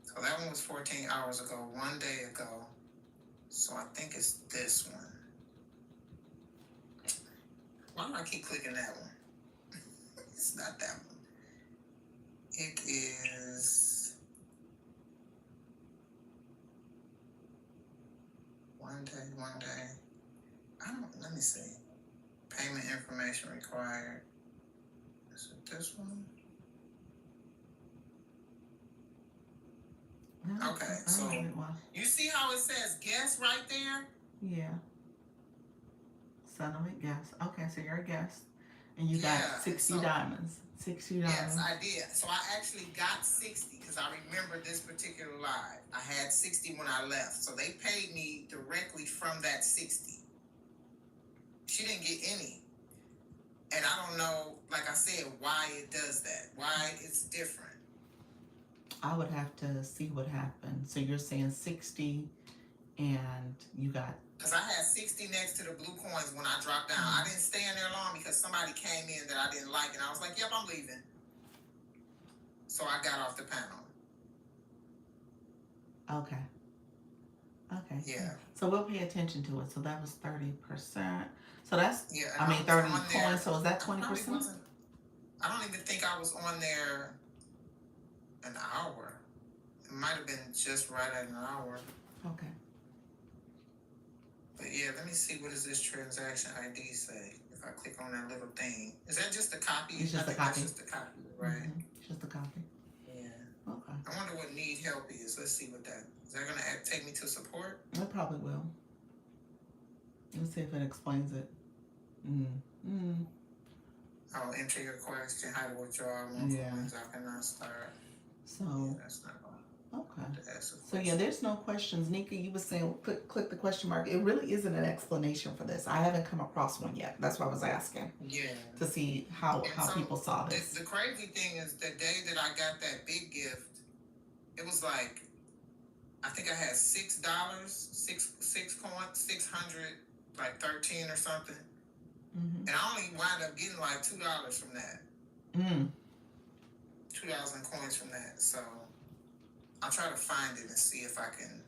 So that one was 14 hours ago, 1 day ago. So I think it's this one. Why do I keep clicking that one? It's not that one. It is 1 day, 1 day. Let me see. Payment information required. Is it this one? Okay, so you see how it says guest right there? Yeah. Settlement guest. Okay, so you're a guest. And you got 60 diamonds. 60 diamonds. Yes, I did. So I actually got 60 because I remember this particular live. I had 60 when I left. So they paid me directly from that 60. She didn't get any. And I don't know, like I said, why it does that. Why it's different. I would have to see what happened. So you're saying 60 and you got. Because I had 60 next to the blue coins when I dropped down. I didn't stay in there long because somebody came in that I didn't like, and I was like, yep, I'm leaving. So I got off the panel. Okay. Okay. Yeah. So we'll pay attention to it. So that was 30%. So that's, yeah. 30 coins. So is that 20%? I don't even think I was on there an hour. It might have been just right at an hour. Okay. But yeah, let me see, what does this transaction ID say? If I click on that little thing. Is that just a copy? It's just a copy. That's just a copy, right? Mm-hmm. Just a copy. Yeah. Okay. I wonder what need help is. Let's see what that is. That gonna take me to support? It probably will. Let's see if it explains it. I'll enter your question, how to withdraw one coins, I cannot start. So yeah, that's not okay. So yeah, there's no questions. Nika, you were saying click the question mark. It really isn't an explanation for this. I haven't come across one yet. That's why I was asking. Yeah. To see how so people saw this. The crazy thing is the day that I got that big gift, it was like, I think I had $6, six coins, 600, like 13 or something. Mm-hmm. And I only wound up getting like $2 from that. 2,000 coins from that. So I'll try to find it and see if I can.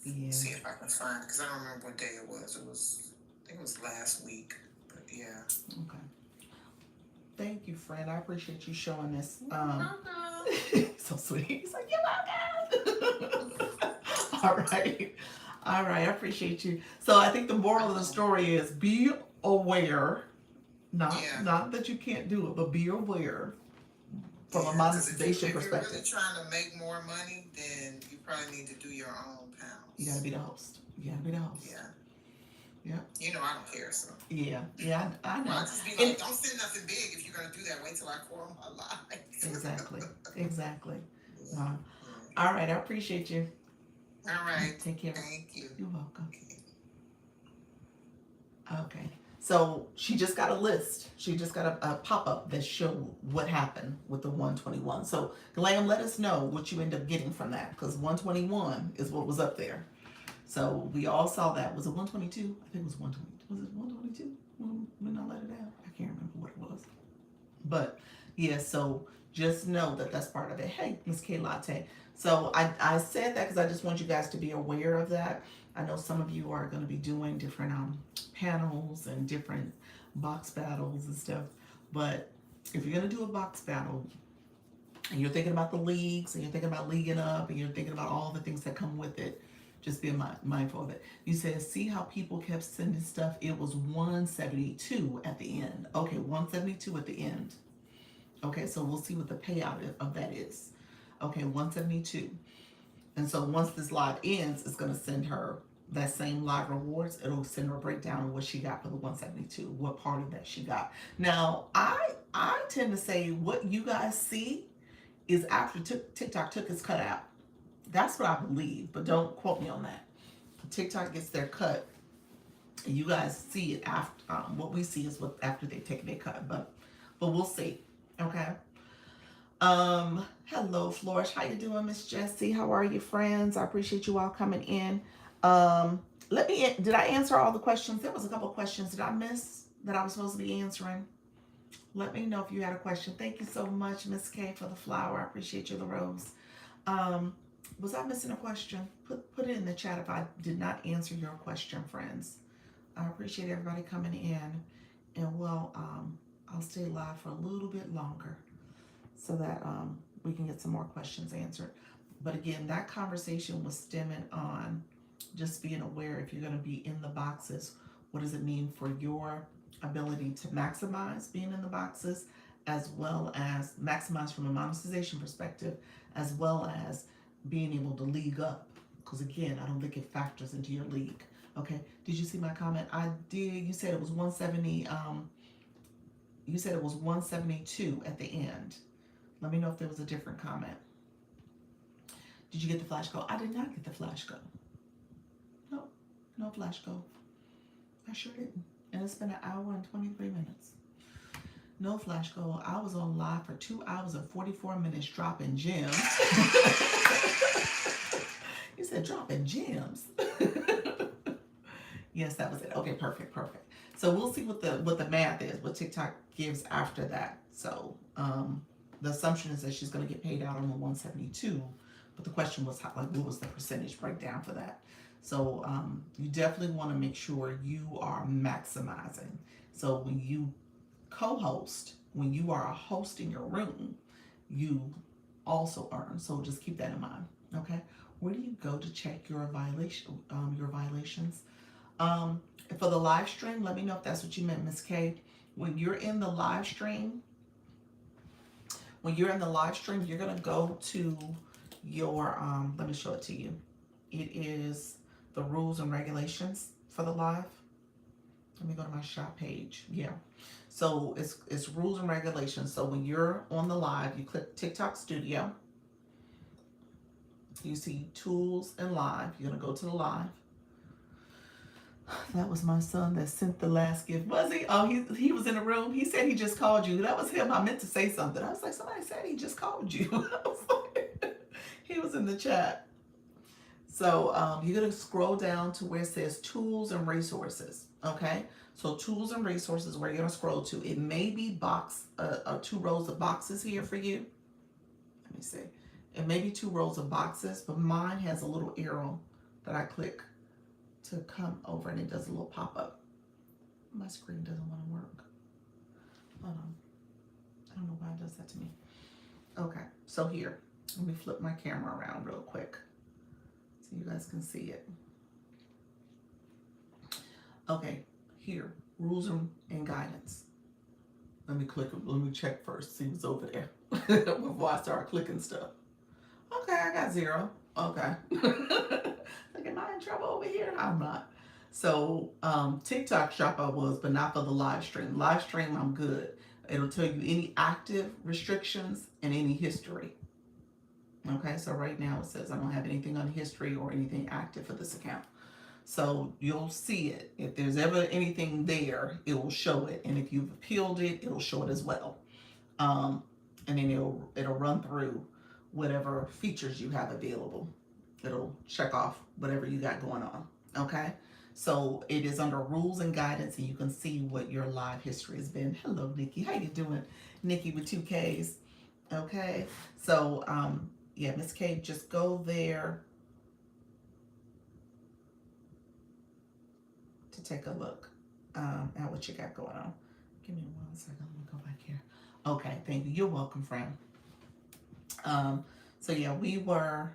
Yeah. See if I can find it, because I don't remember what day it was. I think it was last week. But yeah. Okay. Thank you, friend. I appreciate you showing this. So sweet. He's like, you're welcome. All right. I appreciate you. So I think the moral of the story is be aware. Not that you can't do it, but be aware from a monetization perspective. If you're really trying to make more money, then you probably need to do your own pounds. You gotta be the host. Yeah. Yeah. You know I don't care, so. Yeah, I know. Well, I just be like, don't send nothing big if you're gonna do that. Wait till I quote my life. Exactly. All right, I appreciate you. All right. Take care. Thank you. You're welcome. Okay. So she just got a list. She just got a pop-up that showed what happened with the 121. So Glam, let us know what you end up getting from that, because 121 is what was up there. So we all saw that. Was it 122? I think it was 122. Was it 122 when I let it out? I can't remember what it was. But yeah, so just know that that's part of it. Hey, Miss K Latte. So I said that because I just want you guys to be aware of that. I know some of you are going to be doing different panels and different box battles and stuff. But if you're going to do a box battle and you're thinking about the leagues and you're thinking about leaguing up and you're thinking about all the things that come with it, just be mindful of it. You said, see how people kept sending stuff? It was 172 at the end. Okay, 172 at the end. Okay, so we'll see what the payout of that is. Okay, 172. And so once this live ends, it's going to send her that same live rewards. It'll send her a breakdown of what she got for the 172, what part of that she got. Now, I tend to say what you guys see is after TikTok took its cut out. That's what I believe, but don't quote me on that. TikTok gets their cut, and you guys see it after. What we see is what after they take their cut, but we'll see. Okay. Hello, Flourish. How you doing, Miss Jessie? How are you, friends? I appreciate you all coming in. Did I answer all the questions? There was a couple questions. Did I miss that I was supposed to be answering? Let me know if you had a question. Thank you so much, Miss K, for the flower. I appreciate you, the rose. Was I missing a question? Put it in the chat if I did not answer your question, friends. I appreciate everybody coming in, and I'll stay live for a little bit longer so that we can get some more questions answered. But again, that conversation was stemming on just being aware if you're going to be in the boxes, what does it mean for your ability to maximize being in the boxes, as well as maximize from a monetization perspective, as well as being able to league up. Because again, I don't think it factors into your league. Okay, did you see my comment? I did. You said it was 170. You said it was 172 at the end. Let me know if there was a different comment. Did you get the flash code? I did not get the flash code. No flash code. I sure didn't. And it's been 1 hour and 23 minutes. No flash code. I was on live for 2 hours and 44 minutes dropping gems. You said dropping gems. Yes, that was it. Okay, perfect, perfect. So we'll see what the math is, what TikTok gives after that. So the assumption is that she's going to get paid out on the 172, but the question was how, like, what was the percentage breakdown for that? So you definitely want to make sure you are maximizing. So when you co-host, when you are a host in your room, you also earn. So just keep that in mind. Okay. Where do you go to check your violations? Um, for the live stream, let me know if that's what you meant, Miss K. When you're in the live stream, you're gonna go to your let me show it to you. It is the rules and regulations for the live. Let me go to my shop page. Yeah. So it's rules and regulations. So when you're on the live, you click TikTok Studio. You see tools and live. You're gonna go to the live. That was my son that sent the last gift. Was he? Oh, he was in the room. He said he just called you. That was him. I meant to say something. I was like, somebody said he just called you. I was like, he was in the chat. So you're gonna scroll down to where it says tools and resources. Okay. So tools and resources, where you're gonna scroll to. It may be two rows of boxes here for you. Let me see. It may be two rows of boxes, but mine has a little arrow that I click to come over, and it does a little pop-up. My screen doesn't want to work. Hold on. I don't know why it does that to me. Okay, so here, let me flip my camera around real quick so you guys can see it. Okay, here, rules and guidance. Let me check first, see what's over there before I start clicking stuff. Okay, I got 0. Okay. Like, am I in trouble over here? I'm not. So TikTok shop I was, but not for the live stream. Live stream, I'm good. It'll tell you any active restrictions and any history. Okay, so right now it says I don't have anything on history or anything active for this account. So you'll see it. If there's ever anything there, it will show it. And if you've appealed it, it'll show it as well. And then it'll run through whatever features you have available. It'll check off whatever you got going on. Okay, so it is under rules and guidance, and you can see what your live history has been. Hello, Nikki. How you doing? Nikki with 2 Ks. Okay, so yeah, Miss K, just go there to take a look at what you got going on. Give me 1 second. Let me go back here. Okay, thank you. You're welcome, friend. So yeah, we were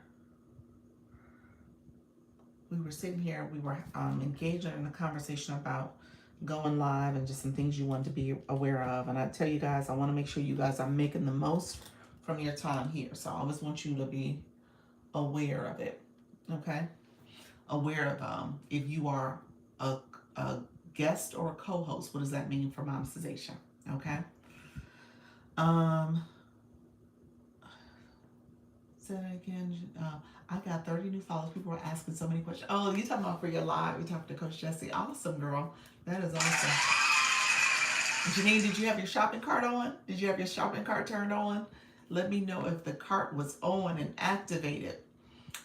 sitting here, we were engaging in a conversation about going live and just some things you want to be aware of. And I tell you guys, I want to make sure you guys are making the most from your time here. So I always want you to be aware of it. Okay, aware of if you are a guest or a co-host, what does that mean for monetization? Okay. Say that again. I got 30 new followers. People are asking so many questions. Oh, you talking about for your live? You talking to Coach Jessie? Awesome, girl. That is awesome. Janine, did you have your shopping cart on? Did you have your shopping cart turned on? Let me know if the cart was on and activated.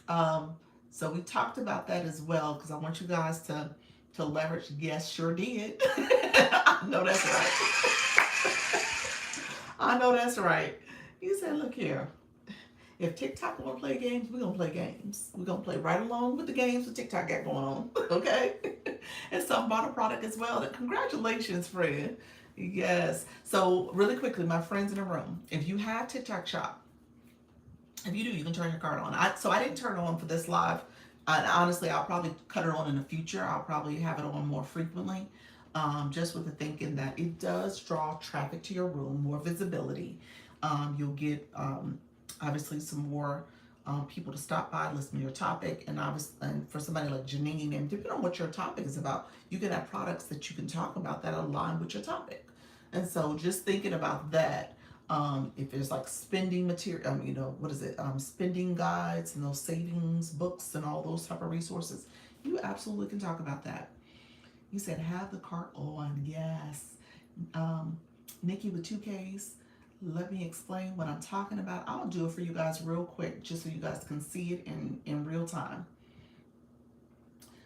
So we talked about that as well, because I want you guys to leverage. Yes, sure did. I know that's right. I know that's right. You said, look here. If TikTok want to play games, we're going to play games. We're going to play right along with the games that TikTok got going on. Okay? And some bought a product as well. Congratulations, friend. Yes. So really quickly, my friends in the room, if you have TikTok Shop, if you do, you can turn your card on. So I didn't turn it on for this live. Honestly, I'll probably cut it on in the future. I'll probably have it on more frequently. Just with the thinking that it does draw traffic to your room, more visibility. You'll get obviously some more people to stop by, listen to your topic, and for somebody like Janine, and depending on what your topic is about, you can have products that you can talk about that align with your topic. And so just thinking about that, if there's like spending material, spending guides and those savings books and all those type of resources, you absolutely can talk about that. You said have the cart on. Yes. Nikki with 2 Ks. Let me explain what I'm talking about. I'll do it for you guys real quick just so you guys can see it in real time.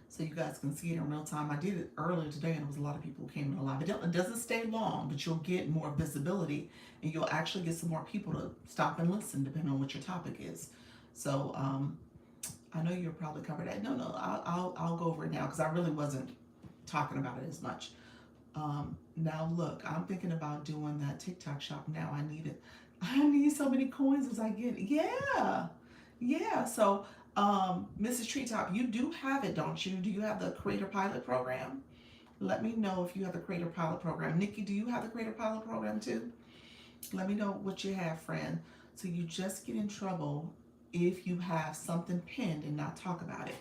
So you guys can see it in real time. I did it earlier today and there was a lot of people who came in live. It doesn't stay long, but you'll get more visibility and you'll actually get some more people to stop and listen depending on what your topic is. So I know you're probably covered that. No, I'll go over it now because I really wasn't talking about it as much. Now look, I'm thinking about doing that TikTok shop now. I need it. I need so many coins as I get. Yeah. Yeah. So, Mrs. Treetop, you do have it, don't you? Do you have the Creator Pilot Program? Let me know if you have the Creator Pilot Program. Nikki, do you have the Creator Pilot Program too? Let me know what you have, friend. So you just get in trouble if you have something pinned and not talk about it.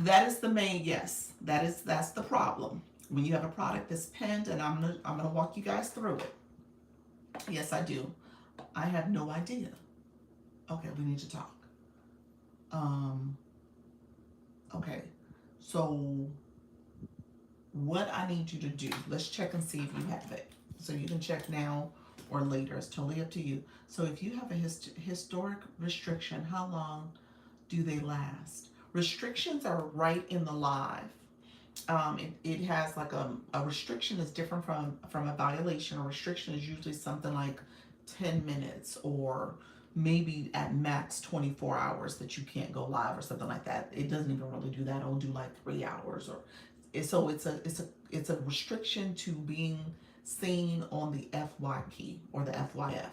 That is the main, yes. That's the problem. When you have a product that's pinned, and I'm gonna walk you guys through it. Yes, I do. I have no idea. Okay, we need to talk. Um, okay. So what I need you to do, let's check and see if you have it. So you can check now or later. It's totally up to you. So if you have a historic restriction, how long do they last? Restrictions are right in the live. It has like a restriction is different from a violation. A restriction is usually something like 10 minutes or maybe at max 24 hours that you can't go live or something like that. It doesn't even really do that. It'll do like 3 hours or so it's a restriction to being seen on the FYP or the FYF.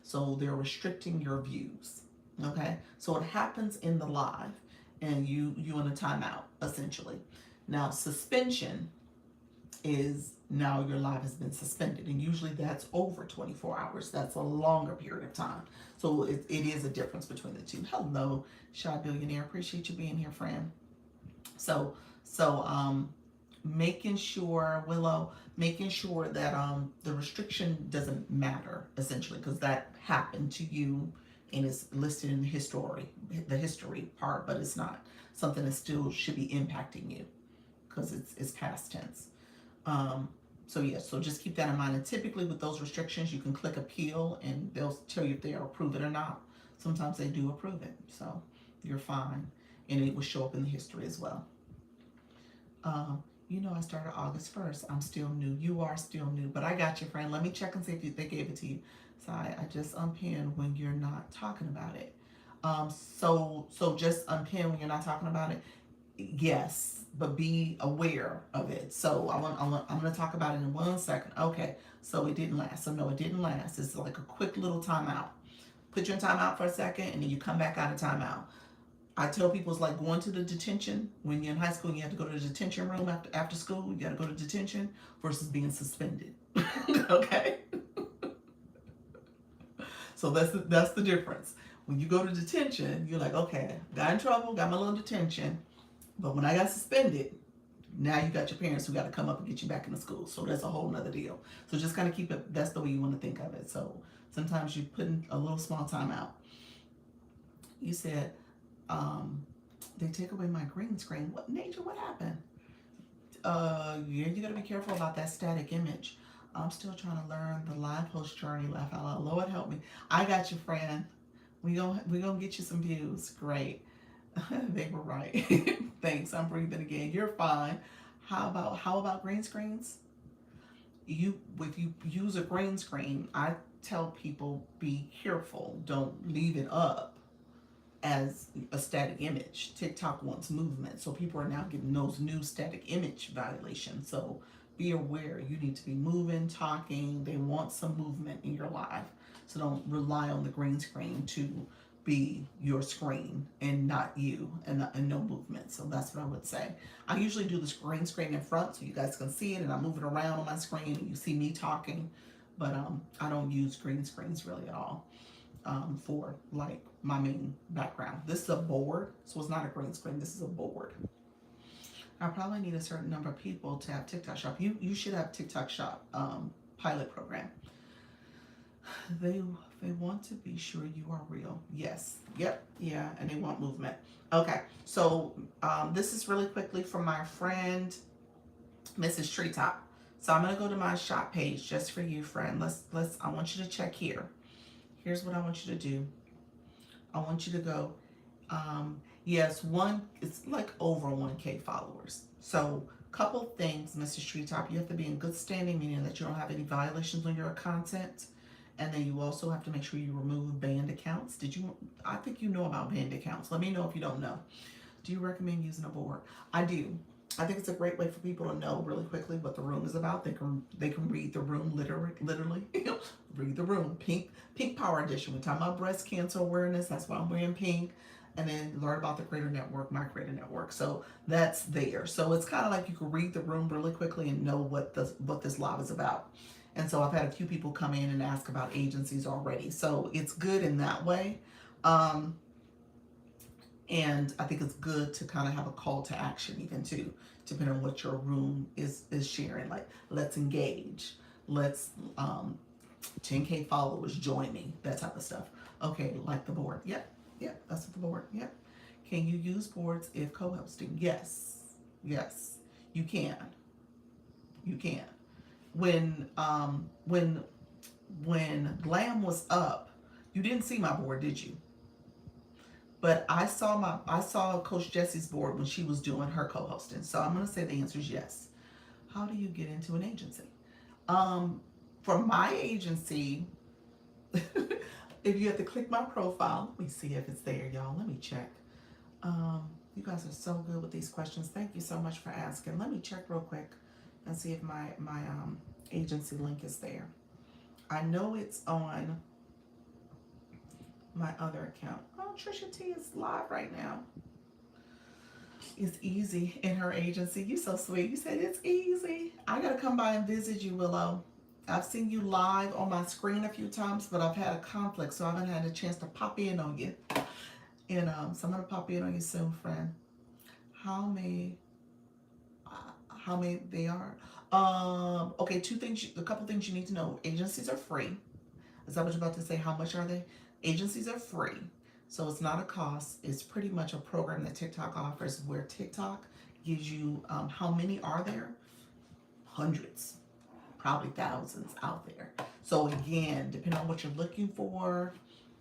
So they're restricting your views. Okay, so it happens in the live, and you in a timeout essentially. Now suspension is now your live has been suspended, and usually that's over 24 hours. That's a longer period of time. So it is a difference between the two. Hello, Shy Billionaire. Appreciate you being here, friend. So making sure, Willow, making sure that the restriction doesn't matter essentially, because that happened to you and it's listed in the history part, but it's not something that still should be impacting you because it's past tense. So yeah, so just keep that in mind. And typically with those restrictions, you can click appeal and they'll tell you if they approve it or not. Sometimes they do approve it, so you're fine, and it will show up in the history as well. I started August 1st. I'm still new. You are still new, but I got you, friend. Let me check and see if they gave it to you. So I just unpin when you're not talking about it. So just unpin when you're not talking about it. Yes, but be aware of it. So I'm going to talk about it in 1 second. Okay, so it didn't last. So no, it didn't last. It's like a quick little timeout. Put you in timeout for a second, and then you come back out of timeout. I tell people it's like going to the detention. When you're in high school and you have to go to the detention room after school, you got to go to detention versus being suspended. Okay? So that's the difference. When you go to detention, you're like, okay, got in trouble, got my little detention. But when I got suspended, now you got your parents who got to come up and get you back into school. So that's a whole nother deal. So just kind of keep it, that's the way you want to think of it. So sometimes you put in a little small time out. You said, they take away my green screen. What, Nature, what happened? Yeah, you gotta be careful about that static image. I'm still trying to learn the live host journey. Laugh out loud. Lord help me. I got you, friend. We gonna get you some views. Great. They were right. Thanks. I'm breathing again. You're fine. How about green screens? If you use a green screen, I tell people be careful. Don't leave it up as a static image. TikTok wants movement, so people are now getting those new static image violations. So be aware, you need to be moving, talking. They want some movement in your life, so don't rely on the green screen to be your screen and not you, and no movement. So that's what I would say. I usually do this green screen in front so you guys can see it, and I'm moving around on my screen and you see me talking, but I don't use green screens really at all. For like my main background. This is a board, so it's not a green screen. This is a board. I probably need a certain number of people to have TikTok Shop. You should have TikTok Shop pilot program. They want to be sure you are real. Yes. Yep. Yeah. And they want movement. Okay. So this is really quickly from my friend Mrs. Treetop. So I'm gonna go to my shop page just for you, friend. I want you to check here. Here's what I want you to do. I want you to go, yes, it's like over 1K followers. So couple things, Mrs. Treetop, you have to be in good standing, meaning that you don't have any violations on your content. And then you also have to make sure you remove banned accounts. I think you know about banned accounts. Let me know if you don't know. Do you recommend using a board? I do. I think it's a great way for people to know really quickly what the room is about. They can read the room literally read the room. Pink Power Edition. We're talking about breast cancer awareness. That's why I'm wearing pink. And then learn about the Creator Network, my Creator Network. So that's there. So it's kind of like you can read the room really quickly and know what this live is about. And so I've had a few people come in and ask about agencies already. So it's good in that way. And I think it's good to kind of have a call to action even too, depending on what your room is sharing. Like, let's engage. Let's 10K followers, join me, that type of stuff. Okay, like the board. Yep, that's what the board. Yep. Can you use boards if co-hosting? Yes, you can. You can. When Glam was up, you didn't see my board, did you? But I saw Coach Jessie's board when she was doing her co-hosting. So I'm gonna say the answer is yes. How do you get into an agency? For my agency, if you have to click my profile, let me see if it's there, y'all. Let me check. You guys are so good with these questions. Thank you so much for asking. Let me check real quick and see if my agency link is there. I know it's on my other account. Oh, Trisha T is live right now. It's easy in her agency. You so sweet. You said it's easy. I gotta come by and visit you, Willow. I've seen you live on my screen a few times, but I've had a conflict, so I haven't had a chance to pop in on you. And so I'm gonna pop in on you soon, friend. How many they are? Okay, a couple things you need to know. Agencies are free. Is that what you're about to say? How much are they? Agencies are free. So it's not a cost. It's pretty much a program that TikTok offers, where TikTok gives you, how many are there? Hundreds, probably thousands out there. So again, depending on what you're looking for,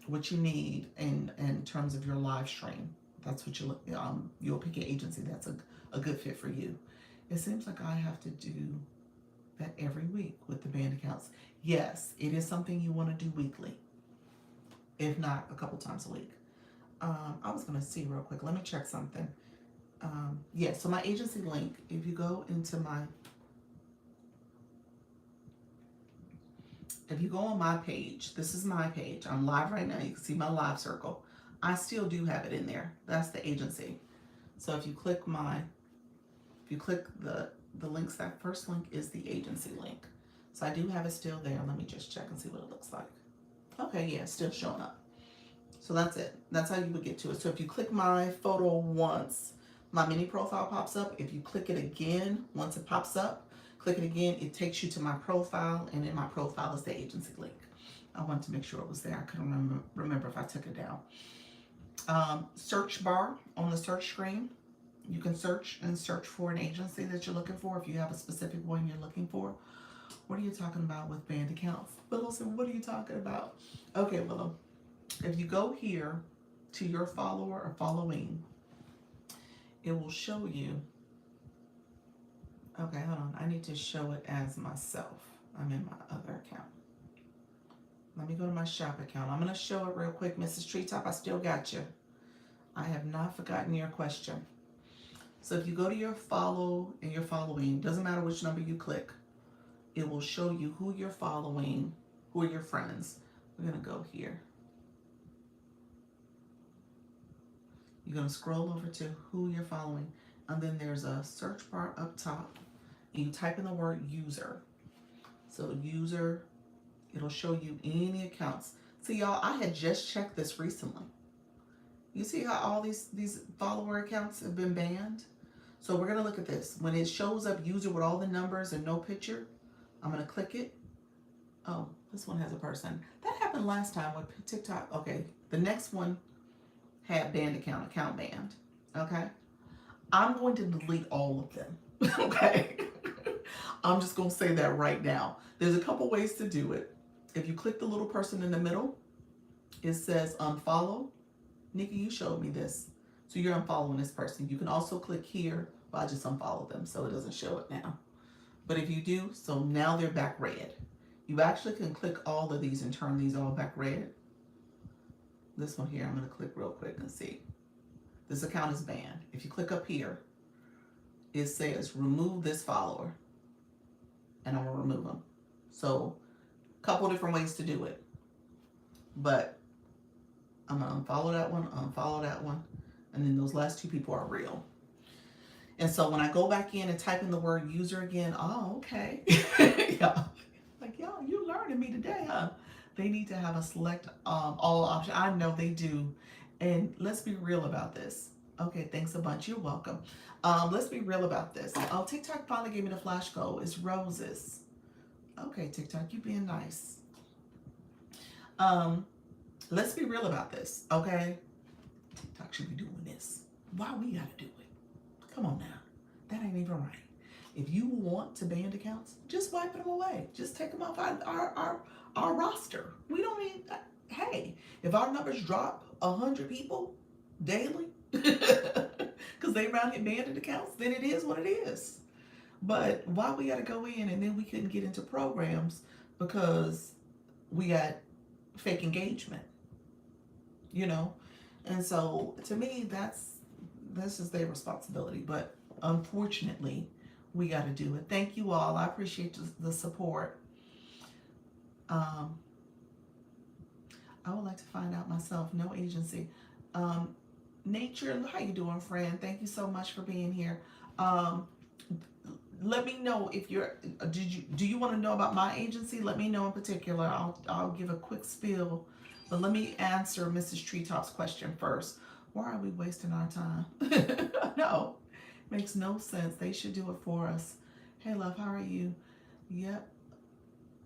what you need in terms of your live stream, that's what you look. You'll pick an agency that's a good fit for you. It seems like I have to do that every week with the band accounts. Yes, it is something you want to do weekly, if not a couple times a week. I was going to see real quick. Let me check something. Yeah, so my agency link, if you go on my page, this is my page. I'm live right now. You can see my live circle. I still do have it in there. That's the agency. So if you click the links, that first link is the agency link. So I do have it still there. Let me just check and see what it looks like. Okay, yeah, it's still showing up. So that's it. That's how you would get to it. So if you click my photo once, my mini profile pops up. If you click it again, once it pops up, click it again, it takes you to my profile, and in my profile is the agency link. I wanted to make sure it was there. I couldn't remember if I took it down. Search bar on the search screen. You can search for an agency that you're looking for if you have a specific one you're looking for. What are you talking about with banned accounts? Willow said, what are you talking about? Okay, Willow. If you go here to your follower or following, it will show you. Okay, hold on. I need to show it as myself. I'm in my other account. Let me go to my shop account. I'm going to show it real quick. Mrs. Treetop, I still got you. I have not forgotten your question. So if you go to your follow and your following, doesn't matter which number you click, it will show you who you're following, who are your friends. We're going to go here. You're going to scroll over to who you're following, and then there's a search bar up top, and you type in the word user. So user, it'll show you any accounts. See, y'all, I had just checked this recently. You see how all these follower accounts have been banned? So we're going to look at this. When it shows up user with all the numbers and no picture, I'm going to click it. Oh, this one has a person. That happened last time with TikTok. Okay, the next one had banned account banned. Okay, I'm going to delete all of them. Okay, I'm just going to say that right now. There's a couple ways to do it. If you click the little person in the middle, it says unfollow. Nikki, you showed me this. So you're unfollowing this person. You can also click here. Well, I just unfollowed them, so it doesn't show it now. But if you do, so now they're back red. You actually can click all of these and turn these all back red. This one here, I'm going to click real quick and see. This account is banned. If you click up here, it says remove this follower. And I'm going to remove them. So, a couple different ways to do it. But I'm going to unfollow that one. And then those last two people are real. And so when I go back in and type in the word user again, oh, okay. Yeah. Like, y'all, you learning me today, huh? They need to have a select all option. I know they do. And let's be real about this. Okay, thanks a bunch. You're welcome. Let's be real about this. Oh, TikTok finally gave me the flash code. It's roses. Okay, TikTok, you being nice. Let's be real about this, okay? TikTok should be doing this. Why we gotta do it? Come on now. That ain't even right. If you want to ban accounts, just wipe them away. Just take them off our roster. We don't need that. Hey, if our numbers drop 100 people daily, because they around here banning accounts, then it is what it is. But why we got to go in and then we couldn't get into programs because we got fake engagement, you know? And so to me, this is their responsibility. But unfortunately, we got to do it. Thank you all. I appreciate the support. I would like to find out myself. No agency. Nature, how you doing, friend? Thank you so much for being here. Let me know if you're. Do you want to know about my agency? Let me know in particular. I'll give a quick spiel, but let me answer Mrs. Treetop's question first. Why are we wasting our time? No, makes no sense. They should do it for us. Hey, love, how are you? Yep.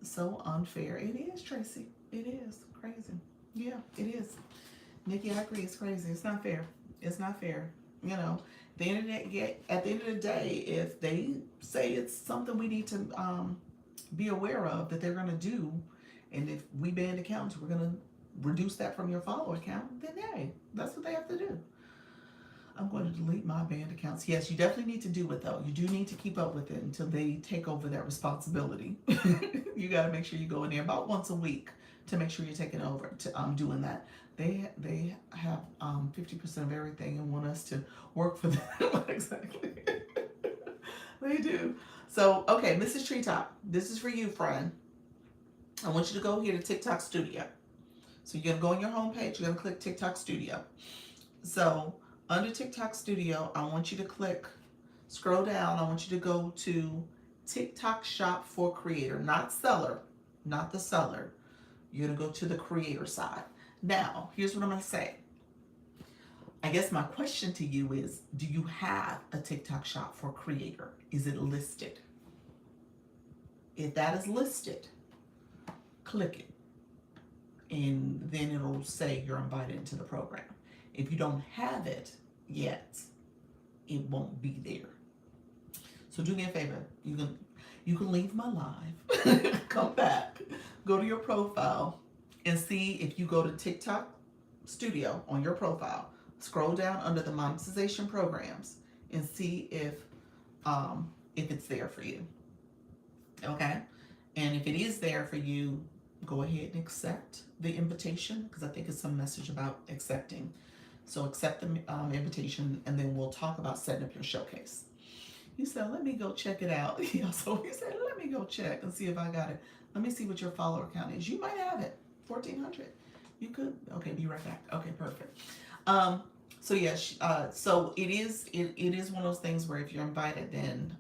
So unfair. It is, Tracy. It is crazy. Yeah, it is. Nikki, I agree. It's crazy. It's not fair. It's not fair. You know, at the end of the day, if they say it's something we need to be aware of that they're going to do, and if we ban accounts, we're going to reduce that from your follower account, then hey, that's what they have to do. I'm going to delete my banned accounts. Yes, you definitely need to do it though. You do need to keep up with it until they take over that responsibility. You got to make sure you go in there about once a week to make sure you're taking over to doing that. They have 50% of everything and want us to work for them. Exactly. They do. So, okay, Mrs. Treetop, this is for you, friend. I want you to go here to TikTok Studio. So you're going to go on your homepage. You're going to click TikTok Studio. So under TikTok Studio, I want you to scroll down. I want you to go to TikTok Shop for Creator, not seller, not the seller. You're going to go to the creator side. Now, here's what I'm going to say. I guess my question to you is, do you have a TikTok Shop for Creator? Is it listed? If that is listed, click it. And then it'll say you're invited into the program. If you don't have it yet, it won't be there. So do me a favor. You can leave my live, come back, go to your profile, and see if you go to TikTok Studio on your profile. Scroll down under the monetization programs and see if it's there for you. Okay? And if it is there for you, go ahead and accept the invitation, because I think it's some message about accepting. So accept the invitation, and then we'll talk about setting up your showcase. You said, let me go check it out. Yeah, so you said, let me go check and see if I got it. Let me see what your follower count is. You might have it. 1,400. You could. Okay, be right back. Okay, perfect. So yes, so it is one of those things where if you're invited, then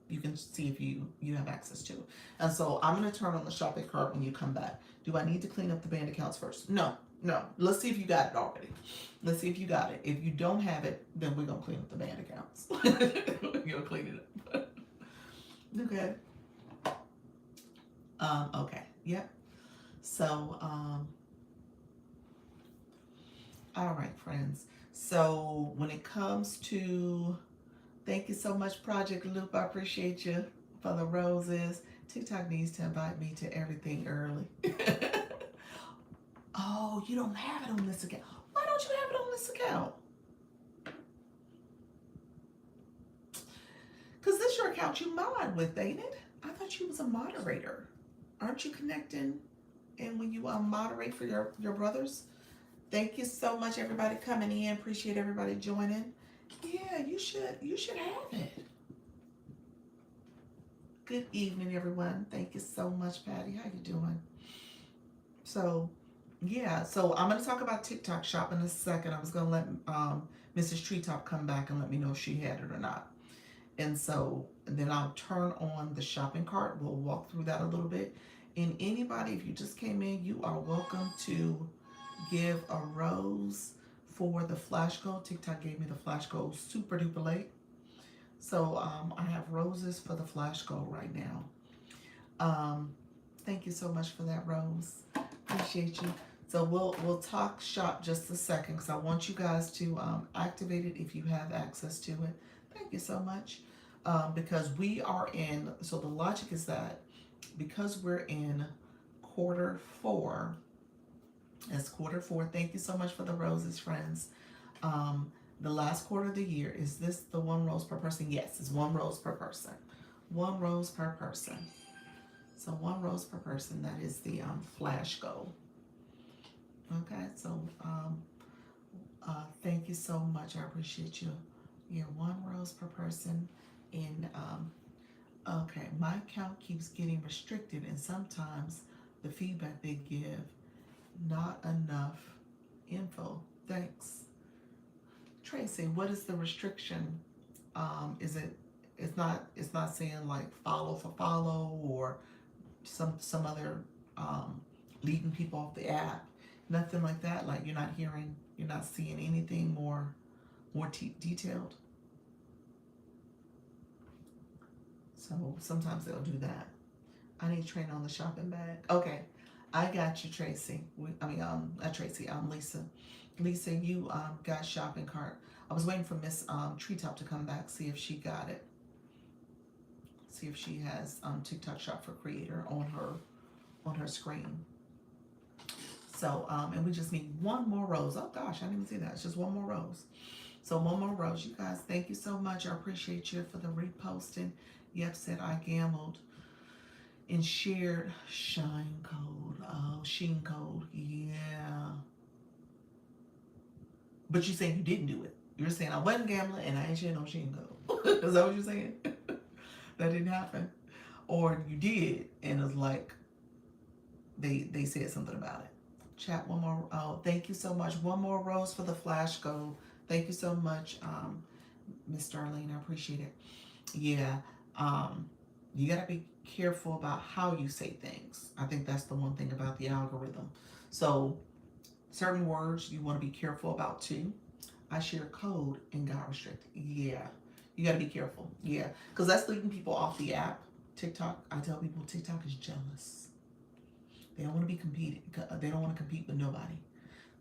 you can see if you have access to it. And so I'm going to turn on the shopping cart when you come back. Do I need to clean up the banned accounts first? No. Let's see if you got it already. Let's see if you got it. If you don't have it, then we're going to clean up the banned accounts. We're going to clean it up. Okay. Okay. Yep. So, all right, friends. So when it comes to, thank you so much, Project Loop. I appreciate you. for the roses. TikTok needs to invite me to everything early. Oh, you don't have it on this account. Why don't you have it on this account? Because this your account you mod with, ain't it? I thought you was a moderator. Aren't you connecting? And when you moderate for your brothers? Thank you so much, everybody coming in. Appreciate everybody joining. Yeah, you should have it. Good evening, everyone. Thank you so much, Patty. How you doing? So, yeah. So I'm gonna talk about TikTok Shop in a second. I was gonna let Mrs. Treetop come back and let me know if she had it or not. And so then I'll turn on the shopping cart. We'll walk through that a little bit. And anybody, if you just came in, you are welcome to give a rose for the flash goal. TikTok gave me the flash goal super duper late. So I have roses for the flash goal right now. Thank you so much for that, Rose. Appreciate you. So we'll talk shop just a second because I want you guys to activate it if you have access to it. Thank you so much. Because we are in, so the logic is that because we're in quarter four, it's quarter four. Thank you so much for the roses, friends. The last quarter of the year, is this the one rose per person? Yes, it's one rose per person. One rose per person. So one rose per person, that is the flash goal. Okay, so thank you so much. I appreciate you. Yeah, one rose per person. And okay, my account keeps getting restricted, and sometimes the feedback they give, not enough info. Thanks. Tracy, what is the restriction? It's not saying like follow for follow or some other leading people off the app. Nothing like that. Like you're not seeing anything more detailed. So sometimes they'll do that. I need to train on the shopping bag. Okay, I got you, Tracy. Not Tracy. Lisa. Lisa, you got shopping cart. I was waiting for Miss Treetop to come back, see if she got it. See if she has TikTok Shop for Creator on her screen. So and we just need one more rose. Oh gosh, I didn't even see that. It's just one more rose. So one more rose, you guys. Thank you so much. I appreciate you for the reposting. Yep, said I gambled and shared shine code. Oh, sheen code. Yeah. But you saying you didn't do it. You're saying I wasn't gambling and I ain't sharing no sheen code. Is that what you're saying? That didn't happen. Or you did and it's like they said something about it. Chat one more. Oh, thank you so much. One more rose for the flash goal. Thank you so much, Miss Darlene. I appreciate it. Yeah. You gotta be careful about how you say things. I think that's the one thing about the algorithm. So certain words you want to be careful about too. I share code and got restricted. Yeah. You gotta be careful. Yeah. Because that's leading people off the app. TikTok, I tell people TikTok is jealous. They don't want to be competing. They don't want to compete with nobody.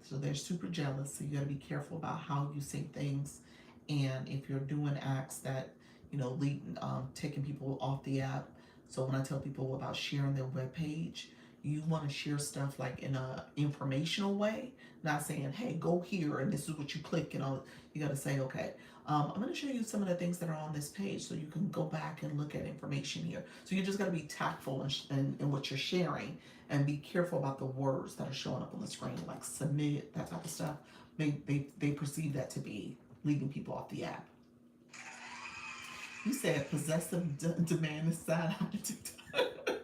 So they're super jealous. So you got to be careful about how you say things, and if you're doing acts that taking people off the app. So when I tell people about sharing their web page, you want to share stuff like in a informational way, not saying, "Hey, go here and this is what you click." You got to say, "Okay, I'm going to show you some of the things that are on this page, so you can go back and look at information here." So you just got to be tactful in what you're sharing, and be careful about the words that are showing up on the screen, like submit, that type of stuff. They perceive that to be leading people off the app. You said possessive demand is side eye TikTok.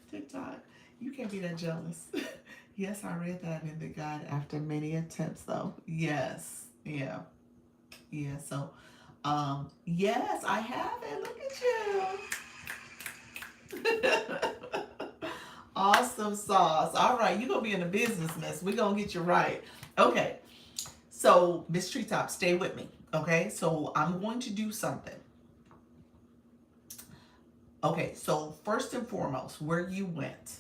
TikTok, you can't be that jealous. Yes, I read that in the guide after many attempts, though. Yes, yeah, yeah. So, yes, I have it. Look at you. Awesome sauce. All right, you're gonna be in a business mess. We're gonna get you right. Okay. So, Miss Treetop, stay with me. Okay, so I'm going to do something. Okay, so first and foremost, where you went,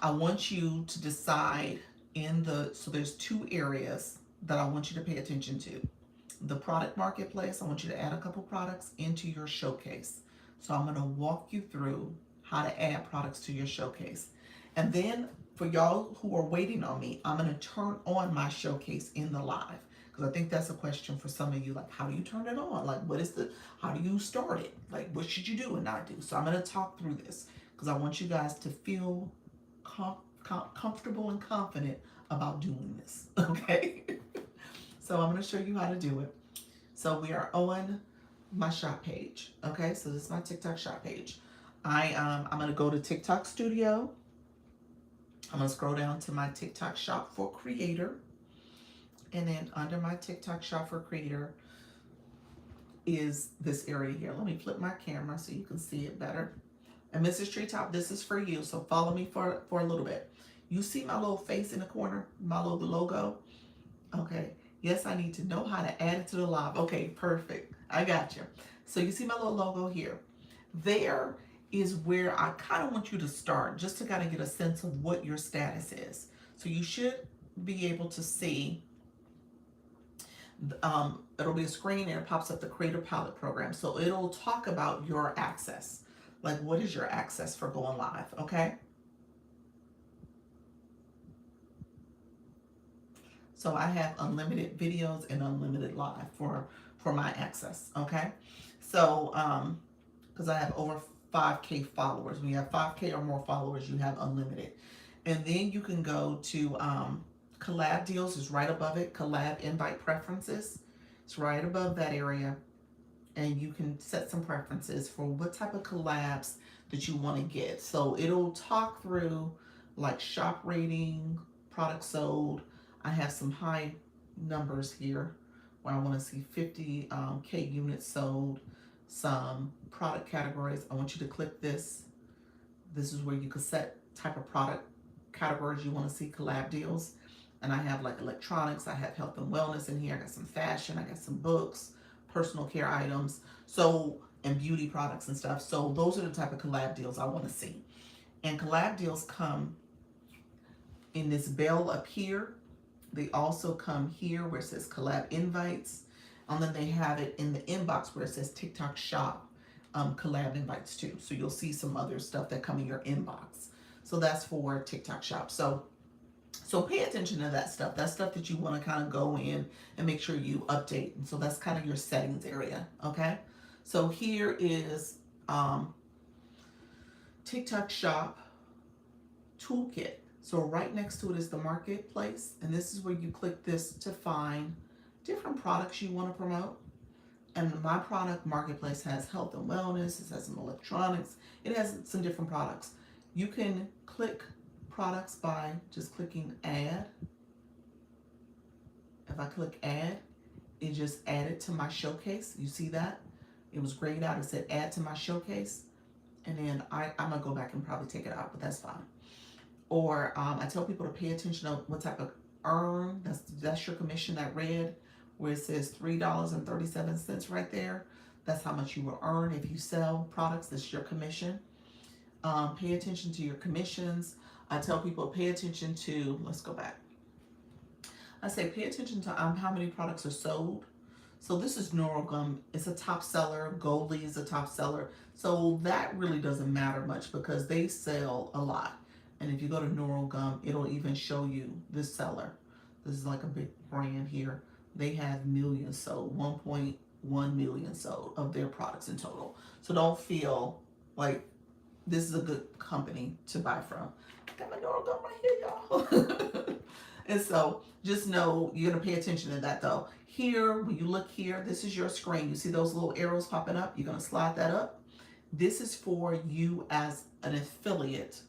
I want you to decide so there's two areas that I want you to pay attention to. the product marketplace, I want you to add a couple products into your showcase. So I'm going to walk you through how to add products to your showcase. And then for y'all who are waiting on me, I'm going to turn on my showcase in the live. Because I think that's a question for some of you. Like, how do you turn it on? Like, how do you start it? Like, what should you do and not do? So I'm going to talk through this because I want you guys to feel comfortable and confident about doing this. Okay? So I'm going to show you how to do it. So we are on my shop page. Okay, so this is my TikTok shop page. I'm going to go to TikTok Studio. I'm going to scroll down to my TikTok shop for creator. And then under my TikTok shop for creator is this area here. Let me flip my camera so you can see it better. And Mrs. Treetop, this is for you. So follow me for a little bit. You see my little face in the corner, my little logo? Okay. Yes, I need to know how to add it to the live. Okay, perfect. I got you. So you see my little logo here. There is where I kind of want you to start, just to kind of get a sense of what your status is. So you should be able to see, it'll be a screen and it pops up the Creator Pilot Program. So it'll talk about your access. Like, what is your access for going live, okay? So I have unlimited videos and unlimited live for my access, okay? So, because I have over 5K followers. When you have 5K or more followers, you have unlimited. And then you can go to collab deals is right above it. Collab invite preferences. It's right above that area. And you can set some preferences for what type of collabs that you want to get. So it'll talk through like shop rating, product sold. I have some high numbers here where I want to see 50K units sold, some product categories. I want you to click this. This is where you can set type of product categories you want to see collab deals. And I have like electronics, I have health and wellness in here. I got some fashion, I got some books, personal care items, so, and beauty products and stuff. So those are the type of collab deals I want to see. And collab deals come in this bell up here. They also come here where it says collab invites. And then they have it in the inbox where it says TikTok shop collab invites too. So you'll see some other stuff that come in your inbox. So that's for TikTok shop. So pay attention to that stuff. That's stuff that you want to kind of go in and make sure you update. And so that's kind of your settings area. Okay. So here is TikTok shop toolkit. So right next to it is the marketplace, and this is where you click this to find different products you want to promote. And my product marketplace has health and wellness, it has some electronics, it has some different products. You can click products by just clicking add. If I click add, it just added to my showcase. You see that? It was grayed out, it said add to my showcase. And then I'm gonna go back and probably take it out, but that's fine. Or I tell people to pay attention to what type of earn. That's your commission. That red where it says $3.37 right there. That's how much you will earn if you sell products. That's your commission. Pay attention to your commissions. I tell people pay attention to. Let's go back. I say pay attention to how many products are sold. So this is Neurogum. It's a top seller. Goldie is a top seller. So that really doesn't matter much because they sell a lot. And if you go to Neurogum, it'll even show you this seller. This is like a big brand here. They have millions sold, 1.1 million sold of their products in total. So don't feel like this is a good company to buy from. I got my Neurogum right here, y'all. And so just know you're gonna pay attention to that though. Here, when you look here, this is your screen. You see those little arrows popping up? You're gonna slide that up. This is for you as an affiliate.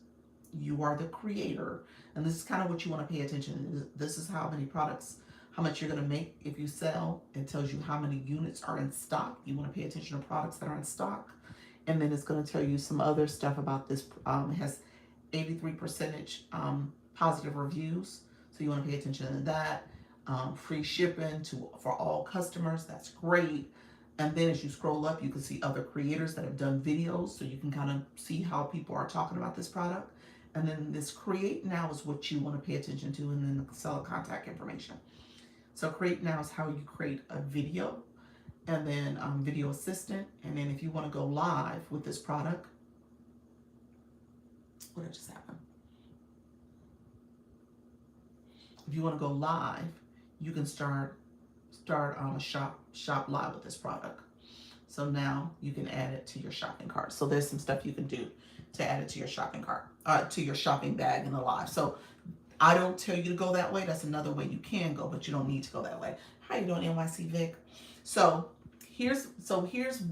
You are the creator, and this is kind of what you want to pay attention to. This is how many products, how much you're going to make if you sell. It tells you how many units are in stock. You want to pay attention to products that are in stock, and then it's going to tell you some other stuff about this. It has 83% positive reviews, so you want to pay attention to that. Free shipping for all customers. That's great. And then as you scroll up, you can see other creators that have done videos, so you can kind of see how people are talking about this product. And then this create now is what you want to pay attention to, and then the seller contact information. So create now is how you create a video, and then video assistant. And then if you want to go live with this product, what just happened? If you want to go live, you can start a shop live with this product. So now you can add it to your shopping cart. So there's some stuff you can do to add it to your shopping cart, to your shopping bag in the live. So I don't tell you to go that way. That's another way you can go, but you don't need to go that way. How you doing, NYC Vic? So here's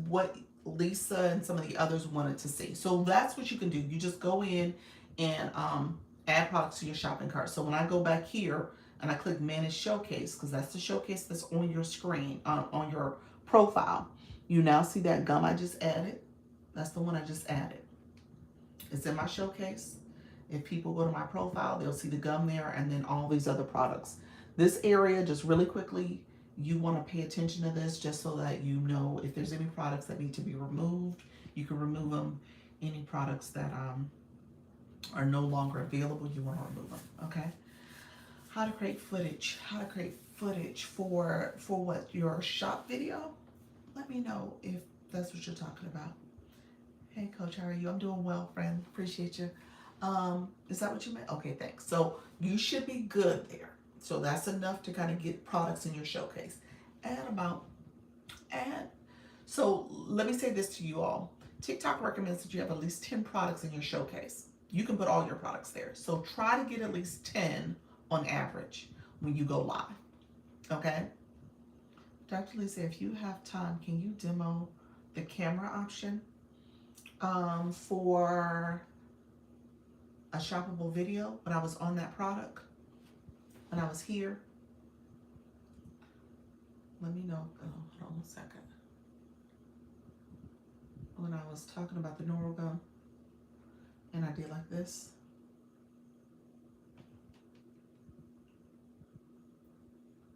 what Lisa and some of the others wanted to see. So that's what you can do. You just go in and add products to your shopping cart. So when I go back here and I click Manage Showcase, because that's the showcase that's on your screen, on your profile, you now see that gum I just added. That's the one I just added. It's in my showcase. If people go to my profile, they'll see the gum there and then all these other products. This area, just really quickly, you want to pay attention to this just so that you know if there's any products that need to be removed, you can remove them. Any products that are no longer available, you want to remove them, okay? How to create footage. How to create footage for what? Your shop video? Let me know if that's what you're talking about. Hey, Coach, how are you? I'm doing well, friend. Appreciate you. Is that what you meant? Okay, thanks. So you should be good there. So that's enough to kind of get products in your showcase. So let me say this to you all. TikTok recommends that you have at least 10 products in your showcase. You can put all your products there. So try to get at least 10 on average when you go live. Okay? Dr. Lisa, if you have time, can you demo the camera option for a shoppable video when I was on that product? When I was here? Let me know. Oh, hold on 1 second. When I was talking about the Noro gum and I did like this.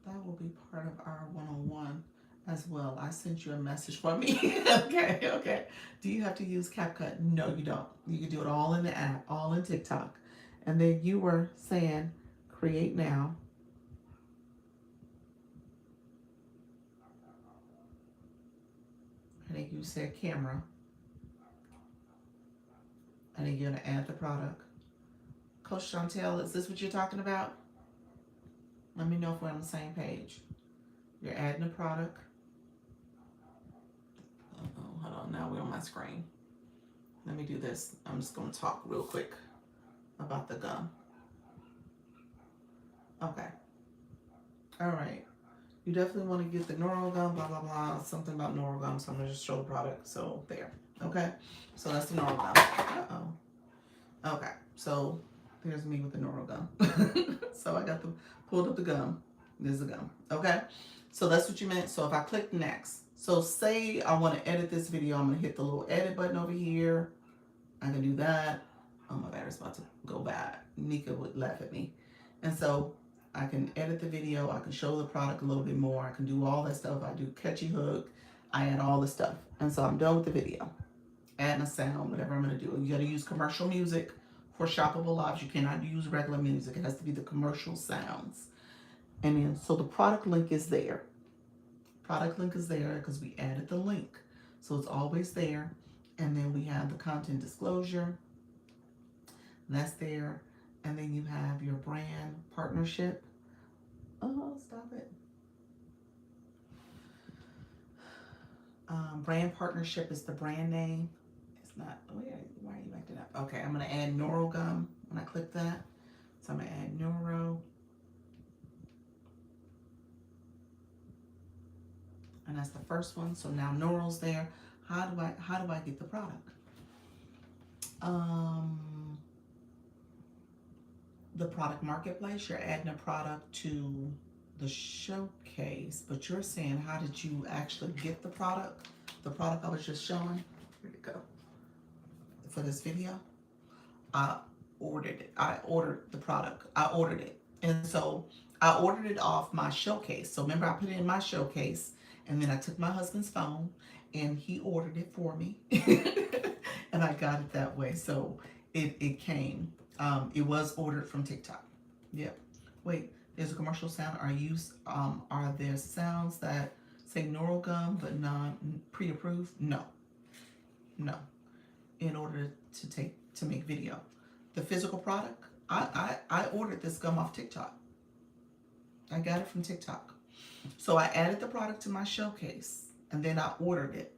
That will be part of our one-on-one as well. I sent you a message for me. Okay. Do you have to use CapCut? No, you don't. You can do it all in the app, all in TikTok. And then you were saying, create now. And then you said camera. And then you're going to add the product. Coach Chantel, is this what you're talking about? Let me know if we're on the same page. You're adding a product. Oh, hold on. Now we're on my screen. Let me do this. I'm just going to talk real quick about the gum. Okay. All right. You definitely want to get the Noro gum, blah, blah, blah. Something about Noro gum. So I'm going to just show the product. So there. Okay. So that's the Noro gum. Uh-oh. Okay. So there's me with the Noro gum. So I got pulled up the gum. There's the gum. Okay. So that's what you meant. So if I click next. So say I want to edit this video. I'm going to hit the little edit button over here. I can do that. Oh, my battery's about to go bad. Nika would laugh at me. And so I can edit the video. I can show the product a little bit more. I can do all that stuff. I do catchy hook. I add all the stuff. And so I'm done with the video. Adding a sound, whatever I'm going to do. You got to use commercial music for shoppable lives. You cannot use regular music. It has to be the commercial sounds. And then, so the product link is there. Product link is there because we added the link. So it's always there. And then we have the content disclosure. That's there. And then you have your brand partnership. Oh, stop it. Brand partnership is the brand name. It's not, why are you acting up? Okay, I'm going to add Noro gum when I click that. So I'm going to add Noro. And that's the first one. So now Noro's there. How do I get the product? The product marketplace, you're adding a product to the showcase, but you're saying, how did you actually get the product? The product I was just showing, where'd it go? For this video, I ordered it. I ordered the product. I ordered it. And so I ordered it off my showcase. So remember, I put it in my showcase, and then I took my husband's phone and he ordered it for me. And I got it that way. So it came. It was ordered from TikTok. Yep. Wait, There's a commercial sound. Are there sounds that say neural gum but non pre-approved? No, no. In order to make video, the physical product, I ordered this gum off TikTok. I got it from TikTok. So I added the product to my showcase, and then I ordered it.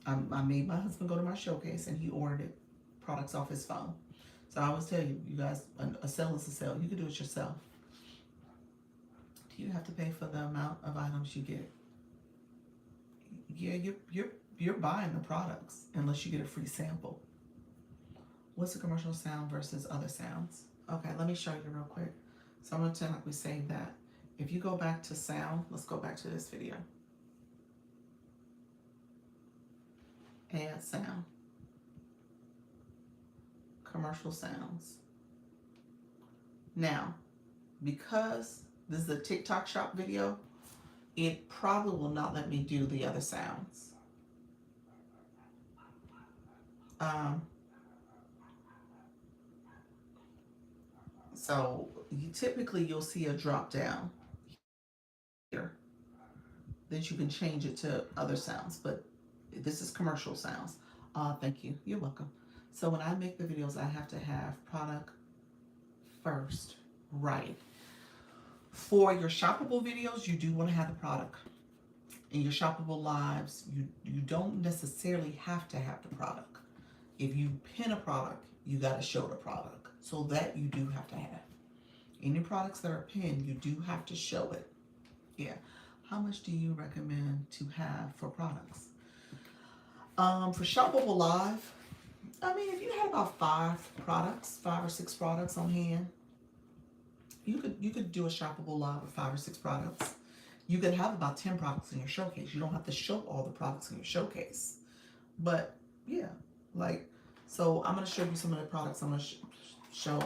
I made my husband go to my showcase, and he ordered it, products off his phone. So I always tell you, you guys, a sale is a sale. You can do it yourself. Do you have to pay for the amount of items you get? Yeah, you're buying the products unless you get a free sample. What's a commercial sound versus other sounds? Okay, let me show you real quick. So I'm gonna pretend like we saved that. If you go back to sound, let's go back to this video. Add sound. Commercial sounds. Now, because this is a TikTok shop video, it probably will not let me do the other sounds. So you'll see a drop down here that you can change it to other sounds, but this is commercial sounds. Thank you. You're welcome. So when I make the videos, I have to have product first, right? For your shoppable videos, you do want to have the product. In your shoppable lives, you don't necessarily have to have the product. If you pin a product, you got to show the product. So that you do have to have. Any products that are pinned, you do have to show it. Yeah. How much do you recommend to have for products? For shoppable live, I mean, if you had about 5 or 6 products on hand, you could do a shoppable live with 5 or 6 products. You could have about 10 products in your showcase. You don't have to show all the products in your showcase. But yeah, like, so I'm going to show you some of the products I'm going to show.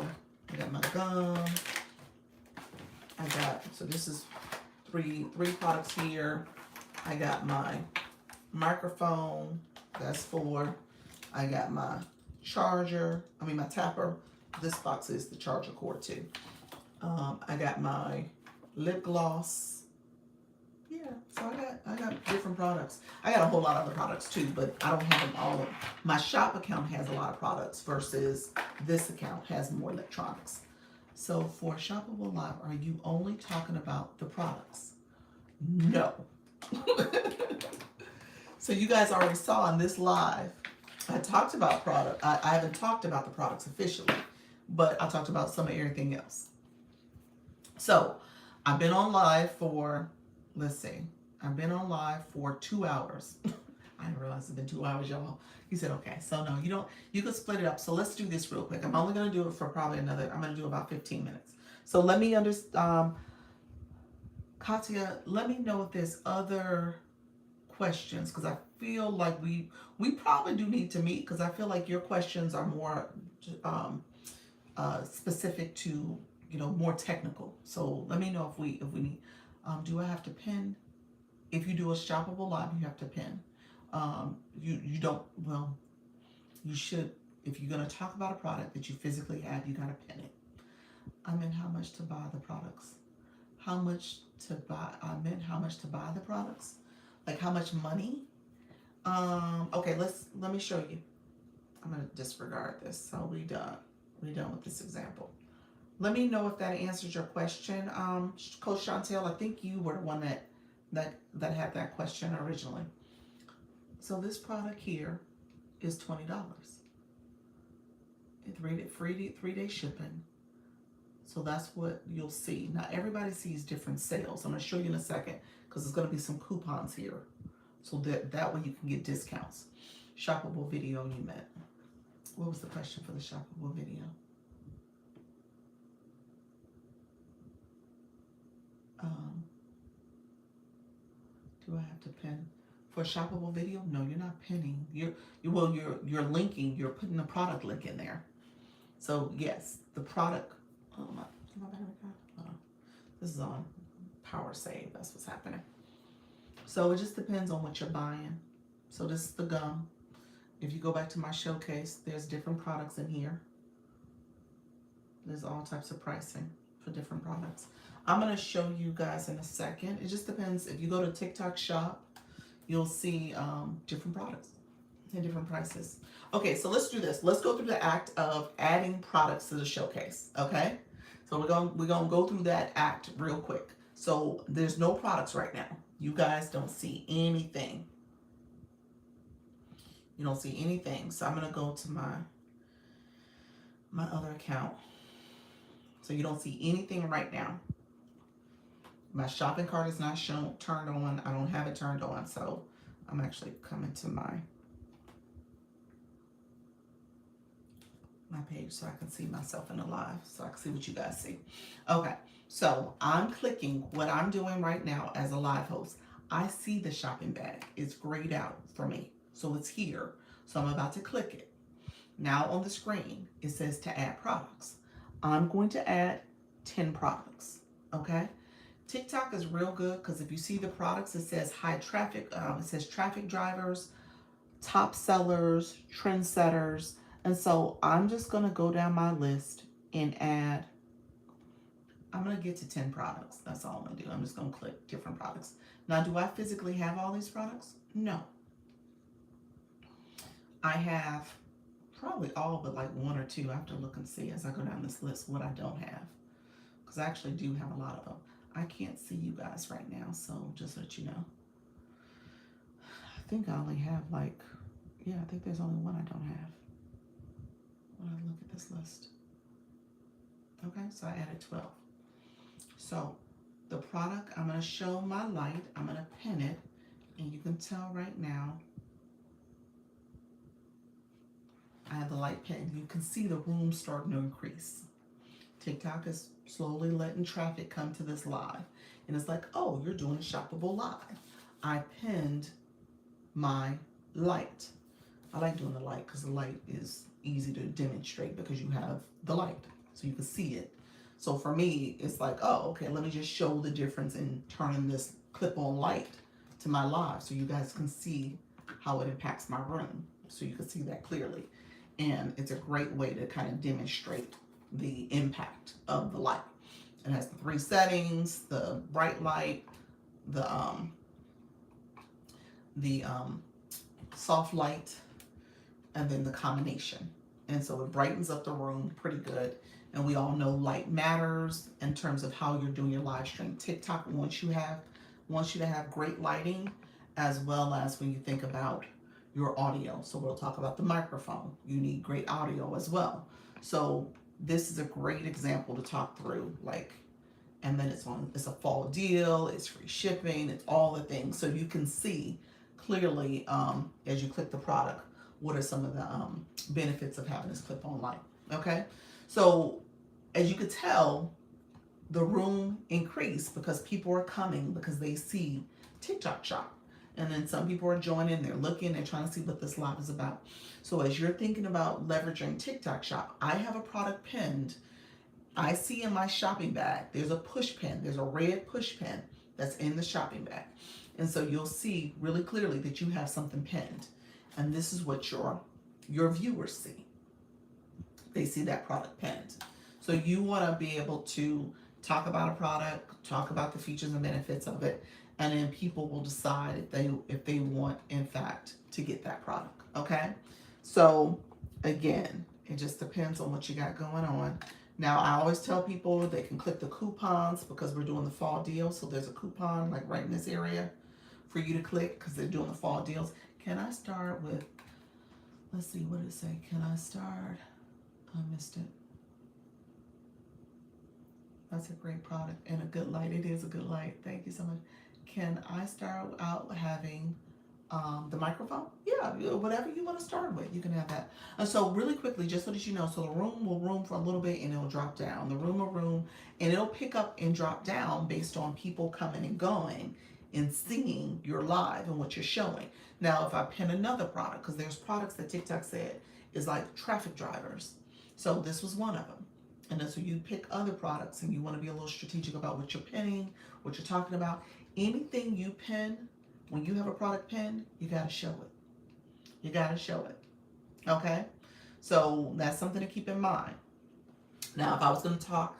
I got my gum. So this is three products here. I got my microphone. That's 4. I got my my tapper. This box is the charger cord too. I got my lip gloss. Yeah, so I got different products. I got a whole lot of other products too, but I don't have them all. My shop account has a lot of products versus this account has more electronics. So for Shoppable Live, are you only talking about the products? No. So you guys already saw in this live, I talked about product. I haven't talked about the products officially, but I talked about some of everything else. So I've been on live for, I've been on live for 2 hours. I didn't realize it's been 2 hours, y'all. He said, okay, so no, you could split it up. So let's do this real quick. I'm only going to do it for probably I'm going to do about 15 minutes. So let me Katya, let me know if there's other questions, because I feel like we probably do need to meet, because I feel like your questions are more specific to, more technical. So let me know if we need, do I have to pin? If you do a shoppable live, you have to pin. You don't, well, you should, if you're going to talk about a product that you physically have, you got to pin it. I meant how much to buy the products. How much to buy, I meant how much to buy the products. Like how much money? Okay, let me show you. I'm going to disregard this. So we done with this example. Let me know if that answers your question. Coach Chantel, I think you were the one that had that question originally. So this product here is $20. It's 3-day shipping. So that's what you'll see. Now everybody sees different sales. I'm going to show you in a second because there's going to be some coupons here. So that way you can get discounts. Shoppable video you meant. What was the question for the shoppable video? Do I have to pin for a shoppable video? No, you're not pinning. You're linking. You're putting the product link in there. So yes, the product. Oh my battery died. This is on power save. That's what's happening. So it just depends on what you're buying. So this is the gum. If you go back to my showcase, there's different products in here. There's all types of pricing. for different products. I'm going to show you guys in a second. It just depends. If you go to TikTok shop, you'll see different products and different prices. Okay, so let's do this. Let's go through the act of adding products to the showcase. Okay, so we're gonna go through that act real quick. So there's no products right now. You guys don't see anything. You don't see anything. So I'm gonna go to my other account. So you don't see anything right now. My shopping cart is not shown turned on. I don't have it turned on. So I'm actually coming to my page so I can see myself in the live, so I can see what you guys see. Okay, so I'm clicking what I'm doing right now as a live host. I see the shopping bag. It's grayed out for me. So it's here. So I'm about to click it. Now on the screen, it says to add products. I'm going to add 10 products. Okay. TikTok is real good because if you see the products, it says high traffic, it says traffic drivers, top sellers, trendsetters. And so I'm just going to go down my list and add, I'm going to get to 10 products. That's all I'm going to do. I'm just going to click different products. Now, do I physically have all these products? No. I have probably all but like one or two. I have to look and see as I go down this list what I don't have. Because I actually do have a lot of them. I can't see you guys right now, so just so that you know. I think I only have like, yeah, I think there's only one I don't have. When I look at this list. Okay, so I added 12. So the product, I'm going to show my light. I'm going to pin it. And you can tell right now, I have the light pin. You can see the room starting to increase. TikTok is slowly letting traffic come to this live. And it's like, oh, you're doing a shoppable live. I pinned my light. I like doing the light because the light is easy to demonstrate because you have the light so you can see it. So for me, it's like, oh, okay, let me just show the difference in turning this clip-on light to my live so you guys can see how it impacts my room. So you can see that clearly. And it's a great way to kind of demonstrate the impact of the light. It has the 3 settings, the bright light, the soft light, and then the combination. And so it brightens up the room pretty good. And we all know light matters in terms of how you're doing your live stream. TikTok wants you to have great lighting, as well as when you think about your audio. So we'll talk about the microphone. You need great audio as well. So this is a great example to talk through, like, and then it's a fall deal, it's free shipping, it's all the things. So you can see clearly as you click the product, what are some of the benefits of having this clip-on light, okay? So as you could tell, the room increased because people are coming because they see TikTok shop. And then some people are joining, they're looking, they're trying to see what this live is about. So as you're thinking about leveraging TikTok shop, I have a product pinned. I see in my shopping bag, there's a push pin. There's a red push pin that's in the shopping bag. And so you'll see really clearly that you have something pinned. And this is what your viewers see. They see that product pinned. So you want to be able to talk about a product, talk about the features and benefits of it, and then people will decide if they want, in fact, to get that product. Okay? So again, it just depends on what you got going on. Now, I always tell people they can click the coupons because we're doing the fall deal. So there's a coupon like right in this area for you to click because they're doing the fall deals. Can I start with, let's see, what did it say? Can I start? I missed it. That's a great product and a good light. It is a good light. Thank you so much. Can I start out having the microphone? Yeah, whatever you want to start with, you can have that. And so really quickly, just so that you know, so the room will room for a little bit and it'll drop down. The room will room and it'll pick up and drop down based on people coming and going and seeing your live and what you're showing. Now, if I pin another product, because there's products that TikTok said is like traffic drivers. So this was one of them. And then so you pick other products and you want to be a little strategic about what you're pinning, what you're talking about. Anything you pin, when you have a product pinned, you got to show it. You got to show it. Okay? So that's something to keep in mind. Now, if I was going to talk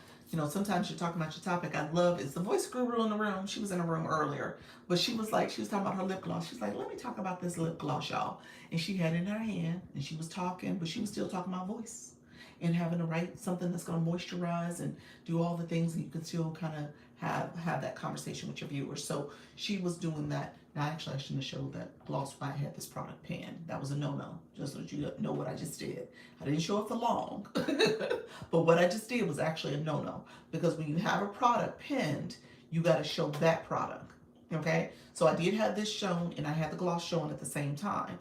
sometimes you're talking about your topic. I love is the voice guru in the room. She was in the room earlier, but she was talking about her lip gloss. She's like, let me talk about this lip gloss, y'all. And she had it in her hand and she was talking, but she was still talking about voice and having to write something that's going to moisturize and do all the things, and you can still kind of have that conversation with your viewers. So she was doing that. Now, actually, I shouldn't have showed that gloss why I had this product pan. That was a no-no, just so that you know what I just did. I didn't show it for long, but what I just did was actually a no-no, because when you have a product pinned, you got to show that product, okay? So I did have this shown, and I had the gloss showing at the same time,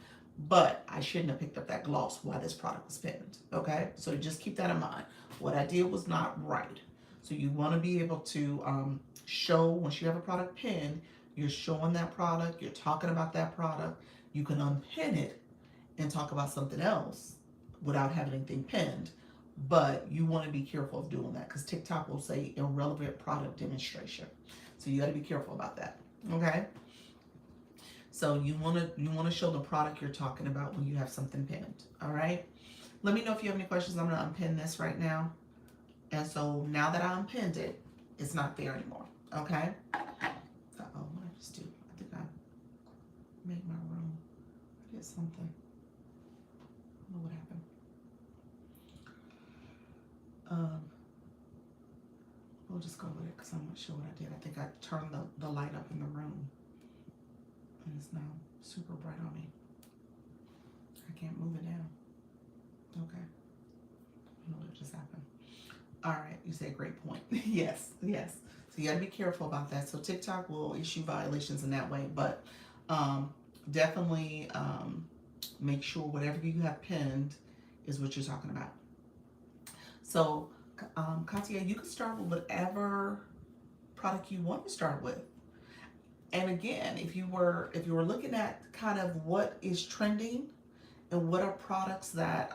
but I shouldn't have picked up that gloss while this product was pinned, okay? So just keep that in mind. What I did was not right. So you want to be able to show, once you have a product pinned, you're showing that product, you're talking about that product. You can unpin it and talk about something else without having anything pinned, but you want to be careful of doing that because TikTok will say irrelevant product demonstration. So you got to be careful about that, okay? So you want to show the product you're talking about when you have something pinned, all right? Let me know if you have any questions. I'm going to unpin this right now. And so now that I unpinned it, it's not there anymore, okay? Uh-oh, what did I just do? I think I made my room. I did something. I don't know what happened. We'll just go with it because I'm not sure what I did. I think I turned the light up in the room. And it's now super bright on me. I can't move it down. Okay. I know what just happened. All right, you say great point. yes. So you got to be careful about that. So TikTok will issue violations in that way, but definitely make sure whatever you have pinned is what you're talking about. So Katia, you can start with whatever product you want to start with. And again, if you were looking at kind of what is trending and what are products that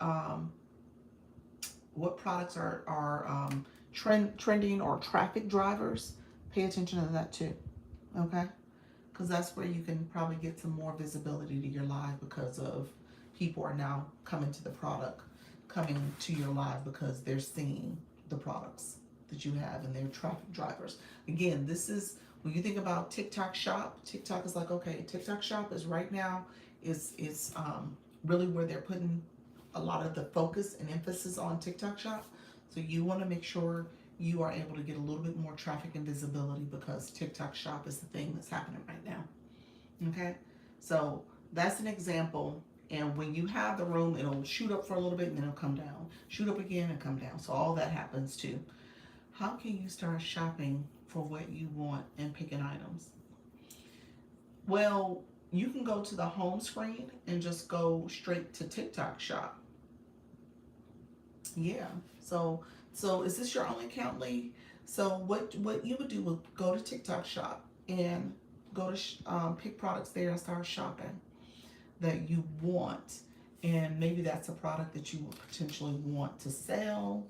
what products are trending or traffic drivers, pay attention to that too, okay? Because that's where you can probably get some more visibility to your live, because of people are now coming to your live because they're seeing the products that you have and they're traffic drivers. Again, this is when you think about TikTok Shop. TikTok is like, okay, TikTok Shop is right now is really where they're putting a lot of the focus and emphasis on TikTok Shop. So you want to make sure you are able to get a little bit more traffic and visibility, because TikTok Shop is the thing that's happening right now. Okay, so that's an example. And when you have the room, it'll shoot up for a little bit and then it'll come down, shoot up again and come down. So all that happens too. How can you start shopping for what you want and picking items? Well, you can go to the home screen and just go straight to TikTok Shop. Yeah. So is this your only account, Lee? So what you would do would go to TikTok Shop and go to pick products there and start shopping that you want. And maybe that's a product that you would potentially want to sell.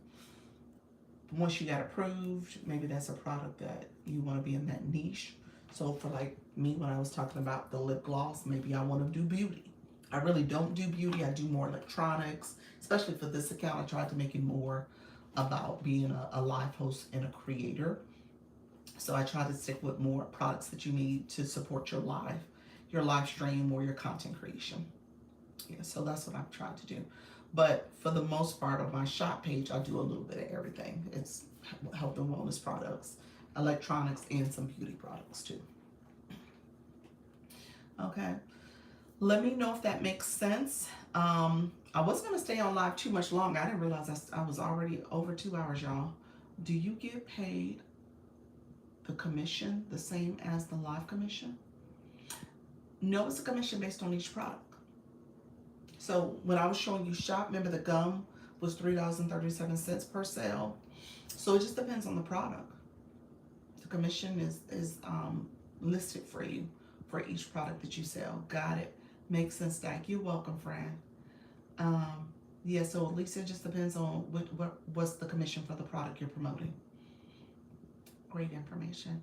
Once you got approved, maybe that's a product that you want to be in that niche. So for like me, when I was talking about the lip gloss, maybe I want to do beauty. I really don't do beauty. I do more electronics, especially for this account. I tried to make it more about being a live host and a creator. So I try to stick with more products that you need to support your live stream or your content creation. Yeah, so that's what I've tried to do. But for the most part of my shop page, I do a little bit of everything. It's health and wellness products, electronics, and some beauty products too. Okay. Let me know if that makes sense. I wasn't going to stay on live too much longer. I didn't realize I was already over 2 hours, y'all. Do you get paid the commission the same as the live commission? No, it's a commission based on each product. So when I was showing you shop, remember the gum was $3.37 per sale. So it just depends on the product. The commission is listed for you for each product that you sell. Got it. Makes sense, Stack. You're welcome, friend. Yeah, so at least it just depends on what's the commission for the product you're promoting. Great information.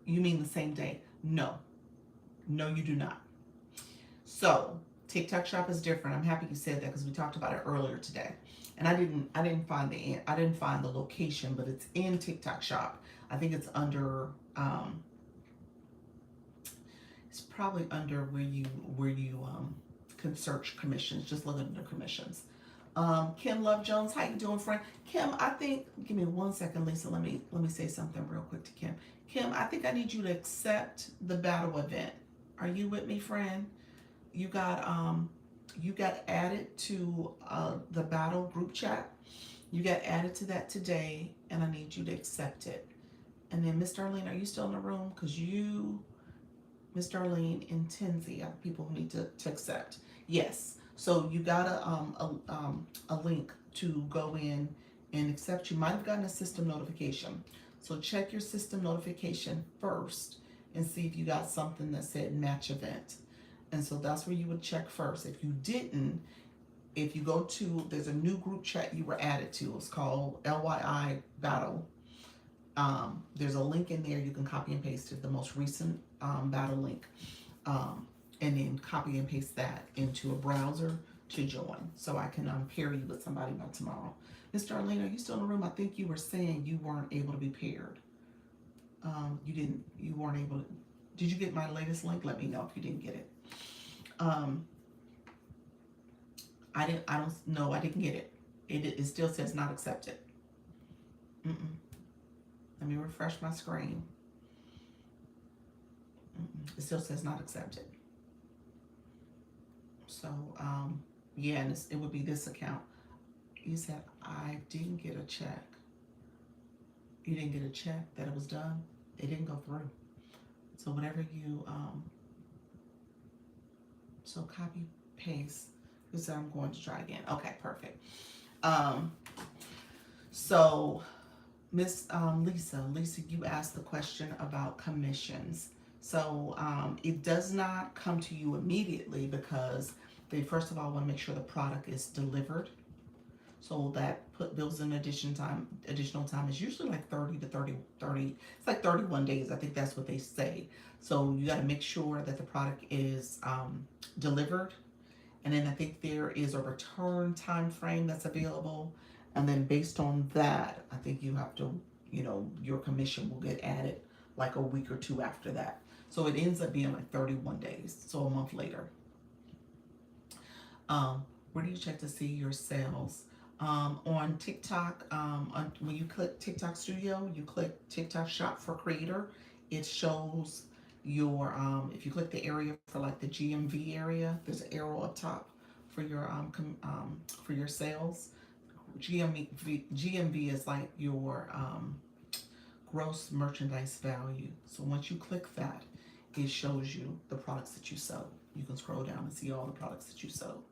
You mean the same day? No, you do not. So TikTok Shop is different. I'm happy you said that because we talked about it earlier today. And I didn't find the location, but it's in TikTok Shop. I think it's under it's probably under where you can search commissions. Just look under commissions. Kim Love Jones, how you doing, friend? Kim, I think, give me 1 second, Lisa. Let me say something real quick to Kim. Kim, I think I need you to accept the battle event. Are you with me, friend? You got added to the battle group chat. You got added to that today, and I need you to accept it. And then Miss Darlene, are you still in the room? Because you, Miss Darlene and Tenzi are people who need to accept. Yes. So you got a link to go in and accept. You might have gotten a system notification. So check your system notification first and see if you got something that said match event. And so that's where you would check first. If you didn't, if you go to, there's a new group chat you were added to. It's called LYI Battle. There's a link in there. You can copy and paste it, the most recent battle link. And then copy and paste that into a browser to join. So I can pair you with somebody by tomorrow. Miss Darlene, are you still in the room? I think you were saying you weren't able to be paired. You weren't able to. Did you get my latest link? Let me know if you didn't get it. I didn't get it. It still says not accepted. Let me refresh my screen. It still says not accepted. So, yeah, and it would be this account. You said, I didn't get a check. You didn't get a check that it was done. It didn't go through. So whatever you, so copy, paste. You said I'm going to try again. Okay, perfect. So Miss Lisa, you asked the question about commissions. So it does not come to you immediately because they first of all want to make sure the product is delivered. So that builds in additional time. It's usually like 30 to 30. It's like 31 days. I think that's what they say. So you got to make sure that the product is delivered. And then I think there is a return time frame that's available. And then based on that, I think you have to, your commission will get added like a week or two after that. So it ends up being like 31 days. So a month later. Where do you check to see your sales? On TikTok, when you click TikTok Studio, you click TikTok Shop for Creator. It shows your, if you click the area for like the GMV area, there's an arrow up top for your sales. GMV is like your gross merchandise value. So once you click that, it shows you the products that you sell. You can scroll down and see all the products that you sell.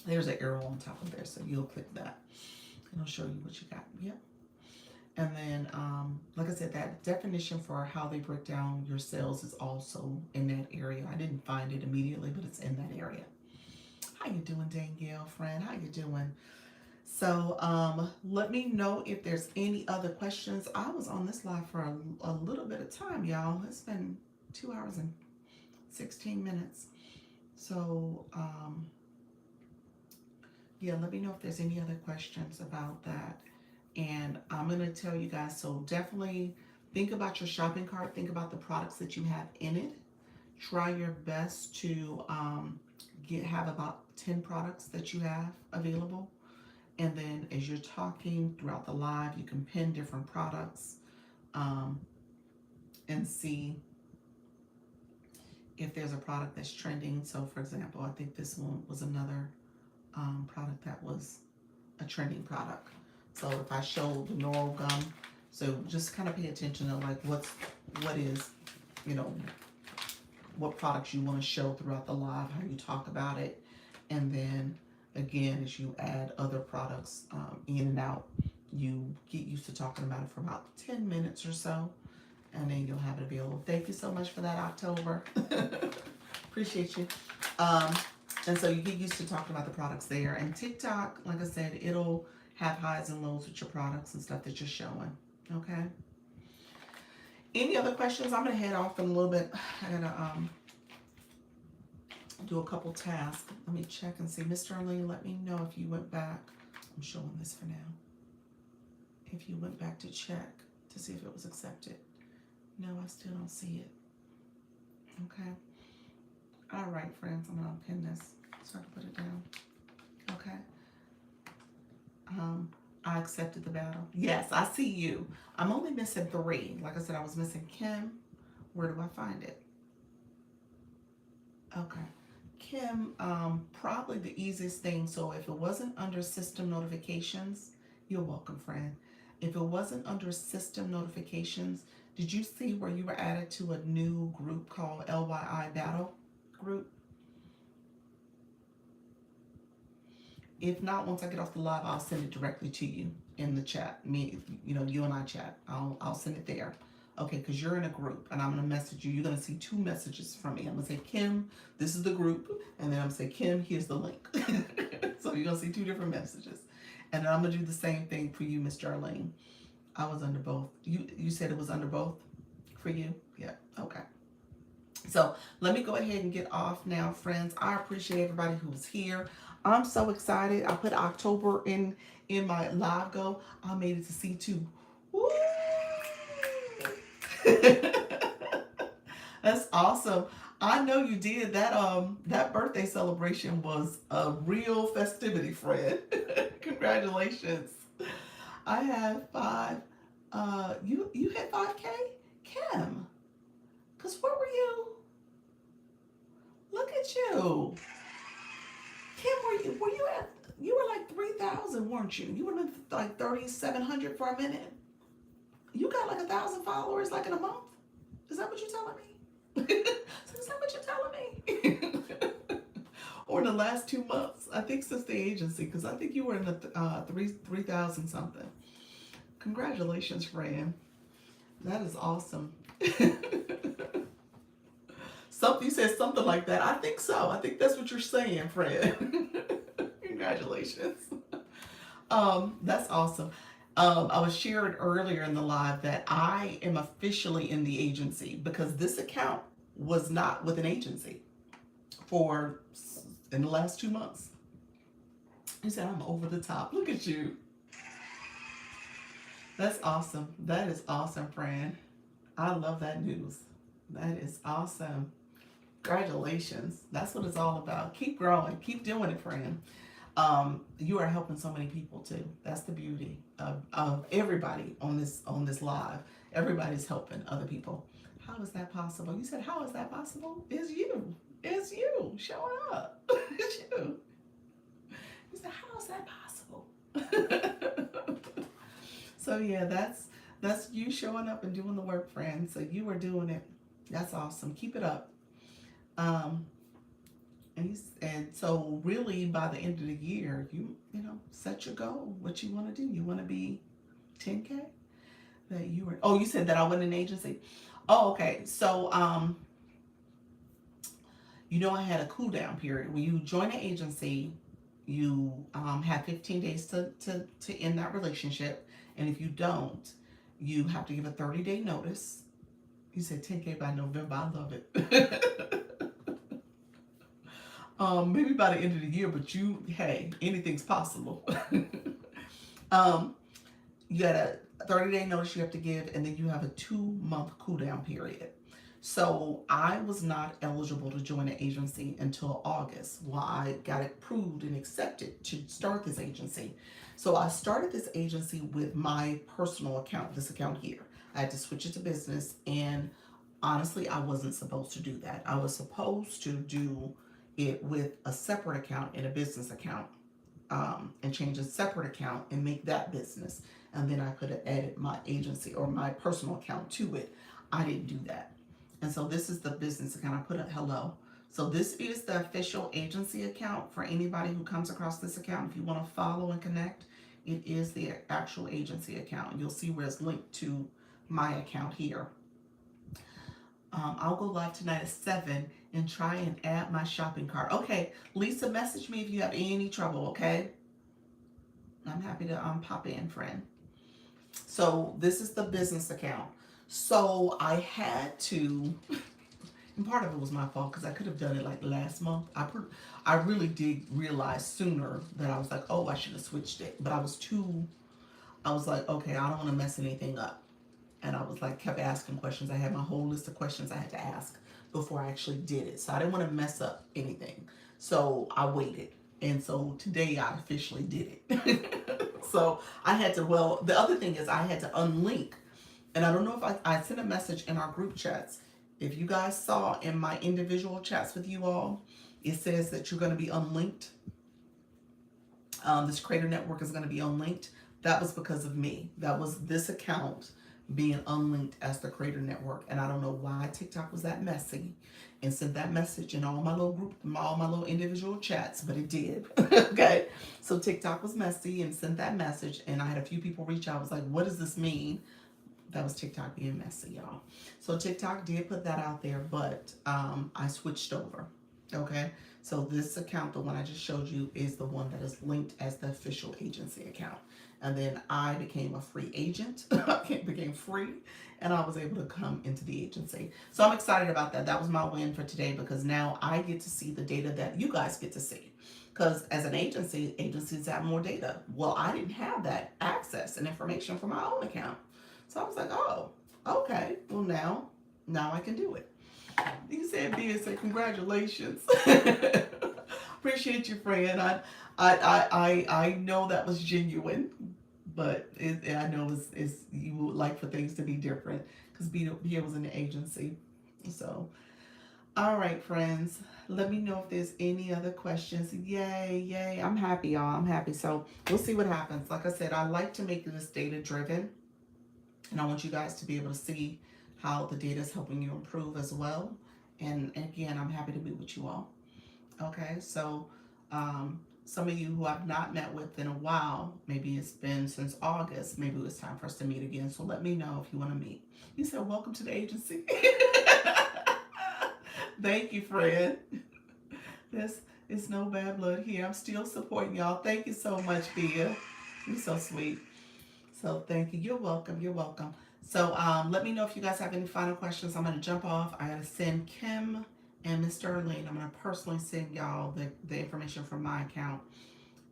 There's an arrow on top of there, so you'll click that. And it'll show you what you got. Yep. And then, like I said, that definition for how they break down your sales is also in that area. I didn't find it immediately, but it's in that area. How you doing, Danielle, friend? How you doing? So let me know if there's any other questions. I was on this live for a little bit of time, y'all. It's been 2 hours and 16 minutes. So, yeah, let me know if there's any other questions about that. And I'm going to tell you guys, so definitely think about your shopping cart. Think about the products that you have in it. Try your best to have about 10 products that you have available. And then as you're talking throughout the live, you can pin different products and see if there's a product that's trending. So for example, I think this one was another product that was a trending product. So if I show the Noro gum, so just kind of pay attention to like what is, what products you want to show throughout the live, how you talk about it. And then again, as you add other products in and out, you get used to talking about it for about 10 minutes or so, and then you'll have it available. Thank you so much for that, October. Appreciate you. And so you get used to talking about the products there. And TikTok, like I said, it'll have highs and lows with your products and stuff that you're showing. Okay. Any other questions? I'm gonna head off in a little bit. I gotta do a couple tasks. Let me check and see. Mr. Arlene, let me know if you went back. I'm showing this for now. If you went back to check to see if it was accepted. No, I still don't see it. Okay. All right, friends. I'm gonna pin this so I can put it down. Okay. I accepted the battle. Yes, I see you. I'm only missing 3. Like I said, I was missing Kim. Where do I find it? Okay. Kim, probably the easiest thing. So if it wasn't under system notifications, you're welcome, friend. If it wasn't under system notifications, did you see where you were added to a new group called LYI Battle Group? If not, once I get off the live, I'll send it directly to you in the chat. Me, you and I chat. I'll send it there. Okay, because you're in a group and I'm gonna message you. You're gonna see 2 messages from me. I'm gonna say, Kim, this is the group, and then I'm gonna say, Kim, here's the link. So you're gonna see 2 different messages. And then I'm gonna do the same thing for you, Miss Darlene. I was under both. You said it was under both for you? Yeah, okay. So let me go ahead and get off now, friends. I appreciate everybody who's here. I'm so excited. I put October in my live go. I made it to C2. Woo! That's awesome. I know you did. That birthday celebration was a real festivity, Fred. Congratulations. I have 5. You hit 5K? Kim. Cause where were you? Look at you. Kim, you were like 3,000, weren't you? You were like 3,700 for a minute. You got like 1,000 followers like in a month? Is that what you're telling me? Is that what you're telling me? Or in the last 2 months? I think since the agency, because I think you were in the 3,000 something. Congratulations, friend. That is awesome. You said something like that. I think so. I think that's what you're saying, Fred. Congratulations. That's awesome. I was sharing earlier in the live that I am officially in the agency because this account was not with an agency in the last 2 months. You said I'm over the top. Look at you. That's awesome. That is awesome, friend. I love that news. That is awesome. Congratulations. That's what it's all about. Keep growing. Keep doing it, friend. You are helping so many people too. That's the beauty of everybody on this live. Everybody's helping other people. How is that possible? You said, how is that possible? It's you. It's you showing up. It's you. You said, how is that possible? So yeah, that's you showing up and doing the work, friend. So you are doing it. That's awesome. Keep it up. And so really by the end of the year, you set your goal, what you want to do. You want to be 10K? You said that I went in an agency. Oh, okay. So I had a cool down period. When you join an agency, you have 15 days to end that relationship. And if you don't, you have to give a 30-day notice. You said 10K by November. I love it. Maybe by the end of the year, but anything's possible. You got a 30-day notice you have to give, and then you have a 2-month cool down period. So I was not eligible to join an agency until August. Well, I got approved and accepted to start this agency. So I started this agency with my personal account, this account here. I had to switch it to business, and honestly, I wasn't supposed to do that. I was supposed to do it with a separate account and a business account, and change a separate account and make that business. And then I could have added my agency or my personal account to it. I didn't do that. And so this is the business account. I put a hello. So this is the official agency account for anybody who comes across this account. If you want to follow and connect, it is the actual agency account. You'll see where it's linked to my account here. I'll go live tonight at 7 and try and add my shopping cart. Okay, Lisa, message me if you have any trouble, okay? I'm happy to pop in, friend. So this is the business account. So I had to, And part of it was my fault because I could have done it like last month. I really did realize sooner that I was like, oh, I should have switched it. But I was like, okay, I don't want to mess anything up. And I was like, kept asking questions. I had my whole list of questions I had to ask before I actually did it. So I didn't want to mess up anything. So I waited. And so today I officially did it. So I had to, well, the other thing is I had to unlink. And I don't know if I sent a message in our group chats. If you guys saw in my individual chats with you all, it says that you're going to be unlinked. This Creator Network is going to be unlinked. That was because of me. That was this account being unlinked as the Creator Network. And I don't know why TikTok was that messy and sent that message in all my little group, all my little individual chats, but it did. Okay. So TikTok was messy and sent that message. And I had a few people reach out. I was like, what does this mean? That was TikTok being messy, y'all. So TikTok did put that out there, but I switched over. Okay. So this account, the one I just showed you, is the one that is linked as the official agency account. And then I became a free agent. I became free, and I was able to come into the agency. So I'm excited about that. That was my win for today because now I get to see the data that you guys get to see. Because as an agency, agencies have more data. Well, I didn't have that access and information for my own account. So I was like, oh, okay. Well, now I can do it. You said, Bia said, congratulations. Appreciate you, friend. I know that was genuine, but I know it's you would like for things to be different because Bia was in the agency. So, all right, friends. Let me know if there's any other questions. Yay, yay. I'm happy, y'all. I'm happy. So we'll see what happens. Like I said, I like to make this data driven. And I want you guys to be able to see how the data is helping you improve as well. And again, I'm happy to be with you all. Okay, so some of you who I've not met with in a while, maybe it's been since August, maybe it's time for us to meet again. So let me know if you want to meet. You said, welcome to the agency. Thank you, friend. This is no bad blood here. I'm still supporting y'all. Thank you so much, Bia. You're so sweet. So thank you. You're welcome. You're welcome. So let me know if you guys have any final questions. I'm going to jump off. I got to send Kim and Mr. Erlene. I'm going to personally send y'all the information from my account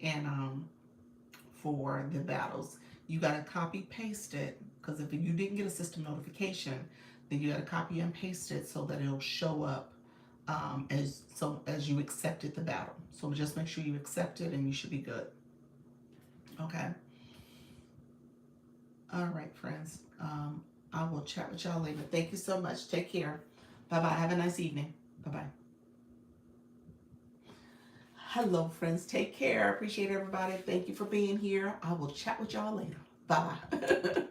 and for the battles. You got to copy paste it because if you didn't get a system notification, then you got to copy and paste it so that it'll show up as you accepted the battle. So just make sure you accept it and you should be good. Okay. All right, friends. I will chat with y'all later. Thank you so much. Take care. Bye-bye. Have a nice evening. Bye-bye. Hello, friends. Take care. Appreciate everybody. Thank you for being here. I will chat with y'all later. Bye-bye.